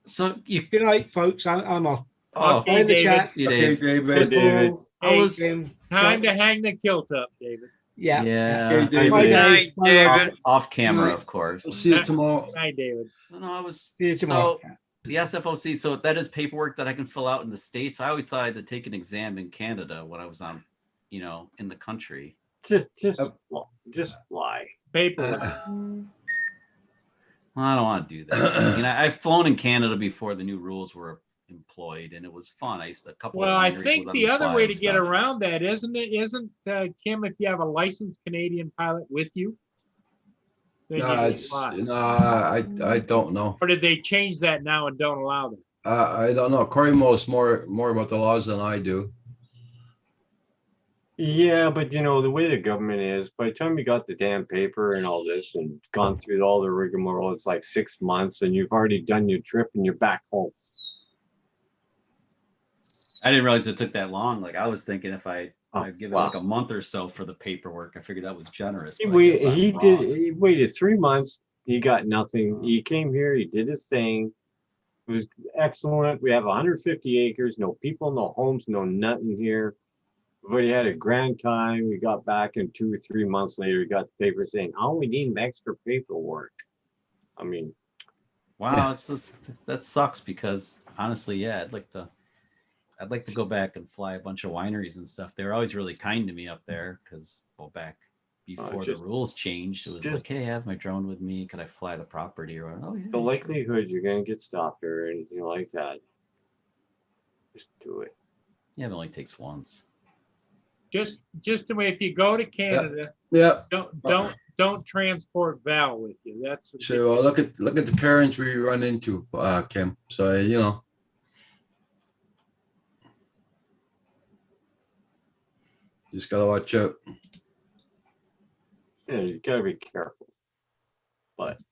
So you. Good night, folks. I'm off. Oh, Okay, the David. chat. see, Okay, Dave. David. David. I was. Kim. Time to hang the kilt up, David. Yeah. Yeah. Okay, David. Bye, David. Dave. Bye, David. Roger. Off camera, Night. of course. We'll see you tomorrow. Hi, David. No, I was. See you tomorrow. So the SFOC. So that is paperwork that I can fill out in the States. I always thought I had to take an exam in Canada when I was on, in the country. Just fly. Paperwork. Well, I don't want to do that. I mean, I've flown in Canada before the new rules were employed, and it was fun. I used to, a couple. Well, of I wineries think would let the me other fly way and to get stuff. around that, isn't it? Isn't Kim, if you have a licensed Canadian pilot with you? Then you No, can it's, fly. no, I don't know. Or did they change that now and don't allow that? I don't know. Corey knows more about the laws than I do. Yeah, but the way the government is, by the time you got the damn paper and all this and gone through all the rigmarole, it's like 6 months and you've already done your trip and you're back home. I didn't realize it took that long. Like I was thinking if I'd give it wow. like a month or so for the paperwork. I figured that was generous. He, but I guess I'm he wrong. did. He waited 3 months. He got nothing. He came here. He did his thing. It was excellent. We have 150 acres. No people, no homes, no nothing here. But he had a grand time. We got back, and 2 or 3 months later, he got the paper saying, "Oh, we need extra paperwork." I mean, Wow, that sucks because honestly, yeah, I'd like to go back and fly a bunch of wineries and stuff. They were always really kind to me up there because back before the rules changed, it was like, hey, I have my drone with me. Can I fly the property? Or oh yeah. the likelihood you're gonna get stopped or anything like that, just do it. Yeah, it only takes once. Just the way if you go to Canada, Yeah. don't transport Val with you. That's So look at the parents we run into, Kim. So just gotta watch out. Yeah, you gotta be careful. But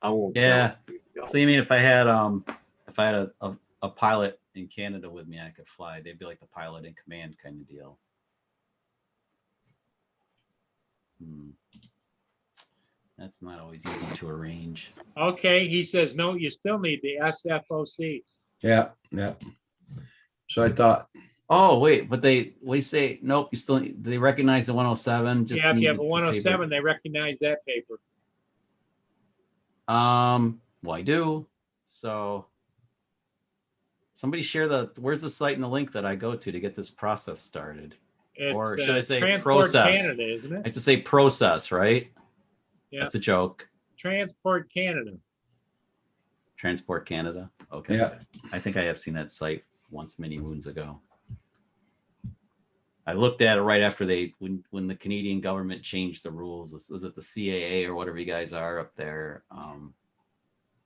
I won't. Yeah. tell you. So you mean if I had a pilot in Canada with me, I could fly. They'd be like the pilot in command kind of deal. That's not always easy to arrange. okay. He says no. You still need the SFOC. Yeah. So I thought, Oh wait, but we say nope. You still they recognize the 107. Just Yeah, if need you have the a 107, they recognize that paper. Well, I do. So somebody share where's the site and the link that I go to get this process started? It's, Or should I say Transport process? Canada, isn't I it? have to say process, right? Yeah. That's a joke. Transport Canada. Transport Canada. Okay. yeah, I think I have seen that site once many moons ago. I looked at it right after when the Canadian government changed the rules. Was it the CAA or whatever you guys are up there?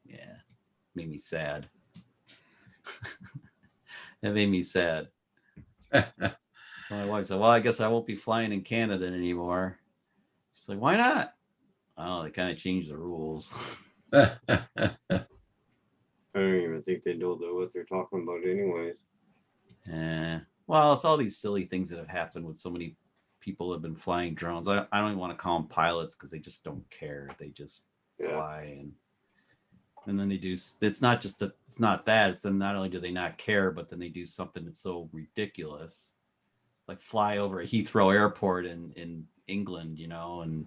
Yeah, made me sad. That made me sad. My wife said, well, I guess I won't be flying in Canada anymore. She's like, why not? Oh, they kind of changed the rules. I don't even think they know what they're talking about anyways. Well, it's all these silly things that have happened with so many people have been flying drones. I don't even want to call them pilots because they just don't care. They just fly and then they do. It's not just that. It's not that. It's then not only do they not care, but then they do something that's so ridiculous, like fly over a Heathrow Airport in England, and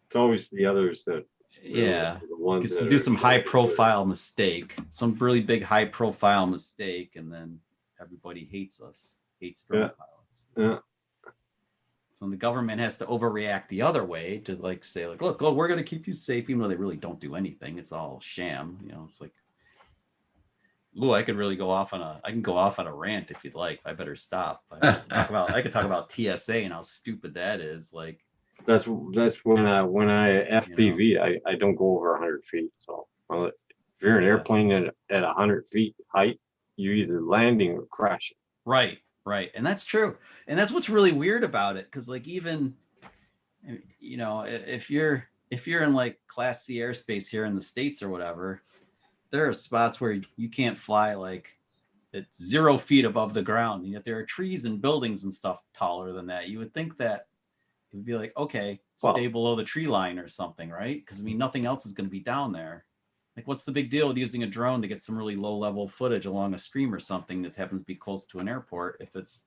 It's always the others that the ones that do some high profile mistake, some really big high profile mistake, and then everybody hates drone pilots. Yeah. So the government has to overreact the other way to say look, we're going to keep you safe, even though they really don't do anything. It's all sham. It's like, ooh, I could really go off on a rant if you'd like. I better stop. I could talk about TSA and how stupid that is. Like that's when I FPV, I don't go over 100 feet. So if you're an airplane at 100 feet height, you're either landing or crashing. Right. And that's true. And that's what's really weird about it. Cause even, if you're in like Class C airspace here in the States or whatever, there are spots where you can't fly like at 0 feet above the ground. And yet there are trees and buildings and stuff taller than that. You would think that it would be like, okay, stay below the tree line or something, right? Because nothing else is going to be down there. Like, what's the big deal with using a drone to get some really low level footage along a stream or something that happens to be close to an airport? If it's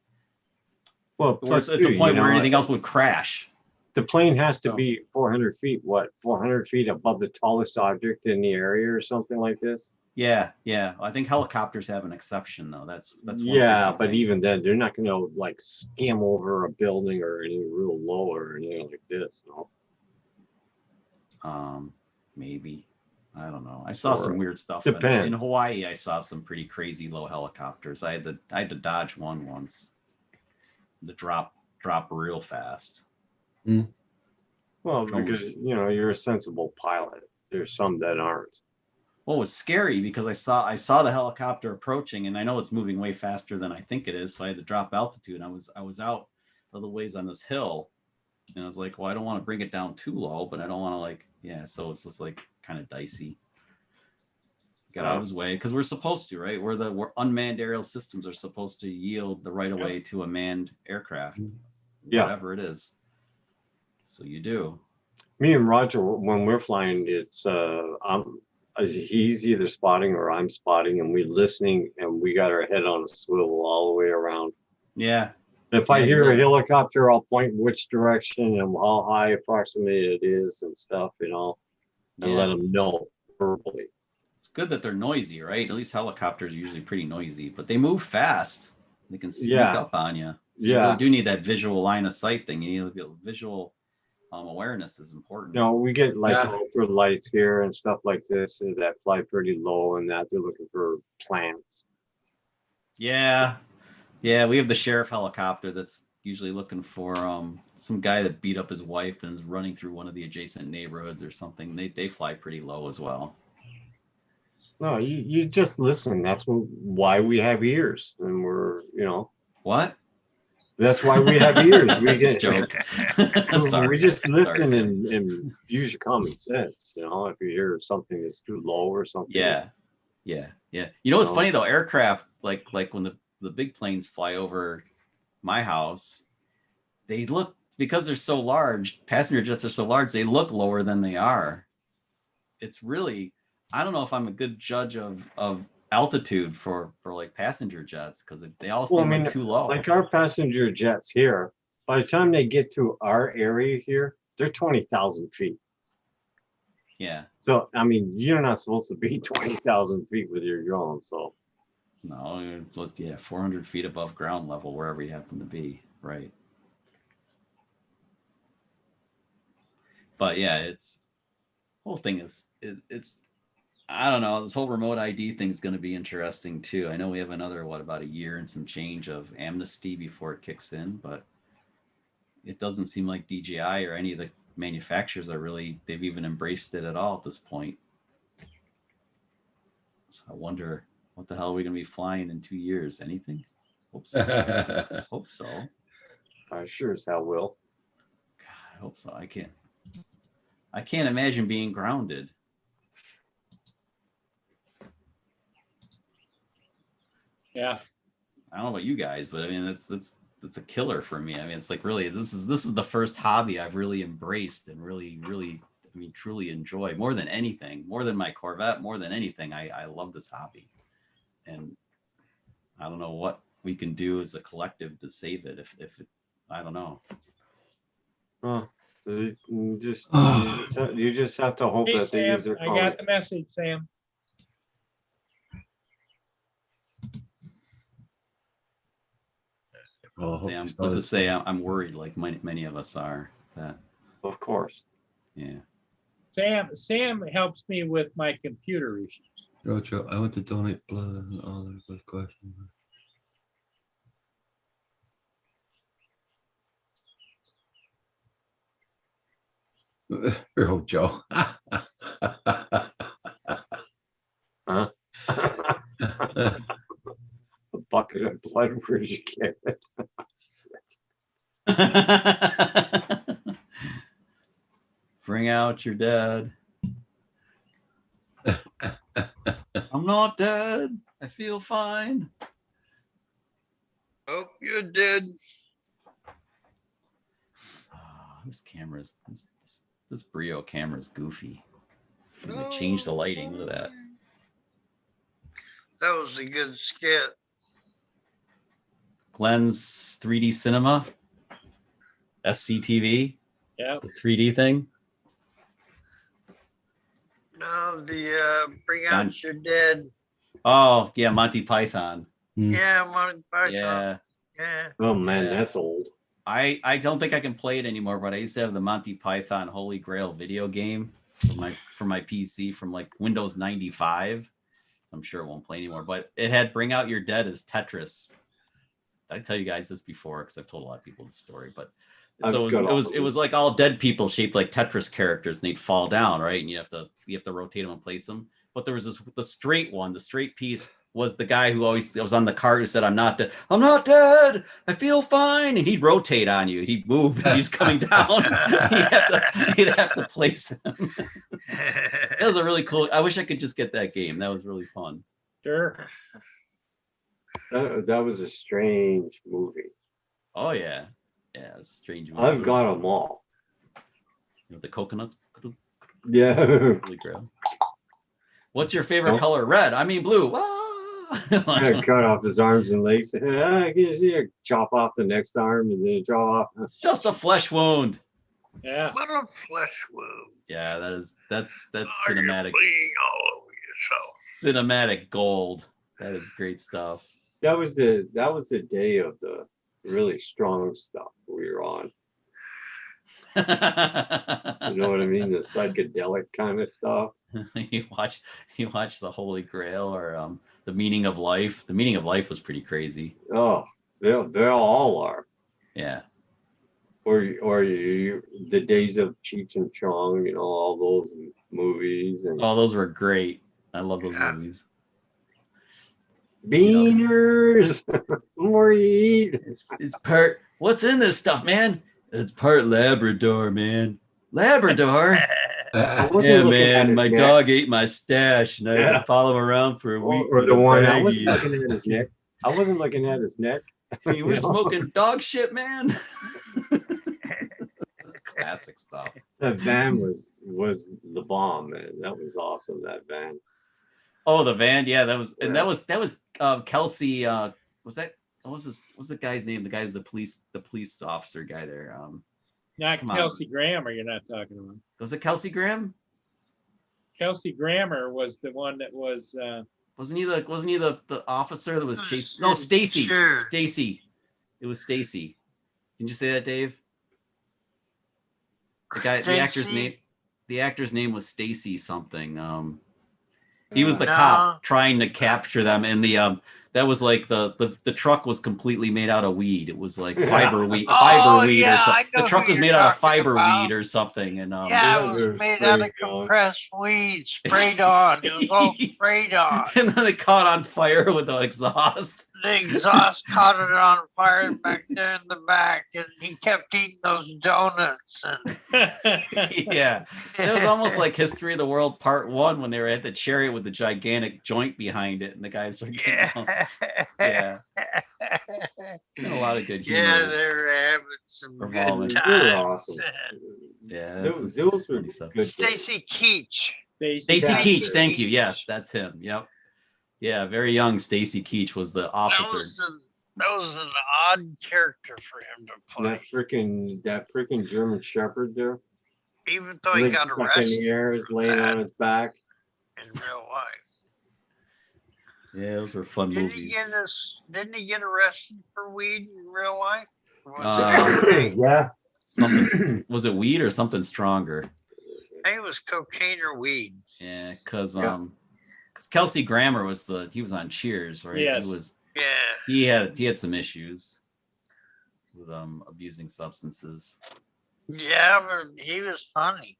plus it's a point where anything else would crash. The plane has to be 400 feet. 400 feet above the tallest object in the area or something like this? Yeah. I think helicopters have an exception though. That's one but even then, they're not going to like skim over a building or anything real low or anything like this. No. Maybe. I don't know. I saw some weird stuff. Depends. In Hawaii, I saw some pretty crazy low helicopters. I had to dodge one once. The drop real fast. Well, because you're a sensible pilot. There's some that aren't. Well, it was scary because I saw the helicopter approaching, and I know it's moving way faster than I think it is. So I had to drop altitude. And I was out a little ways on this hill, and I was like, well, I don't want to bring it down too low, but I don't want to So it's just like kind of dicey. Got out of his way because we're supposed to, right? We're unmanned aerial systems are supposed to yield the right of way to a manned aircraft, whatever it is. So you do. Me and Roger, when we're flying, it's he's either spotting or I'm spotting, and we're listening, and we got our head on a swivel all the way around. Yeah. If I hear a helicopter, I'll point which direction and how high approximately it is and stuff, and let them know verbally. It's good that they're noisy, right? At least helicopters are usually pretty noisy, but they move fast. They can sneak up on you. So you really do need that visual line of sight thing. You need visual awareness is important. We get ultra lights here and stuff like this that fly pretty low, and that they're looking for plants. Yeah, we have the sheriff helicopter that's usually looking for some guy that beat up his wife and is running through one of the adjacent neighborhoods or something. They fly pretty low as well. No, you just listen. That's why we have ears, and we're what. That's why we have ears. We get joke. We just listen and use your common sense. If you hear something that's too low or something. Yeah. What's funny though? Aircraft, like when the big planes fly over my house, they look, because they're so large, passenger jets are so large, they look lower than they are. It's really, I don't know if I'm a good judge of altitude for like passenger jets, because they all seem like too low. Like our passenger jets here, by the time they get to our area here, they're 20,000 feet. Yeah. So you're not supposed to be 20,000 feet with your drone. So no, 400 feet above ground level, wherever you happen to be, right? But it's whole thing is it's. I don't know. This whole remote ID thing is going to be interesting too. I know we have another, about a year and some change of amnesty before it kicks in, but it doesn't seem like DJI or any of the manufacturers they've even embraced it at all at this point. So I wonder What the hell are we gonna be flying in 2 years? Anything? Hope so. Hope so. I sure as hell will. God, I hope so. I can't imagine being grounded. Yeah. I don't know about you guys, but I mean that's a killer for me. I mean, it's like really this is the first hobby I've really embraced and really I mean truly enjoy more than anything, more than my Corvette, more than anything. I love this hobby, and I don't know what we can do as a collective to save it. If it, I don't know. Huh. You just have to hope Hey, that they use Sam, their I got phones. the message, Sam. Well, Say, let's just say I'm worried, like many of us are. That Of course. yeah. Sam helps me with my computer issues. Roger, I want to donate blood and all that good question. Oh, Joe. Huh? A bucket of blood, where'd you get it? Bring out your dad. I'm not dead. I feel fine. Hope you're dead. This camera's this Brio camera's goofy. I'm gonna change the lighting. Look at that. That was a good skit. Glenn's 3D cinema. SCTV. Yeah. The 3D thing. No, the Bring Out Your Dead. Oh yeah, Monty Python. Yeah, Monty Python. Yeah. Yeah. Oh man, Yeah. that's old. I don't think I can play it anymore, but I used to have the Monty Python Holy Grail video game for my PC from like Windows 95. I'm sure it won't play anymore, but it had Bring Out Your Dead as Tetris. Did I tell you guys this before? Because I've told a lot of people the story, but so it was like all dead people shaped like Tetris characters, and they'd fall down, right? And you have to rotate them and place them. But there was the straight one, the straight piece was the guy who always was on the card who said, I'm not dead, I feel fine. And he'd rotate on you. He'd move as he was coming down. You'd have to place him. That was a really cool. I wish I could just get that game. That was really fun. Sure. That was a strange movie. Oh yeah. Yeah, it was a strange movie. I've got them all. You know, the coconuts. Yeah. Holy Grail. What's your favorite color? Red. I mean blue. I cut off his arms and legs. I can see her chop off the next arm and then draw off. Just a flesh wound. Yeah. What a flesh wound. Yeah, that's You're cinematic. bleeding all over yourself. Cinematic gold. That is great stuff. That was the day of the really strong stuff we were on. You know what I mean? The psychedelic kind of stuff. you watch the Holy Grail or the Meaning of Life. The Meaning of Life was pretty crazy. Oh, they all are. Yeah. Or the Days of Cheech and Chong, you know, all those movies and Oh, those were great. I love those movies. Beaners. More you eat. It's part. What's in this stuff, man? It's part Labrador, man. Labrador. Yeah, man. My dog ate my stash, and I had to follow him around for a week. Or the one I wasn't looking at his neck. I wasn't looking at his neck. You were smoking dog shit, man. Classic stuff. That van was the bomb, man. That was awesome. That van. Oh, the van, yeah, that was Kelsey. Was that what was the guy's name? The guy who's the police officer guy there. Not Kelsey Grammer. You're not talking about. Was it Kelsey Graham? Kelsey Grammer was the one that was. Wasn't he the officer that was chasing? No, Stacy. Sure. Stacy. It was Stacy. Can you say that, Dave? The actor's name was Stacy something. He was the cop trying to capture them, and That was like the truck was completely made out of weed. It was like Yeah. fiber weed, Oh, or yeah, something. I know The truck who was you're made out of talking fiber about. weed or something. And Yeah, Yeah, it was they're made out of sprayed on. compressed weed, sprayed on. It was all sprayed on. and then it caught on fire with the exhaust. The exhaust caught it on fire back there in the back, and he kept eating those donuts. And Yeah, it was almost like History of the World Part 1 when they were at the chariot with the gigantic joint behind it, and the guys are getting yeah. And a lot of good humor. Yeah, they were having some Revolving. good They were times. awesome. Yeah, Those were funny stuff. good. Stacy Keach. Stacy Keach, Keach. thank you. Yes, that's him. Yep. Yeah, very young Stacy Keach was the officer. That was an odd character for him to play. That freaking German Shepherd there. Even though he Legs got stuck in arrested the air, is laying that. on his back. in real life. Yeah, those were fun Didn't movies. Didn't he get arrested for weed in real life? Or was Uh, it Yeah. Something was it weed or something stronger? I think it was cocaine or weed. Yeah, because Yeah. Kelsey Grammer was he was on Cheers, right? Yes. Yeah. He had some issues with abusing substances. Yeah, but he was funny.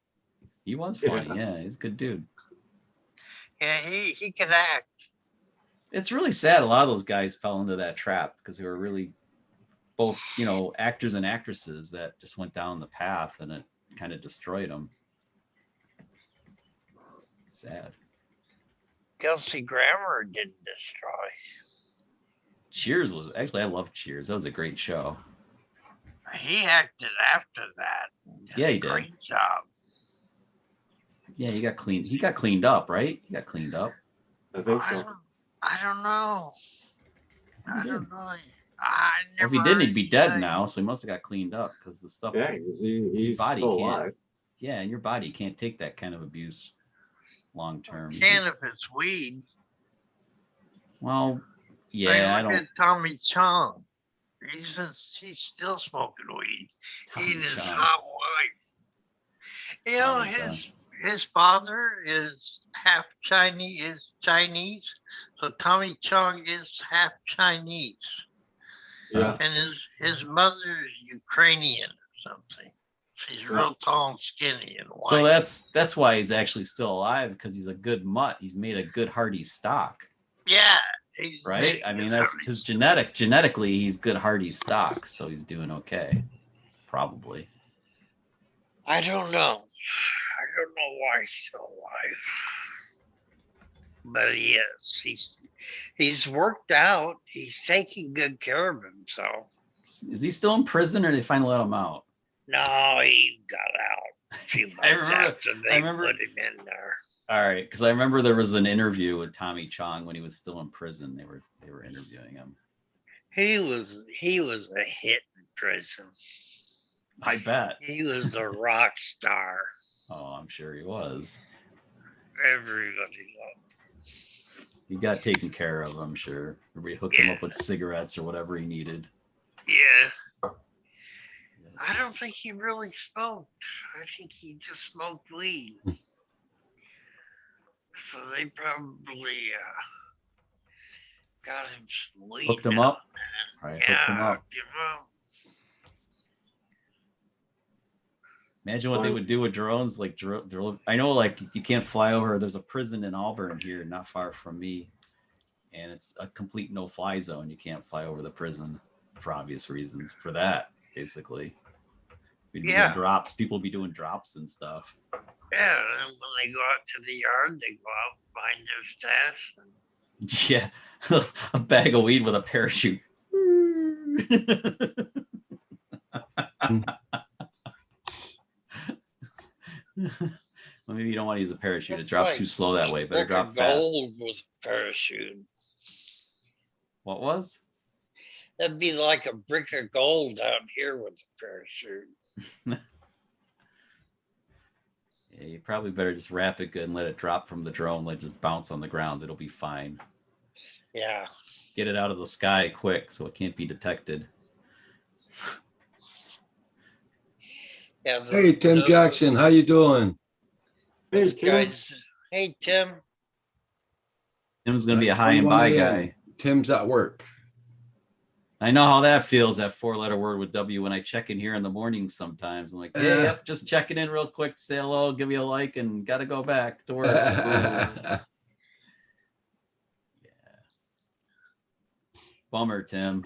He was funny, yeah, he's a good dude. Yeah, he could act. It's really sad a lot of those guys fell into that trap because they were really both, actors and actresses that just went down the path and it kind of destroyed them. Sad. Kelsey Grammer didn't destroy. Cheers was actually, I loved Cheers. That was a great show. He acted after that. Yeah, he did. Great job. Yeah, he got cleaned. He got cleaned up, right? He got cleaned up. I think so. I don't know. I He don't did. know. Well, Never if he didn't, heard he'd be you dead say. now. So he must have got cleaned up because the stuff. Yeah, because he's Body still can't- alive. Yeah, and your body can't take that kind of abuse long term. Can if it's weed. Well, yeah, I Look don't. at Tommy Chong. He's still smoking weed. He Tommy and his Chong. hot wife. You know, Tommy his father is half Chinese, so Tommy Chong is half Chinese, Yeah. and his mother is Ukrainian or something. She's real tall and skinny and white. So that's why he's actually still alive because he's a good mutt. He's made a good hardy stock, yeah, right? I mean, that's his genetically he's good hardy stock, so he's doing okay, probably. I don't know. I don't know why he's still alive. But he is. He's worked out. He's taking good care of himself. Is he still in prison, or did they finally let him out? No, he got out a few months after they remember- put him in there. All right, because I remember there was an interview with Tommy Chong when he was still in prison. They were interviewing him. He was a hit in prison. I bet. He was a rock star. Oh, I'm sure he was. Everybody loved He got taken care of, I'm sure. Everybody hooked him up with cigarettes or whatever he needed. him. Yeah. I don't think he really smoked. I think he just smoked weed. So they probably got him some weed. Hooked him now. up. All right, hooked him Yeah, up. hooked him up. Imagine what they would do with drones. Like, I know, like, you can't fly over. There's a prison in Auburn here, not far from me, and it's a complete no-fly zone. You can't fly over the prison for obvious reasons. For that, basically, we'd be doing drops. People would be doing drops and stuff. Yeah, and when they go out to the yard, they go out behind their stash. Yeah, a bag of weed with a parachute. Well, maybe you don't want to use a parachute. It It's drops like too slow that way, but it Brick dropped of fast. gold with a parachute. What was? That'd be like a brick of gold out here with a parachute. Yeah, you probably better just wrap it good and let it drop from the drone, let it just bounce on the ground. It'll be fine. Yeah. Get it out of the sky quick so it can't be detected. Yeah. Hey, Tim Jackson, how you doing? Hey, those Tim. guys. Hey, Tim. Tim's gonna be a What high do you and want by in? guy. Tim's at work. I know how that feels, that 4-letter word with W, when I check in here in the morning sometimes. I'm like, hey, yep, just checking in real quick, say hello, give you a like, and got to go back to work. Yeah. Bummer, Tim.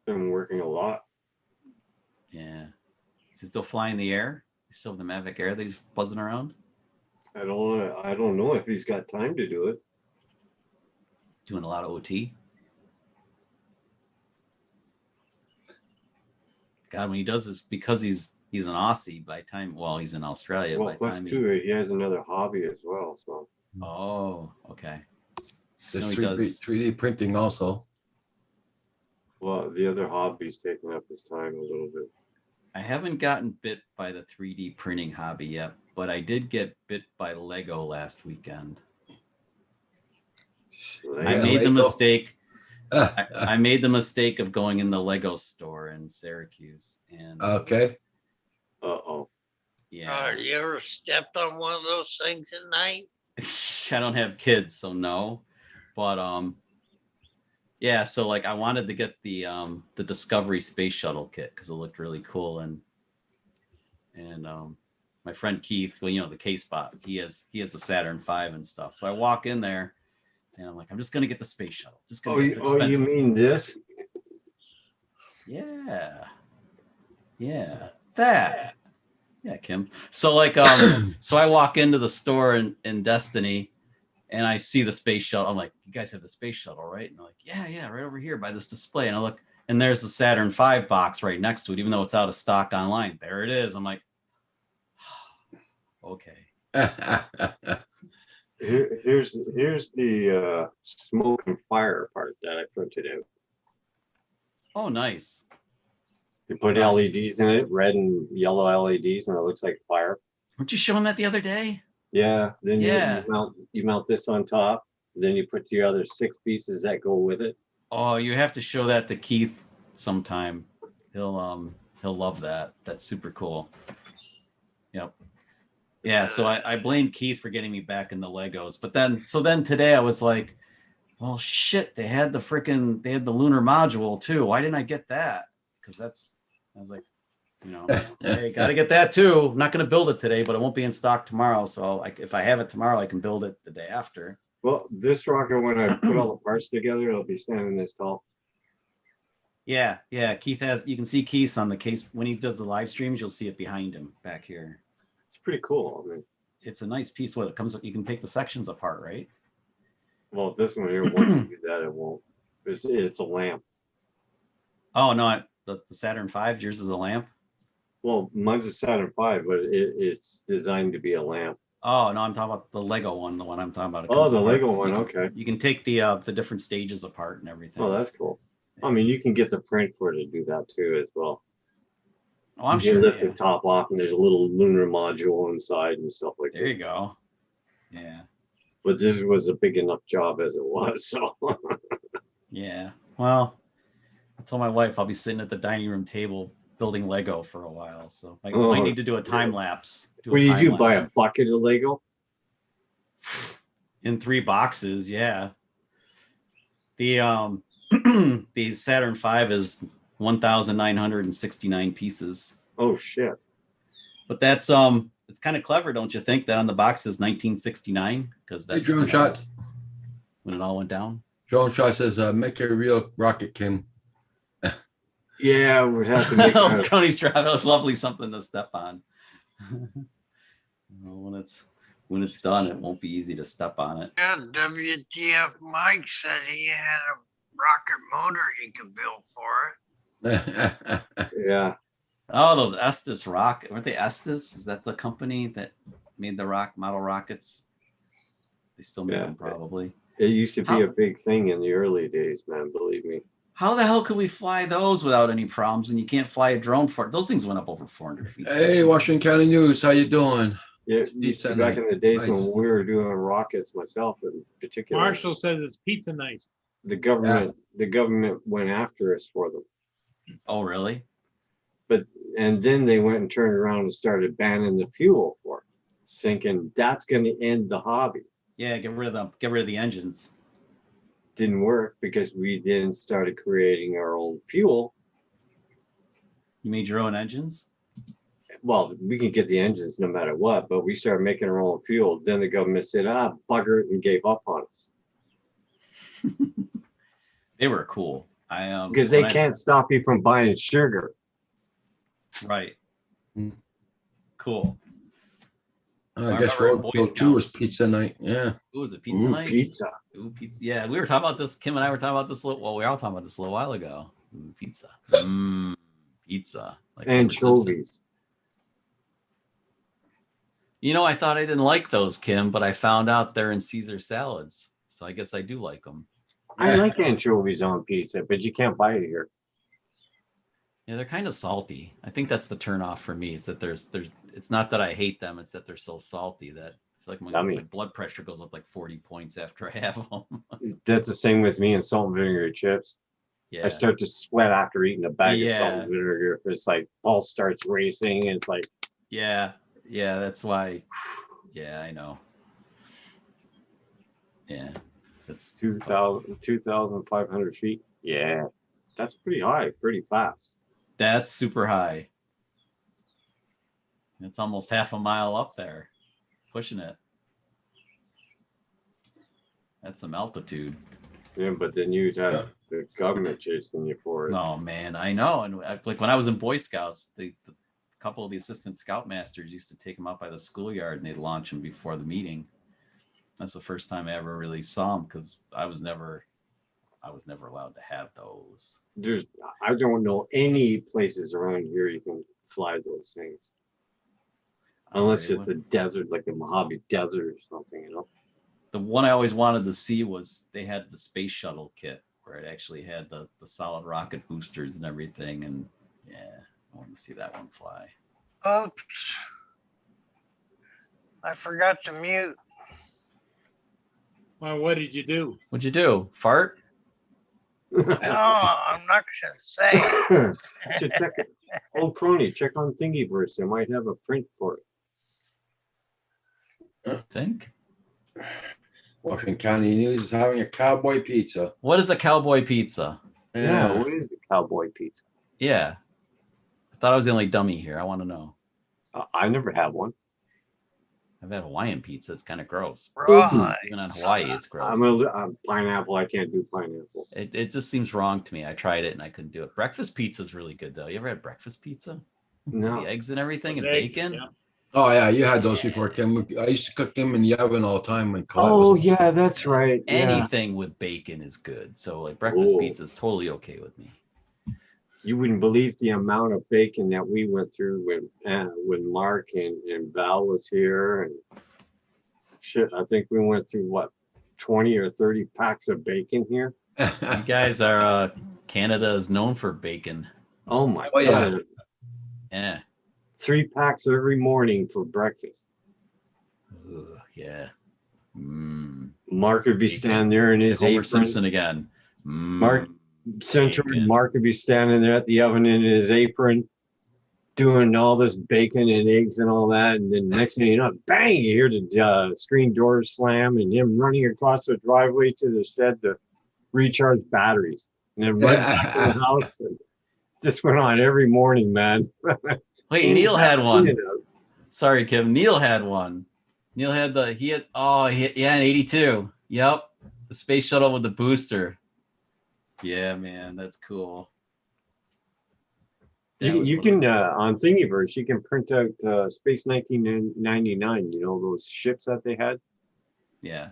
Been working a lot. Yeah. Is he still flying the air? He's still the Mavic Air that he's buzzing around? I don't know if he's got time to do it. Doing a lot of OT? God, when he does this, because he's an Aussie by time, well, he's in Australia Well, by plus time two, he has another hobby as well. So. Oh, okay. There's No, he 3D, does. 3D printing also. Well, the other hobby's taking up his time a little bit. I haven't gotten bit by the 3D printing hobby yet, but I did get bit by Lego last weekend. I made the mistake. I made the mistake of going in the Lego store in Syracuse, and Okay. Uh-oh. yeah, You ever stepped on one of those things at night? I don't have kids, so no. But yeah, so like I wanted to get the Discovery Space Shuttle kit because it looked really cool, and my friend Keith, well, you know, the K-Spot, he has the Saturn V and stuff. So I walk in there and I'm like, I'm just gonna get the space shuttle. Just gonna get Oh, you mean this? Yeah. That. Yeah, Kim. So like so I walk into the store in Destiny and I see the space shuttle. I'm like, you guys have the space shuttle, right? And they're like, yeah, right over here by this display. And I look, and there's the Saturn V box right next to it, even though it's out of stock online. There it is. I'm like, okay. Here's the smoke and fire part that I printed out. Oh, nice. You put LEDs in it, red and yellow LEDs, and it looks like fire. Weren't you showing that the other day? Yeah. Then Yeah. you mount this on top. Then you put the other 6 pieces that go with it. Oh, you have to show that to Keith sometime. He'll love that. That's super cool. Yep. Yeah, so I blame Keith for getting me back in the Legos. But then today I was like, well, shit, they had the lunar module too. Why didn't I get that? Because I was like, you know, hey, got to get that too. I'm not going to build it today, but it won't be in stock tomorrow. So if I have it tomorrow, I can build it the day after. Well, this rocket, when I put all the parts together, it'll be standing this tall. Yeah. Keith you can see Keith on the case when he does the live streams. You'll see it behind him back here. It's pretty cool. I mean, it's a nice piece. What it comes up, you can take the sections apart, right? Well, this one here won't do that. It won't. It's a lamp. Oh no, the Saturn V. Yours is a lamp. Well, mine's a Saturn V, but it's designed to be a lamp. Oh no, I'm talking about the Lego one. The one I'm talking about. Oh, the Lego one. Okay. You can take the different stages apart and everything. Oh, that's cool. I mean, you can get the print for it to do that too as well. Oh, I'm you sure. Lift the top off, and there's a little lunar module inside and stuff like that. There you go. Yeah. But this was a big enough job as it was. So. Yeah. Well, I told my wife I'll be sitting at the dining room table building Lego for a while, so I might need to do a time lapse. What did you buy? A bucket of Lego? In 3 boxes, yeah. The the Saturn V is 1,969 pieces. Oh shit! But that's it's kind of clever, don't you think? That on the box is 1969 because that's drone shots when it all went down. Drone shot says, "Make a real rocket, Kim." Yeah, we'd have to make Oh, Coney's travel is lovely, something to step on. Well, when it's done, it won't be easy to step on it. Yeah, WTF Mike said he had a rocket motor he could build for it. Yeah. Oh, those Estes rocket, weren't they Estes? Is that the company that made the model rockets? They still make them probably. It used to be a big thing in the early days, man. Believe me. How the hell could we fly those without any problems? And you can't fly a drone for it. Those things went up over 400 feet. Hey, Washington County News, how you doing? Yeah, back in the days when we were doing rockets, myself in particular. Marshall says it's pizza night. The government went after us for them. Oh, really? And then they went and turned around and started banning the fuel for it, thinking that's going to end the hobby. Yeah, get rid of the engines. didn't work because we then started creating our own fuel. You made your own engines? Well, we could get the engines no matter what, but we started making our own fuel. Then the government said, bugger it, and gave up on us. They were cool. Because they can't stop you from buying sugar. Right. Cool. I guess Roadkill 2 was pizza night. Yeah. Ooh, was it pizza night? Pizza. Ooh, pizza. Yeah, we were talking about this. Kim and I were talking about this. We were all talking about this a little while ago. Ooh, pizza. Pizza. Like anchovies. You know, I thought I didn't like those, Kim, but I found out they're in Caesar salads. So I guess I do like them. I like anchovies on pizza, but you can't buy it here. Yeah, they're kind of salty. I think that's the turnoff for me. Is that there's it's not that I hate them, it's that they're so salty that I feel like my blood pressure goes up like 40 points after I have them. That's the same with me and salt and vinegar chips. Yeah. I start to sweat after eating a bag of salt and vinegar. It's like pulse starts racing. And it's like, yeah, that's why. Yeah, I know. Yeah, that's 2,500 feet. Yeah, that's pretty high, pretty fast. That's super high. It's almost half a mile up there, pushing it. That's some altitude. Yeah, but then you'd have the government chasing you for it. Oh man, I know. And like when I was in Boy Scouts, the couple of the assistant scoutmasters used to take them out by the schoolyard and they'd launch them before the meeting. That's the first time I ever really saw them because I was never allowed to have those. I don't know any places around here you can fly those things. Unless it's a desert, like a Mojave Desert or something, you know. The one I always wanted to see was they had the space shuttle kit where it actually had the solid rocket boosters and everything. And yeah, I want to see that one fly. Oops. I forgot to mute. Well, what did you do? What'd you do? Fart? No, I'm not going to say. Check it. Old crony, check on Thingiverse. They might have a print for it. I think. Washington County News is having a cowboy pizza. What is a cowboy pizza? Yeah, what is a cowboy pizza? Yeah. I thought I was the only dummy here. I want to know. I never had one. I've had Hawaiian pizza. It's kind of gross. Right. Even on Hawaii, it's gross. I'm pineapple. I can't do pineapple. It just seems wrong to me. I tried it and I couldn't do it. Breakfast pizza is really good though. You ever had breakfast pizza? No. The eggs and everything and Eggs, bacon. yeah. Oh yeah, you had those before, Kim. I used to cook them in the oven all the time when Colette Oh was. yeah, that's right. Anything with bacon is good. So like breakfast pizza is totally okay with me. You wouldn't believe the amount of bacon that we went through when Mark and Val was here and shit. I think we went through what 20 or 30 packs of bacon here. You guys are Canada is known for bacon. Oh my Oh, yeah. god. Yeah. 3 packs every morning for breakfast. Ooh, yeah. Mark would be standing there in his Homer apron. Simpson again. Mark Central Bacon. Mark would be standing there at the oven in his apron doing all this bacon and eggs and all that, and then next thing you know, bang, you hear the screen doors slam and him running across the driveway to the shed to recharge batteries and then run back to the house. And this went on every morning, man. Wait, Neil had one. Sorry, Kim. Neil had one. Neil had in 82. Yep. The space shuttle with the booster. Yeah, man, that's cool. You can on Thingiverse, you can print out Space 1999. You know those ships that they had. Yeah,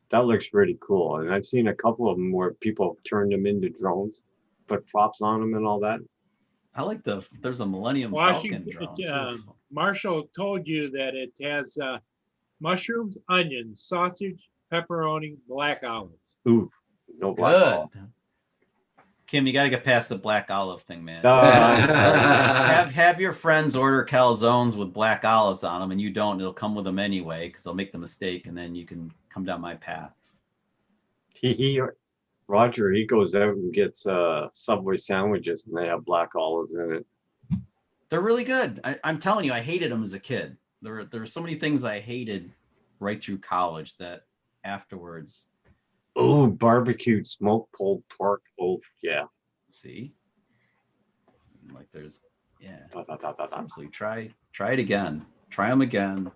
that looks pretty cool. And I've seen a couple of them where people turned them into drones, put props on them and all that. I like there's a Millennium Falcon Washington, drone. Too. Marshall told you that it has mushrooms, onions, sausage, pepperoni, black olives. Ooh, no black olive. Kim, you got to get past the black olive thing, man. Have your friends order calzones with black olives on them, and you don't. It'll come with them anyway because they'll make the mistake, and then you can come down my path. Roger, he goes out and gets Subway sandwiches, and they have black olives in it. They're really good. I'm telling you, I hated them as a kid. There were so many things I hated right through college that afterwards. Oh, barbecued smoked pulled pork. Oh, yeah. See, like there's, yeah. Da, da, da, da, da. Seriously, try it again. Try them again.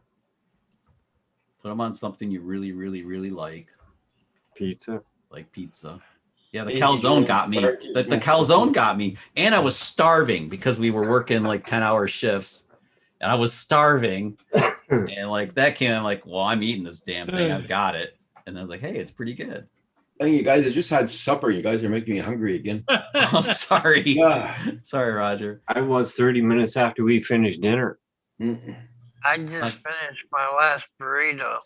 Put them on something you really, really, really Pizza. like pizza. Yeah, the Easy calzone doing got me. barbecue The smoked calzone pork. got me, and I was starving because we were working like 10-hour shifts, and I was starving, and like that came. I'm like, well, I'm eating this damn thing. I've got it, and I was like, hey, it's pretty good. Hey, you guys, I just had supper. You guys are making me hungry again. I'm sorry. Yeah. Sorry, Roger. I was 30 minutes after we finished dinner. Mm. I just finished my last burrito.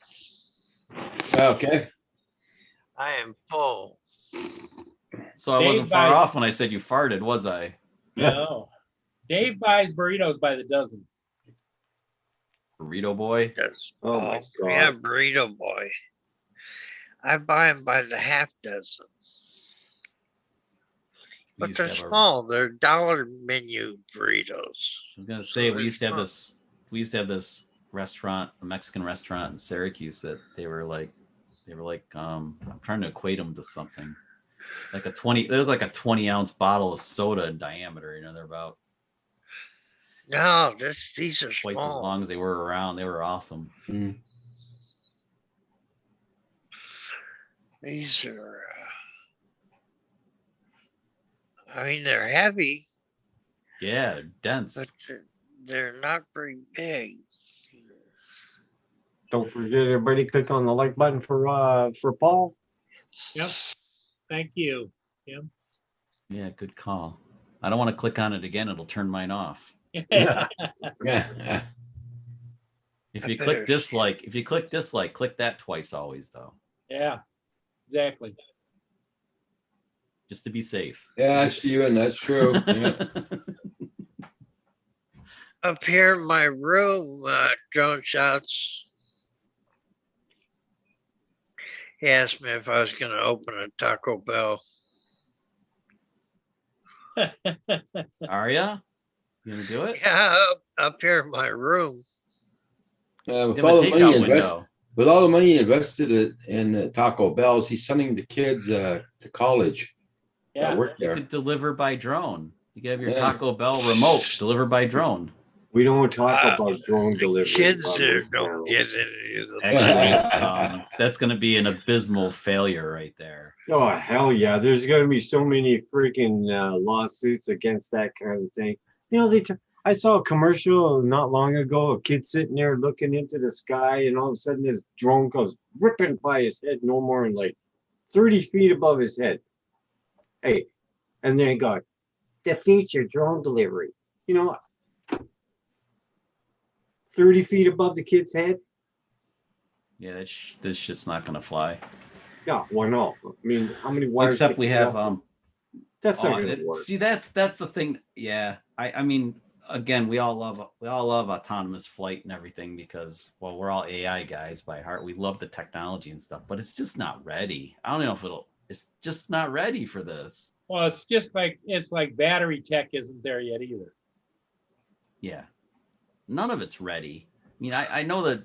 Okay. I am full. So I Dave wasn't far buys- off when I said you farted, was I? No. Dave buys burritos by the dozen. Burrito boy. That's, Oh my yeah, God. burrito boy. I buy them by the half dozen. We But used to they're have a- small. They're dollar menu burritos. I was gonna say we they're used to have small. this. We used to have this restaurant, a Mexican restaurant in Syracuse that they were like. I'm trying to equate them to something. Like a 20. They look like a 20-ounce bottle of soda in diameter. You know, they're about No, these are twice as small. long as they were around. They were awesome. Mm. These are. I mean, they're heavy, Yeah, they're dense. but they're not very big. Don't forget, everybody, click on the like button for Paul. Yep. Thank you. Yeah, good call. I don't want to click on it again. It'll turn mine off. Yeah. If I you better- click dislike, click that twice always though, Yeah, exactly. just to be safe. Yeah, Steven, that's true. Yeah. Up here in my room, drone shots. He asked me if I was going to open a Taco Bell. Are ya? You gonna do it? Yeah, up here in my room. With Give all a the money takeout invested, window. with all the money he invested in Taco Bell's, he's sending the kids to college Yeah. that work You there. could deliver by drone. You could have your Yeah. Taco Bell remote deliver by drone. We don't talk Uh, about drone delivery. Kids on there this don't channel. get any of the Actually, that's going to be an abysmal failure right there. Oh, hell yeah. There's going to be so many freaking lawsuits against that kind of thing. You know, I saw a commercial not long ago, a kid sitting there looking into the sky, and all of a sudden his drone goes ripping by his head, no more than like 30 feet above his head. Hey, and then he got the feature drone delivery. You know, 30 feet above the kid's head? Yeah, this shit's not going to fly. Yeah, why not? I mean, how many Well, wires? except can we you have up? That's not oh, gonna work. see, that's the thing. Yeah, I mean, again, we all love autonomous flight and everything because, well, we're all AI guys by heart. We love the technology and stuff, but it's just not ready. I don't know if it's just not ready for this. Well, it's like battery tech isn't there yet either. Yeah, none of it's ready. I mean, I know that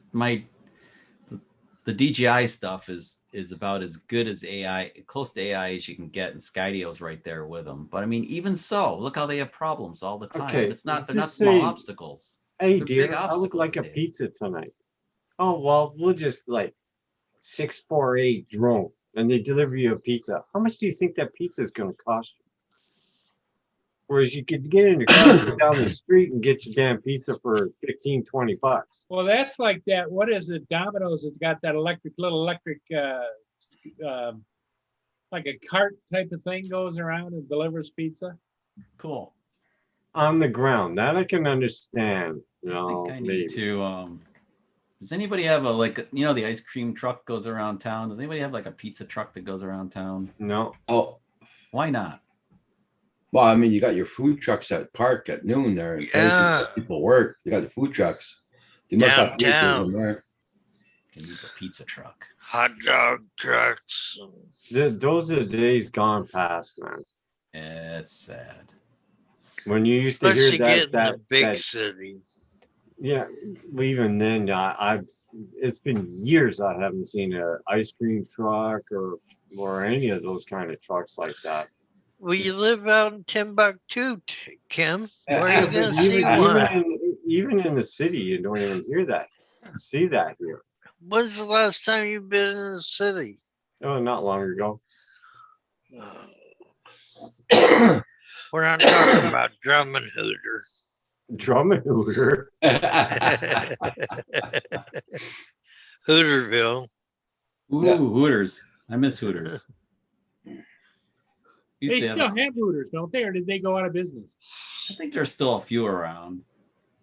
the DJI stuff is about as good as AI, close to AI as you can get, and Skydio's right there with them. But I mean, even so, look how they have problems all the time. Okay, They're not just small say, obstacles. Hey, They're dear, big I look obstacles, like a Dave. pizza tonight. Oh, well, we'll just like 648 drone, and they deliver you a pizza. How much do you think that pizza is going to cost you? Whereas you could get in your car, go down the street, and get your damn pizza for 15, 20 bucks. Well, that's like that. What is it? Domino's has got that little electric, like a cart type of thing goes around and delivers pizza. Cool. On the ground, that I can understand. I No, think I need maybe. to. Does anybody have the ice cream truck goes around town? Does anybody have like a pizza truck that goes around town? No. Oh, Why not? well, I mean, you got your food trucks at park at noon there, and places Yeah. that people work. You got the food trucks. You must have pizzas Downtown. in there. Can use a pizza truck. hot dog trucks. Those are the days gone past, man. It's sad. When you used to Once hear you get in that the big that city. Yeah, well, even then, I've it's been years I haven't seen a ice cream truck or any of those kind of trucks like that. Well, you live out in Timbuktu, Kim. Where are you But gonna see even one? even in the city, you don't even see that here. When's the last time you've been in the city? Oh, not long ago. We're not talking about Drum and Hooter. Drum and Hooter. Hooterville. Ooh, Yeah. Hooters. I miss Hooters. Used They to still have, have Hooters, don't they? Or did they go out of business? I think there's still a few around,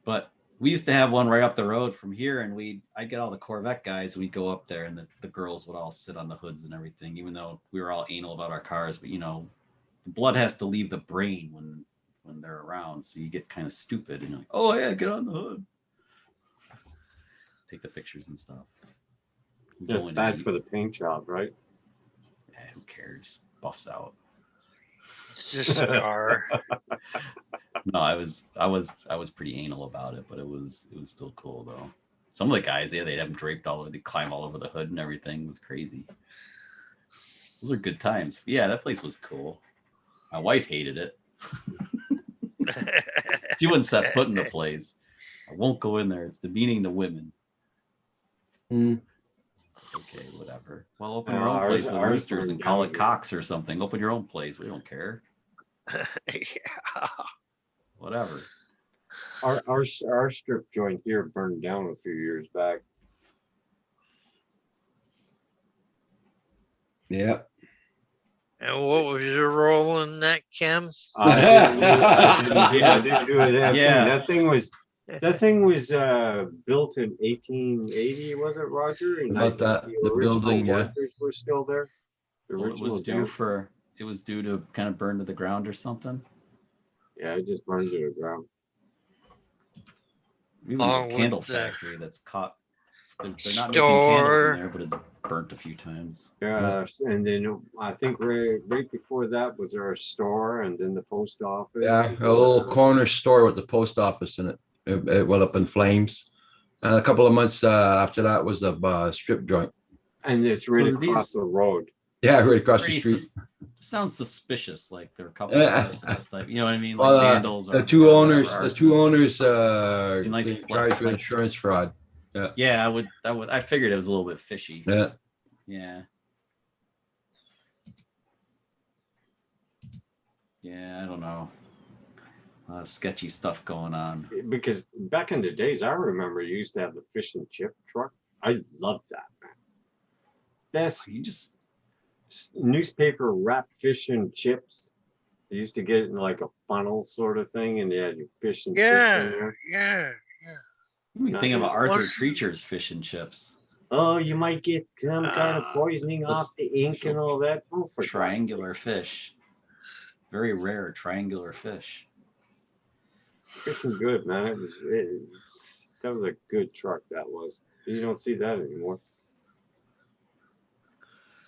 but we used to have one right up the road from here, and I'd get all the Corvette guys, and we'd go up there, and the girls would all sit on the hoods and everything, even though we were all anal about our cars. But you know, the blood has to leave the brain when they're around, so you get kind of stupid, and you're like, oh yeah, get on the hood, take the pictures and stuff. That's bad for the paint job, right? Yeah, who cares? Buffs out. It's just a car. No, I was pretty anal about it, but it was still cool though. Some of the guys, they'd have them draped they'd climb all over the hood and everything. It was crazy. Those are good times. Yeah, that place was cool. My wife hated it. She wouldn't set foot in the place. I won't go in there. It's demeaning to women. Mm. Okay, whatever. Well, open your own place with roosters and call it Cox or something. Open your own place. We don't care. Yeah. Whatever. Our strip joint here burned down a few years back. Yeah. And what was your role in that, Kim? I didn't do it. Yeah. That thing was built in 1880, was it, Roger? And About that, the original building, yeah. workers were still there. The Well, original it was due to kind of burn to the ground or something. Yeah, it just burned to the ground. Even Along the with candle the factory that's caught. They're not making candles store. in there, but it's burnt a few times. Yeah, and then I think right before that was our store, and then the post office. Yeah, a little corner store with the post office in it. It went up in flames. And a couple of months after that was a strip joint. And it's right So across the road. Yeah, right across the Pretty street. sounds suspicious, like they're a couple of arsonists type. You know what I mean? Like Well, vandals. the or two owners, arsonists. Be nice being to charged with like- insurance fraud. Yeah, I figured it was a little bit fishy. Yeah. Yeah. Yeah, I don't know. Sketchy stuff going on. Because back in the days, I remember you used to have the fish and chip truck. I loved that, man. Best You just newspaper wrapped fish and chips. You used to get it in like a funnel sort of thing, and you had your fish and chips in Yeah, there. yeah. you think about Arthur What's- Treacher's fish and chips. Oh, you might get some kind of poisoning this off the ink and all that. Oh, for God's Triangular sakes. fish. Very rare triangular fish. Freaking good, man. That was a good truck. That was. You don't see that anymore.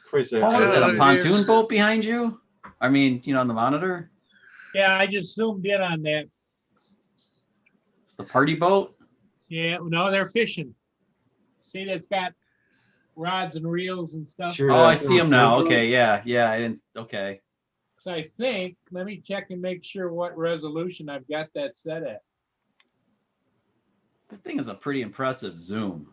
What What was it? A pontoon boat behind you? I mean, on the monitor? Yeah, I just zoomed in on that. It's the party boat? Yeah, no, they're fishing. See, that's got rods and reels and stuff. Sure, Oh, I that's see not them now. good. Okay, yeah, I didn't. Okay. So I think, let me check and make sure what resolution I've got that set at. The thing is a pretty impressive zoom.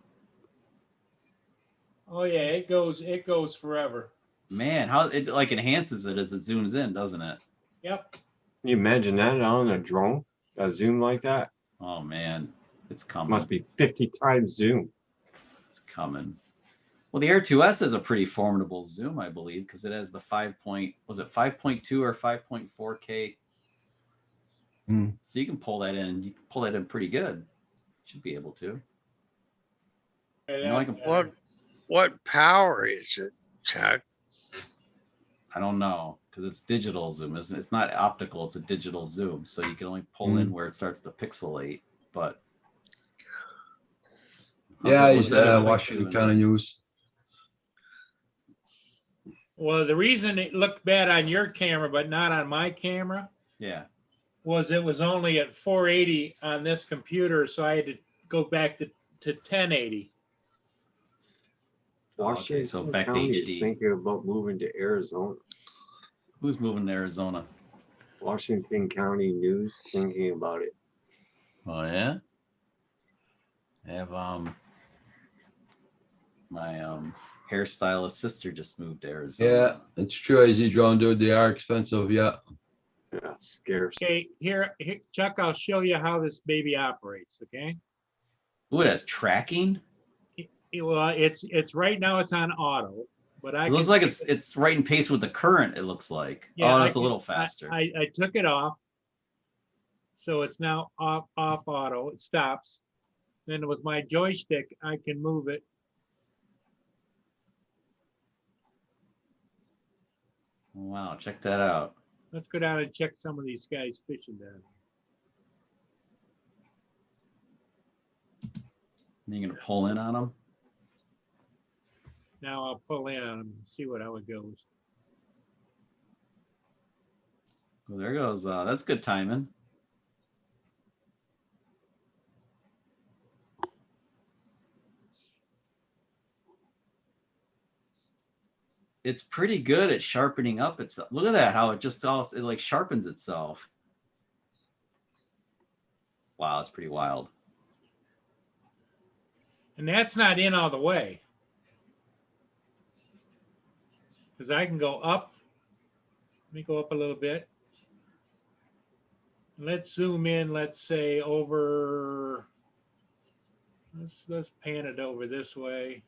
Oh yeah, it goes forever. Man, how it like enhances it as it zooms in, doesn't it? Yep. Can you imagine that on a drone? A zoom like that? Oh man, it's coming. Must be 50 times zoom. It's coming. Well, the Air 2S is a pretty formidable zoom, I believe, because it has the 5.2 or 5.4K. Hmm. So you can pull that in. You can pull that in pretty good. Should be able to. I can- What power is it, Chuck? I don't know because it's digital zoom. It's not optical. It's a digital zoom, so you can only pull in where it starts to pixelate. But Yeah, What's he's that other watching picture kind of news. Well, the reason it looked bad on your camera but not on my camera yeah, was it was only at 480 on this computer, so I had to go back to 1080. Okay, so back to County is HD. thinking about moving to Arizona. Who's moving to Arizona? Washington County News thinking about it. Oh yeah. I have my hairstylist sister just moved to Arizona. Yeah, it's true. As you drawn, dude, they are expensive. Yeah. Yeah, scarce. Okay, here, Chuck, I'll show you how this baby operates. Okay. Ooh, it has tracking. Well, it's right now it's on auto, but It looks like it's right in pace with the current. It looks like. Yeah, oh, it's a little faster. I took it off, so it's now off auto. It stops. Then with my joystick, I can move it. Wow, check that out. Let's go down and check some of these guys fishing down. You're gonna pull in on them. Now I'll pull in on them and see how it goes. Well, there goes. That's good timing. It's pretty good at sharpening up itself. Look at that, how it just it like sharpens itself. Wow, it's pretty wild. And that's not in all the way. Because I can go up. Let me go up a little bit. Let's zoom in, let's say over, let's pan it over this way.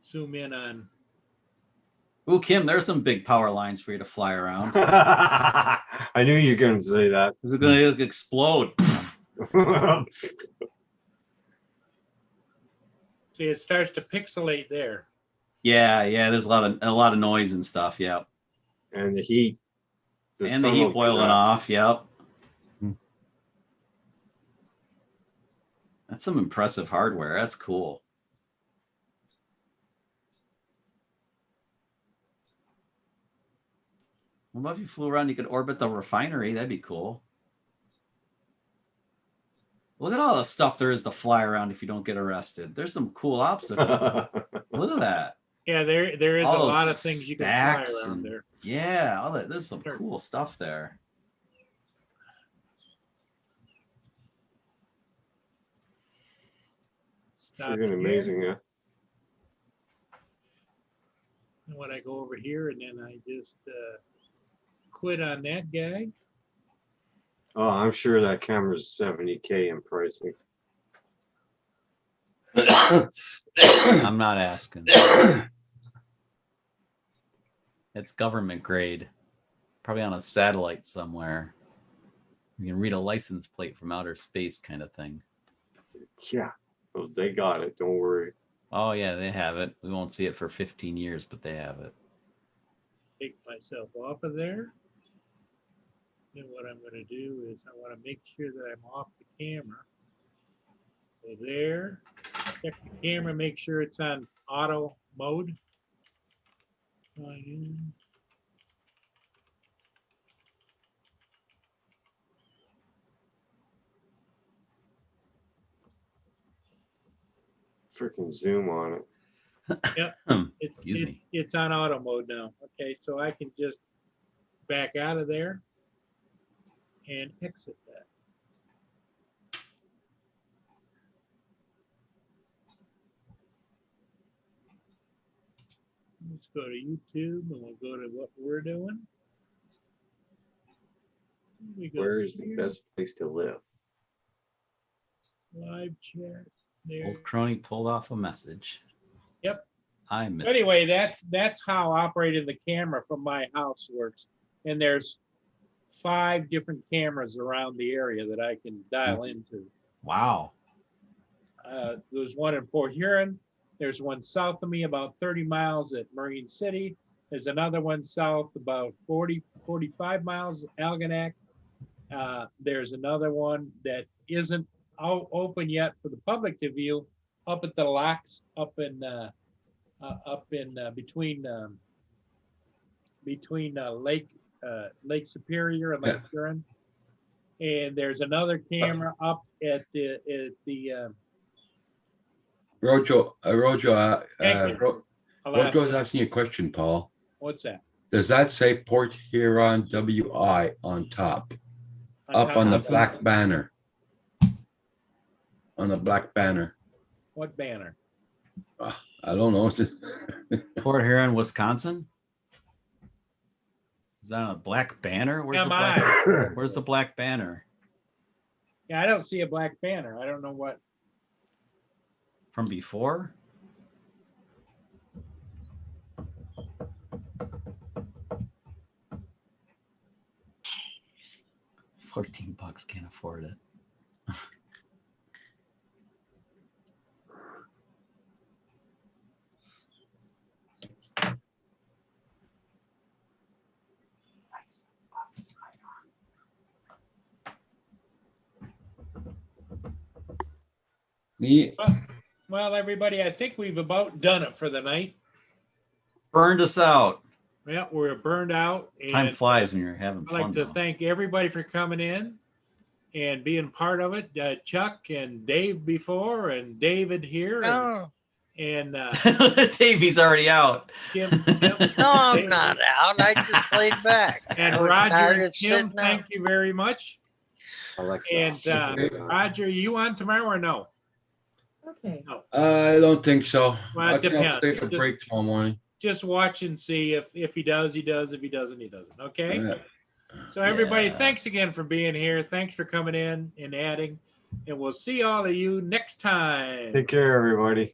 Zoom in on. Ooh, Kim, there's some big power lines for you to fly around. I knew you were going to say that. This is going to explode. See, it starts to pixelate there. Yeah, there's a lot of noise and stuff. Yeah, and the heat. The heat boiling off. Yep. That's some impressive hardware. That's cool. Well, if you flew around, you could orbit the refinery. That'd be cool. Look at all the stuff there is to fly around if you don't get arrested. There's some cool obstacles. Look at that. Yeah, there is all a lot of things you can fly around there. Yeah, there's some cool stuff there. Freaking amazing, yeah. And when I go over here and then I just quit on that guy. Oh, I'm sure that camera's 70K in pricing. I'm not asking. It's government grade. Probably on a satellite somewhere. You can read a license plate from outer space kind of thing. Yeah. Oh, they got it. Don't worry. Oh, yeah, they have it. We won't see it for 15 years, but they have it. Take myself off of there. And what I'm going to do is I want to make sure that I'm off the camera. So there. Check the camera, make sure it's on auto mode. Freaking zoom on it. Yep. It's on auto mode now. Okay, so I can just back out of there and exit that. Let's go to YouTube and we'll go to what we're doing. Where is the best place to live? Live chat. There. Old crony pulled off a message. Yep. I miss Anyway, that's how operating the camera from my house works. And there's 5 different cameras around the area that I can dial into. Wow. There's one in Port Huron. There's one south of me about 30 miles at Marine City. There's another one south about 45 miles at Algonac. There's another one that isn't open yet for the public to view up at the locks up in between Lake Superior and Lake Huron. And there's another camera up at the Rojo, Thank you. Rojo's asking you a question, Paul. What's that? Does that say Port Huron WI on top? Up top on the of black banner. On the black banner. What banner? I don't know. Port Huron, Wisconsin. Is that a black banner? Where's the black? Where's the black banner? Yeah, I don't see a black banner. I don't know what. From before? $14, can't afford it. Well, everybody, I think we've about done it for the night. Burned us out. Yeah, we're burned out. Time And flies when you're having I'd like fun. to though. thank everybody for coming in and being part of it. Chuck and Dave before, and David here, No, and Davey's already out. Kim, no, I'm not out. I just laid back. and I was Roger tired and of Kim. sitting Thank out. you very much. Alexa. And Roger, you on tomorrow or no? Okay. No. I don't think so. Well, I it think I'll depends. take a break tomorrow morning. Just watch and see if he does, he does. If he doesn't, he doesn't. Okay. Yeah. So everybody, Yeah. thanks again for being here. Thanks for coming in and adding. And we'll see all of you next time. Take care, everybody.